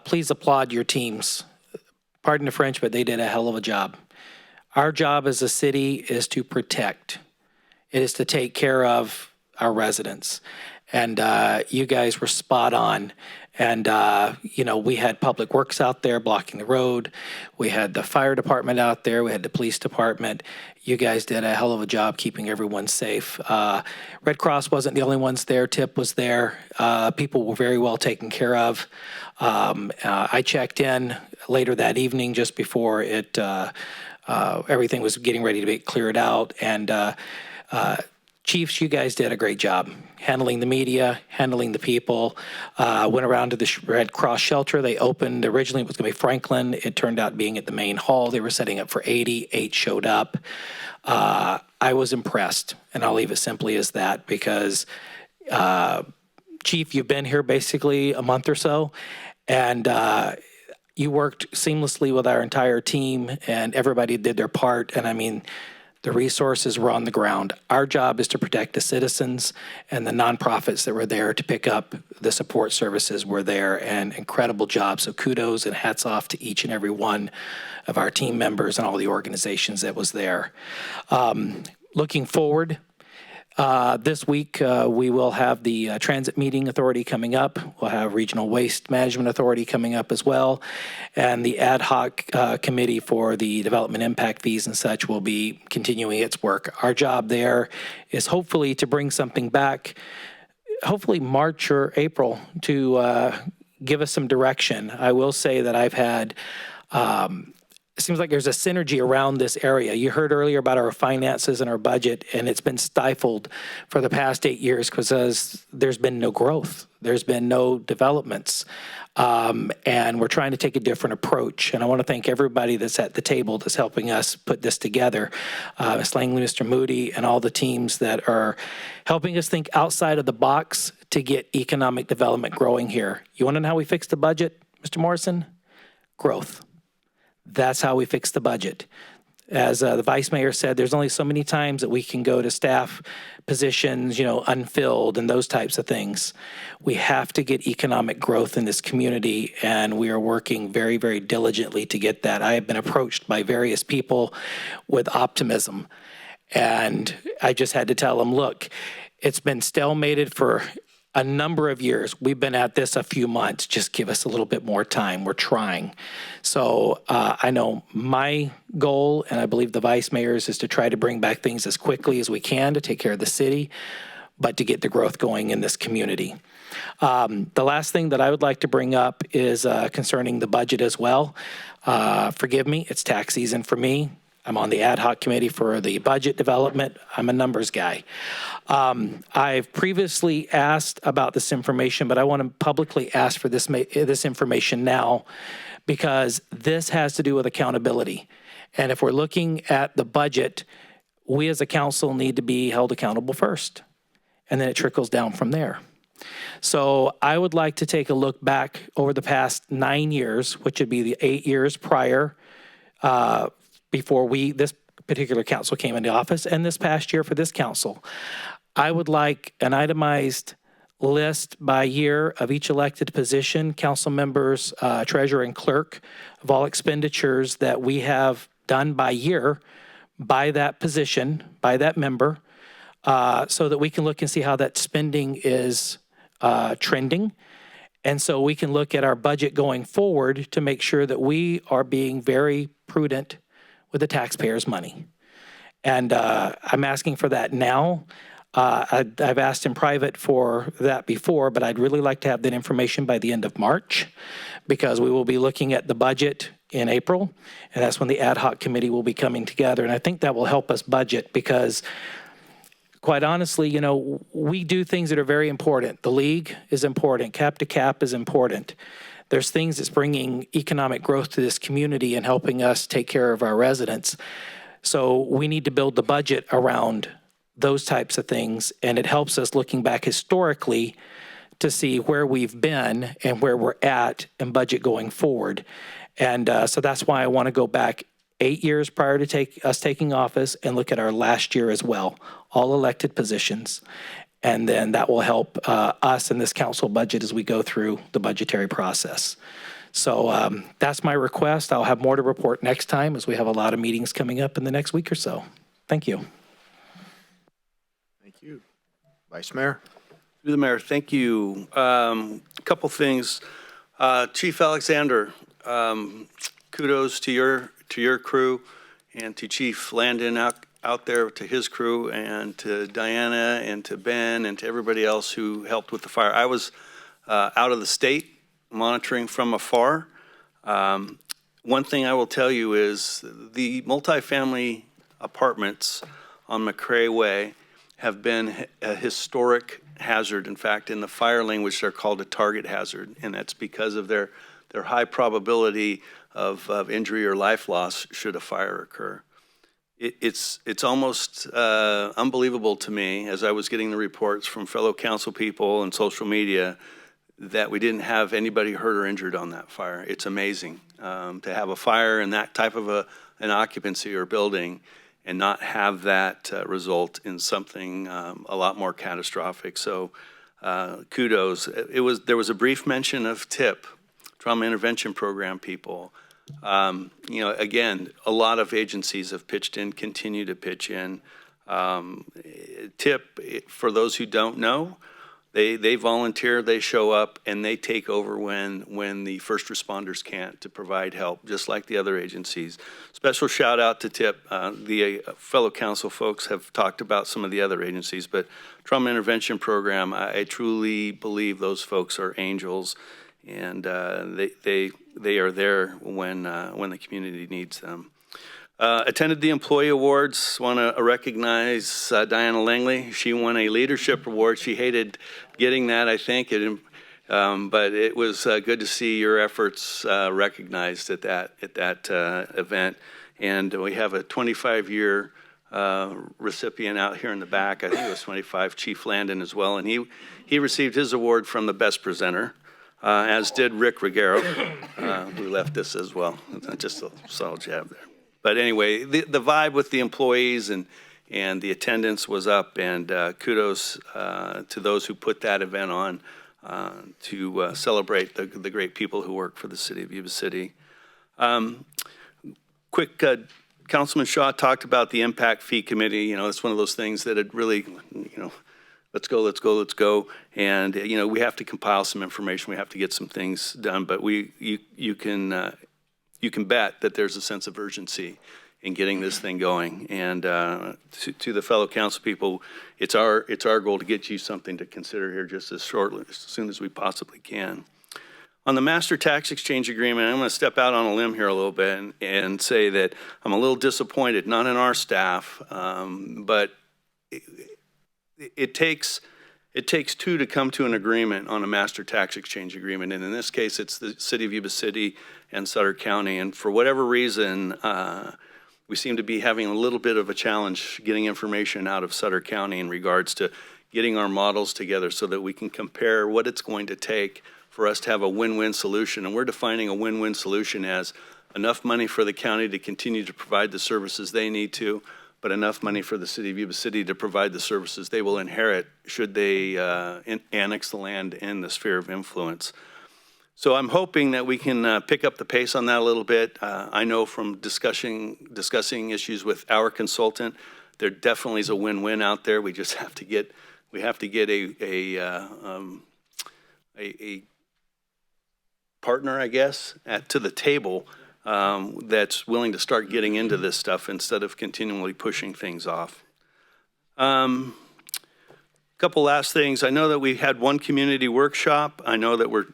please applaud your teams. Pardon the French, but they did a hell of a job. Our job as a city is to protect. It is to take care of our residents. And you guys were spot on. And, we had Public Works out there blocking the road. We had the fire department out there. We had the police department. You guys did a hell of a job keeping everyone safe. Red Cross wasn't the only ones there. TIP was there. People were very well taken care of. I checked in later that evening just before everything was getting ready to be cleared out. And Chiefs, you guys did a great job handling the media, handling the people. Went around to the Red Cross shelter. They opened, originally it was going to be Franklin. It turned out being at the main hall. They were setting up for 80. 8 showed up. I was impressed, and I'll leave it simply as that, because Chief, you've been here basically a month or so, and you worked seamlessly with our entire team, and everybody did their part. And I mean, the resources were on the ground. Our job is to protect the citizens, and the nonprofits that were there to pick up the support services were there, and incredible job. So kudos and hats off to each and every one of our team members and all the organizations that was there. Looking forward, this week, we will have the Transit Meeting Authority coming up. We'll have Regional Waste Management Authority coming up as well. And the ad hoc committee for the development impact fees and such will be continuing its work. Our job there is hopefully to bring something back, hopefully March or April, to give us some direction. I will say that I've had it seems like there's a synergy around this area. You heard earlier about our finances and our budget, and it's been stifled for the past 8 years because there's been no growth. There's been no developments. And we're trying to take a different approach. And I want to thank everybody that's at the table that's helping us put this together. Ms. Langley, Mr. Moody, and all the teams that are helping us think outside of the box to get economic development growing here. You want to know how we fixed the budget, Mr. Morrison? growth. That's how we fix the budget. As the vice mayor said, there's only so many times that we can go to staff positions, unfilled and those types of things. We have to get economic growth in this community, and we are working very, very diligently to get that. I have been approached by various people with optimism, and I just had to tell them, look, it's been stalemated for a number of years. We've been at this a few months. Just give us a little bit more time. We're trying. So I know my goal, and I believe the vice mayor's, is to try to bring back things as quickly as we can to take care of the city, but to get the growth going in this community. The last thing that I would like to bring up is concerning the budget as well. Forgive me, it's tax season for me. I'm on the ad hoc committee for the budget development. I'm a numbers guy. I've previously asked about this information, but I want to publicly ask for this information now, because this has to do with accountability. And if we're looking at the budget, we as a council need to be held accountable first, and then it trickles down from there. So I would like to take a look back over the past 9 years, which would be the 8 years prior, before this particular council came into office, and this past year for this council. I would like an itemized list by year of each elected position, council members, treasurer and clerk, of all expenditures that we have done by year, by that position, by that member, so that we can look and see how that spending is trending. And so we can look at our budget going forward to make sure that we are being very prudent with the taxpayers' money. And I'm asking for that now. I've asked in private for that before, but I'd really like to have that information by the end of March, because we will be looking at the budget in April, and that's when the ad hoc committee will be coming together. And I think that will help us budget, because quite honestly, we do things that are very important. The league is important. Cap to Cap is important. There's things that's bringing economic growth to this community and helping us take care of our residents. So we need to build the budget around those types of things, and it helps us looking back historically to see where we've been and where we're at and budget going forward. And so that's why I want to go back 8 years prior to us taking office and look at our last year as well, all elected positions. And then that will help us in this council budget as we go through the budgetary process. So that's my request. I'll have more to report next time, as we have a lot of meetings coming up in the next week or so. Thank you. Thank you. Vice Mayor. Through the mayor, thank you. A couple things. Chief Alexander, kudos to your crew, and to Chief Landon out there, to his crew, and to Diana and to Ben and to everybody else who helped with the fire. I was out of the state monitoring from afar. One thing I will tell you is the multifamily apartments on McCrae Way have been a historic hazard. In fact, in the fire language, they're called a target hazard, and that's because of their high probability of injury or life loss should a fire occur. It's almost unbelievable to me, as I was getting the reports from fellow council people and social media, that we didn't have anybody hurt or injured on that fire. It's amazing to have a fire in that type of an occupancy or building and not have that result in something a lot more catastrophic. So kudos. There was a brief mention of TIP, Trauma Intervention Program people. Again, a lot of agencies have pitched in, continue to pitch in. TIP, for those who don't know, they volunteer, they show up, and they take over when the first responders can't, to provide help, just like the other agencies. Special shout out to TIP. The fellow council folks have talked about some of the other agencies, but Trauma Intervention Program, I truly believe those folks are angels, and they are there when the community needs them. Attended the employee awards. Want to recognize Diana Langley. She won a leadership award. She hated getting that, I think, but it was good to see your efforts recognized at that event. And we have a 25-year recipient out here in the back. I think it was 25, Chief Landon as well, and he received his award from the best presenter. as did Rick Ruggiero, who left us as well. Just a solid jab there. But anyway, the vibe with the employees and the attendance was up, and kudos to those who put that event on to celebrate the great people who work for the city of Yuba City. Quick, Councilman Shaw talked about the impact fee committee. You know, it's one of those things that it really, you know, let's go. And, you know, we have to compile some information. We have to get some things done, but you can bet that there's a sense of urgency in getting this thing going. And to the fellow council people, it's our goal to get you something to consider here just as soon as we possibly can. On the master tax exchange agreement, I'm going to step out on a limb here a little bit and say that I'm a little disappointed, not in our staff, but it takes two to come to an agreement on a master tax exchange agreement. And in this case, it's the city of Yuba City and Sutter County. And for whatever reason, we seem to be having a little bit of a challenge getting information out of Sutter County in regards to getting our models together so that we can compare what it's going to take for us to have a win-win solution. And we're defining a win-win solution as enough money for the county to continue to provide the services they need to, but enough money for the city of Yuba City to provide the services they will inherit should they annex the land in the sphere of influence. So I'm hoping that we can pick up the pace on that a little bit. I know from discussing issues with our consultant, there definitely is a win-win out there. We just have to get a partner, I guess, to the table that's willing to start getting into this stuff instead of continually pushing things off. Couple last things. I know that we had one community workshop. I know that we're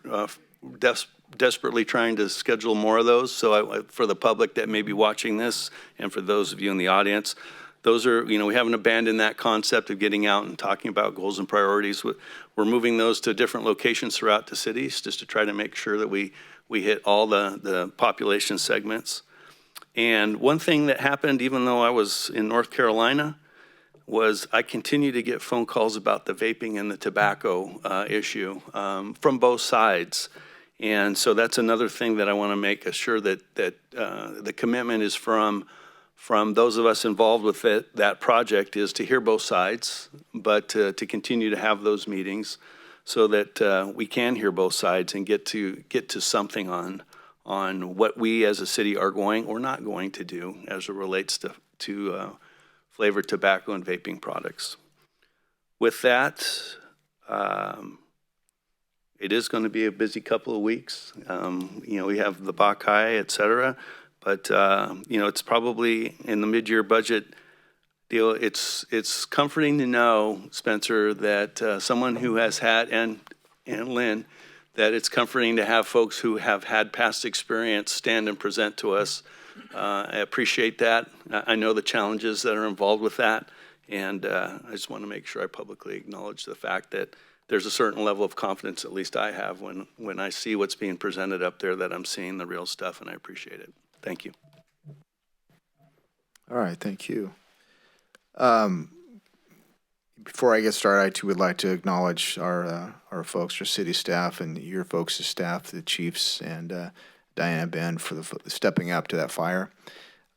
desperately trying to schedule more of those. So for the public that may be watching this and for those of you in the audience, those are, you know, we haven't abandoned that concept of getting out and talking about goals and priorities. We're moving those to different locations throughout the cities just to try to make sure that we hit all the population segments. And one thing that happened, even though I was in North Carolina, was I continue to get phone calls about the vaping and the tobacco issue from both sides. And so that's another thing that I want to make sure that the commitment is from those of us involved with that project is to hear both sides, but to continue to have those meetings so that we can hear both sides and get to something on what we as a city are going or not going to do as it relates to flavored tobacco and vaping products. With that, it is going to be a busy couple of weeks. You know, we have the Bacchae, et cetera. But, you know, it's probably in the mid-year budget deal. It's comforting to know, Spencer, that someone who has had, and Lynn, that it's comforting to have folks who have had past experience stand and present to us. I appreciate that. I know the challenges that are involved with that. And I just want to make sure I publicly acknowledge the fact that there's a certain level of confidence, at least I have, when I see what's being presented up there, that I'm seeing the real stuff, and I appreciate it. Thank you. All right, thank you. Before I get started, I too would like to acknowledge our folks, our city staff, and your folks' staff, the chiefs, and Diana Ben for stepping up to that fire.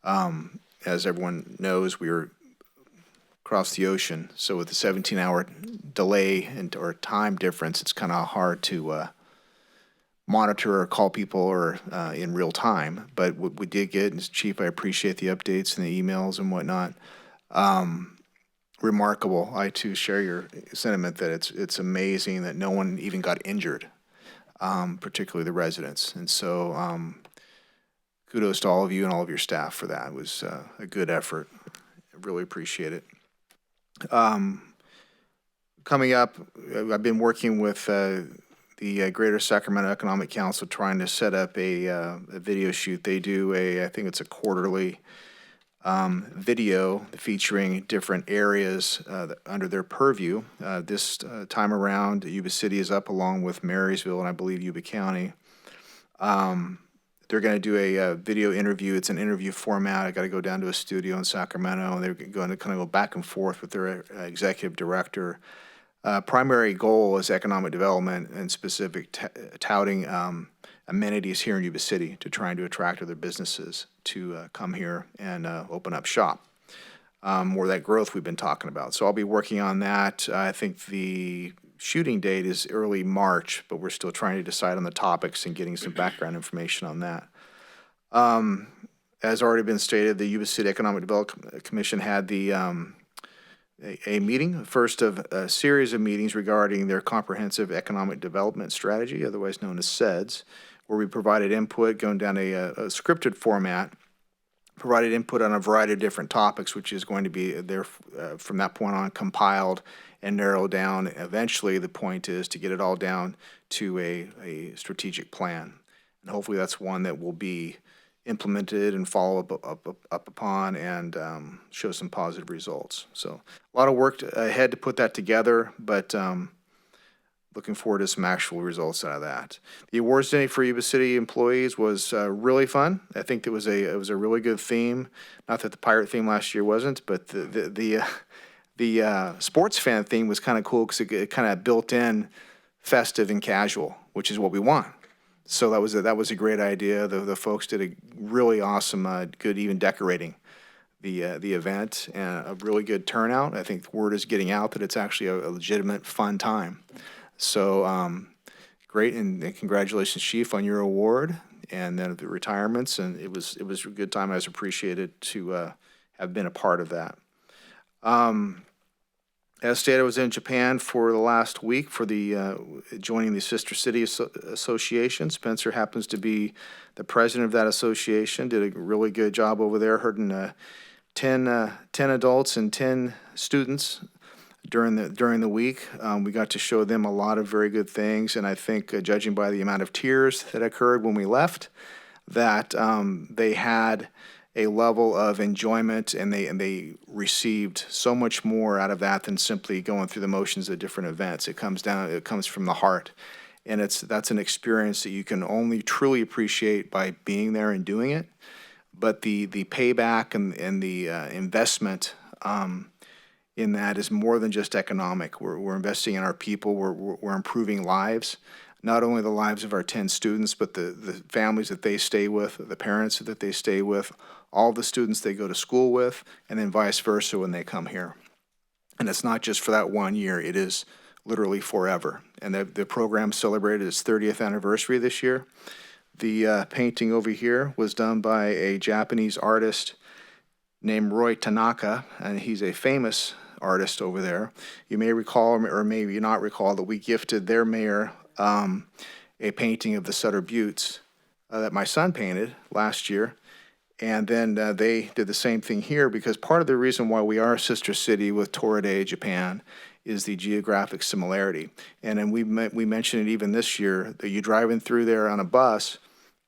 As everyone knows, we were across the ocean, so with the 17-hour delay or time difference, it's kind of hard to monitor or call people or in real time. But what we did get, and Chief, I appreciate the updates and the emails and whatnot. Remarkable. I too share your sentiment that it's amazing that no one even got injured, particularly the residents. And so kudos to all of you and all of your staff for that. It was a good effort. I really appreciate it. Coming up, I've been working with the Greater Sacramento Economic Council trying to set up a video shoot. They do I think it's a quarterly video featuring different areas under their purview. This time around, Yuba City is up along with Marysville and I believe Yuba County. They're going to do a video interview. It's an interview format. I got to go down to a studio in Sacramento, and they're going to kind of go back and forth with their executive director primary goal is economic development and specific touting amenities here in Yuba City to trying to attract other businesses to come here and open up shop. Or that growth we've been talking about. So I'll be working on that. I think the shooting date is early March, but we're still trying to decide on the topics and getting some background information on that. As already been stated, the Yuba City Economic Development Commission had the a meeting, first of a series of meetings regarding their comprehensive economic development strategy, otherwise known as CEDS, where we provided input going down a scripted format, provided input on a variety of different topics, which is going to be there from that point on compiled and narrowed down. Eventually, the point is to get it all down to a strategic plan. And hopefully that's one that will be implemented and follow up upon and show some positive results. So a lot of work ahead to put that together, but looking forward to some actual results out of that. The awards day for Yuba City employees was really fun. I think it was a really good theme. Not that the pirate theme last year wasn't, but the sports fan theme was kind of cool because it kind of built in festive and casual, which is what we want. So that was a great idea. The folks did a really awesome, good even decorating the event and a really good turnout. I think the word is getting out that it's actually a legitimate fun time. So great, and congratulations, Chief, on your award and then the retirements. And it was a good time. I was appreciated to have been a part of that. As stated, I was in Japan for the last week for the joining the Sister City Association. Spencer happens to be the president of that association. Did a really good job over there, herding 10 adults and 10 students during the week. We got to show them a lot of very good things, and I think, judging by the amount of tears that occurred when we left, that they had a level of enjoyment, and they received so much more out of that than simply going through the motions of different events. It comes from the heart, and that's an experience that you can only truly appreciate by being there and doing it. But the payback and the investment in that is more than just economic. We're investing in our people. We're improving lives. Not only the lives of our 10 students, but the families that they stay with, the parents that they stay with, all the students they go to school with, and then vice versa when they come here. And it's not just for that 1 year, it is literally forever. And the program celebrated its 30th anniversary this year. The painting over here was done by a Japanese artist named Roy Tanaka, and he's a famous artist over there. You may recall, or maybe not recall, that we gifted their mayor a painting of the Sutter Buttes that my son painted last year. And then they did the same thing here, because part of the reason why we are a sister city with Toride, Japan, is the geographic similarity. And then we mentioned it even this year, that you driving through there on a bus,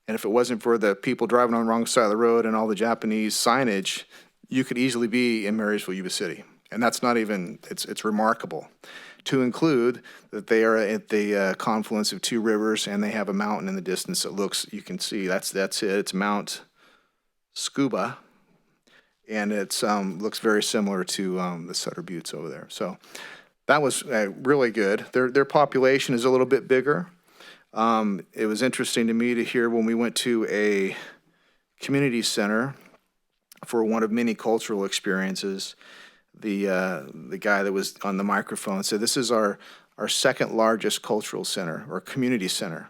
and if it wasn't for the people driving on the wrong side of the road and all the Japanese signage, you could easily be in Marysville, Yuba City. And that's not even, it's remarkable. To include that they are at the confluence of two rivers, and they have a mountain in the distance that looks, you can see, that's it. It's Mount Scuba, and it's looks very similar to the Sutter Buttes over there. So that was really good. Their population is a little bit bigger. It was interesting to me to hear when we went to a community center for one of many cultural experiences. The guy that was on the microphone said, "This is our second largest cultural center or community center."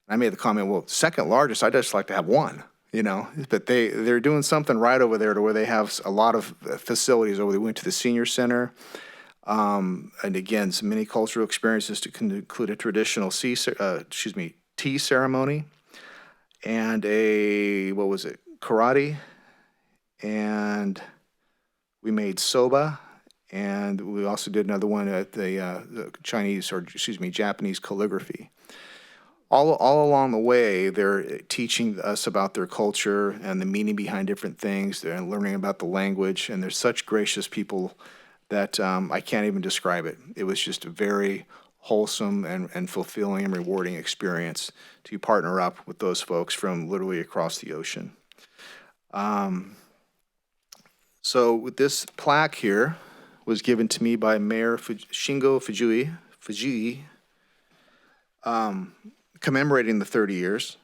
I made the comment, "Well, second largest, I'd just like to have one." You know, but they're doing something right over there to where they have a lot of facilities over there. We went to the senior center, and again, some many cultural experiences to include a traditional tea ceremony, and karate, and we made soba, and we also did another one at the Japanese calligraphy. All along the way, they're teaching us about their culture and the meaning behind different things. They're learning about the language, and they're such gracious people that I can't even describe it. It was just a very wholesome and fulfilling and rewarding experience to partner up with those folks from literally across the ocean. So with this plaque here, was given to me by Mayor Shingo Fujii, commemorating the 30 years.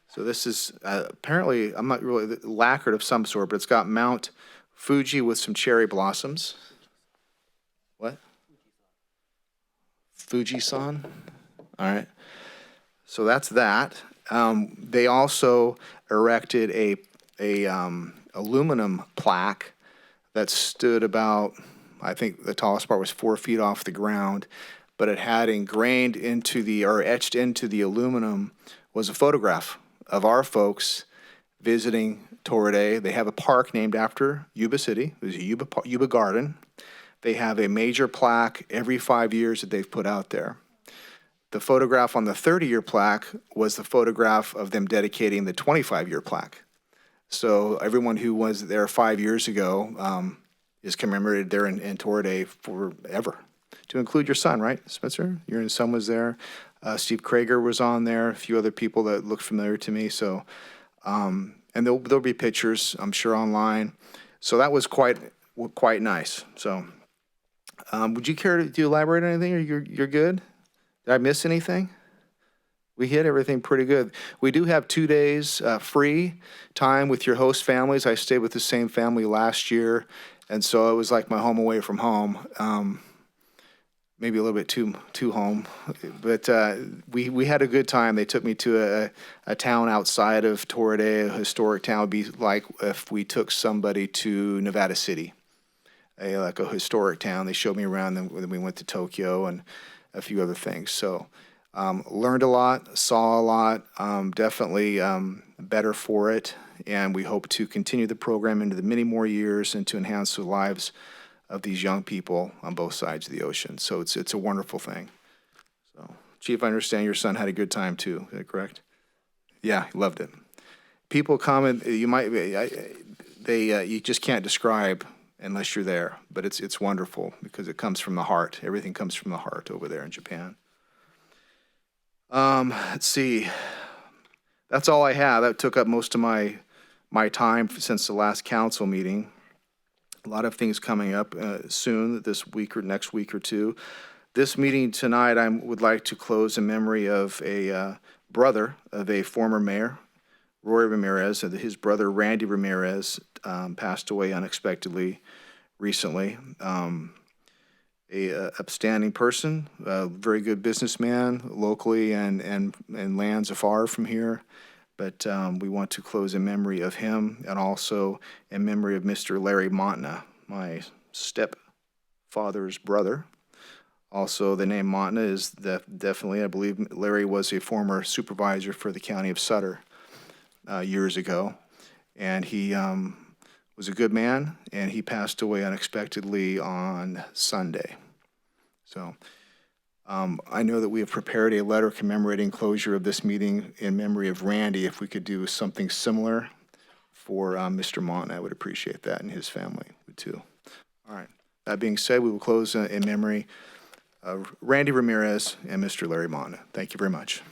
So this is apparently, I'm not really, lacquered of some sort, but it's got Mount Fuji with some cherry blossoms. What? Fuji-san? All right. So that's that. They also erected a aluminum plaque that stood about, I think the tallest part was 4 feet off the ground, but it had ingrained into the, or etched into the aluminum, was a photograph of our folks visiting Torridey. They have a park named after Yuba City. There's a Yuba Garden. They have a major plaque every 5 years that they've put out there. The photograph on the 30-year plaque was the photograph of them dedicating the 25-year plaque. So everyone who was there 5 years ago is commemorated there in Torridey forever, to include your son, right, Spencer? Your son was there. Steve Krager was on there, a few other people that look familiar to me. So, and there'll be pictures, I'm sure, online. So that was quite nice. So, would you care to elaborate on anything, or you're good? Did I miss anything? We hit everything pretty good. We do have 2 days free time with your host families. I stayed with the same family last year, and so it was like my home away from home. Maybe a little bit too home, but we had a good time. They took me to a town outside of Torridey, a historic town. It'd be like if we took somebody to Nevada City, like a historic town. They showed me around, then we went to Tokyo and a few other things. So learned a lot, saw a lot, definitely better for it, and we hope to continue the program into the many more years and to enhance the lives of these young people on both sides of the ocean. So it's a wonderful thing. So, Chief, I understand your son had a good time too. Is that correct? Yeah, he loved it. People comment, you just can't describe unless you're there, but it's wonderful because it comes from the heart. Everything comes from the heart over there in Japan. Let's see. That's all I have. That took up most of my time since the last council meeting. A lot of things coming up soon, this week or next week or two. This meeting tonight, I would like to close in memory of a brother of a former mayor, Roy Ramirez. His brother, Randy Ramirez, passed away unexpectedly recently. A upstanding person, a very good businessman locally and lands afar from here. But we want to close in memory of him and also in memory of Mr. Larry Montna, my stepfather's brother. Also, the name Montna is definitely, I believe Larry was a former supervisor for the county of Sutter years ago. And he was a good man, and he passed away unexpectedly on Sunday. So I know that we have prepared a letter commemorating closure of this meeting in memory of Randy. If we could do something similar for Mr. Montna, I would appreciate that, and his family would too. All right. That being said, we will close in memory of Randy Ramirez and Mr. Larry Montna. Thank you very much.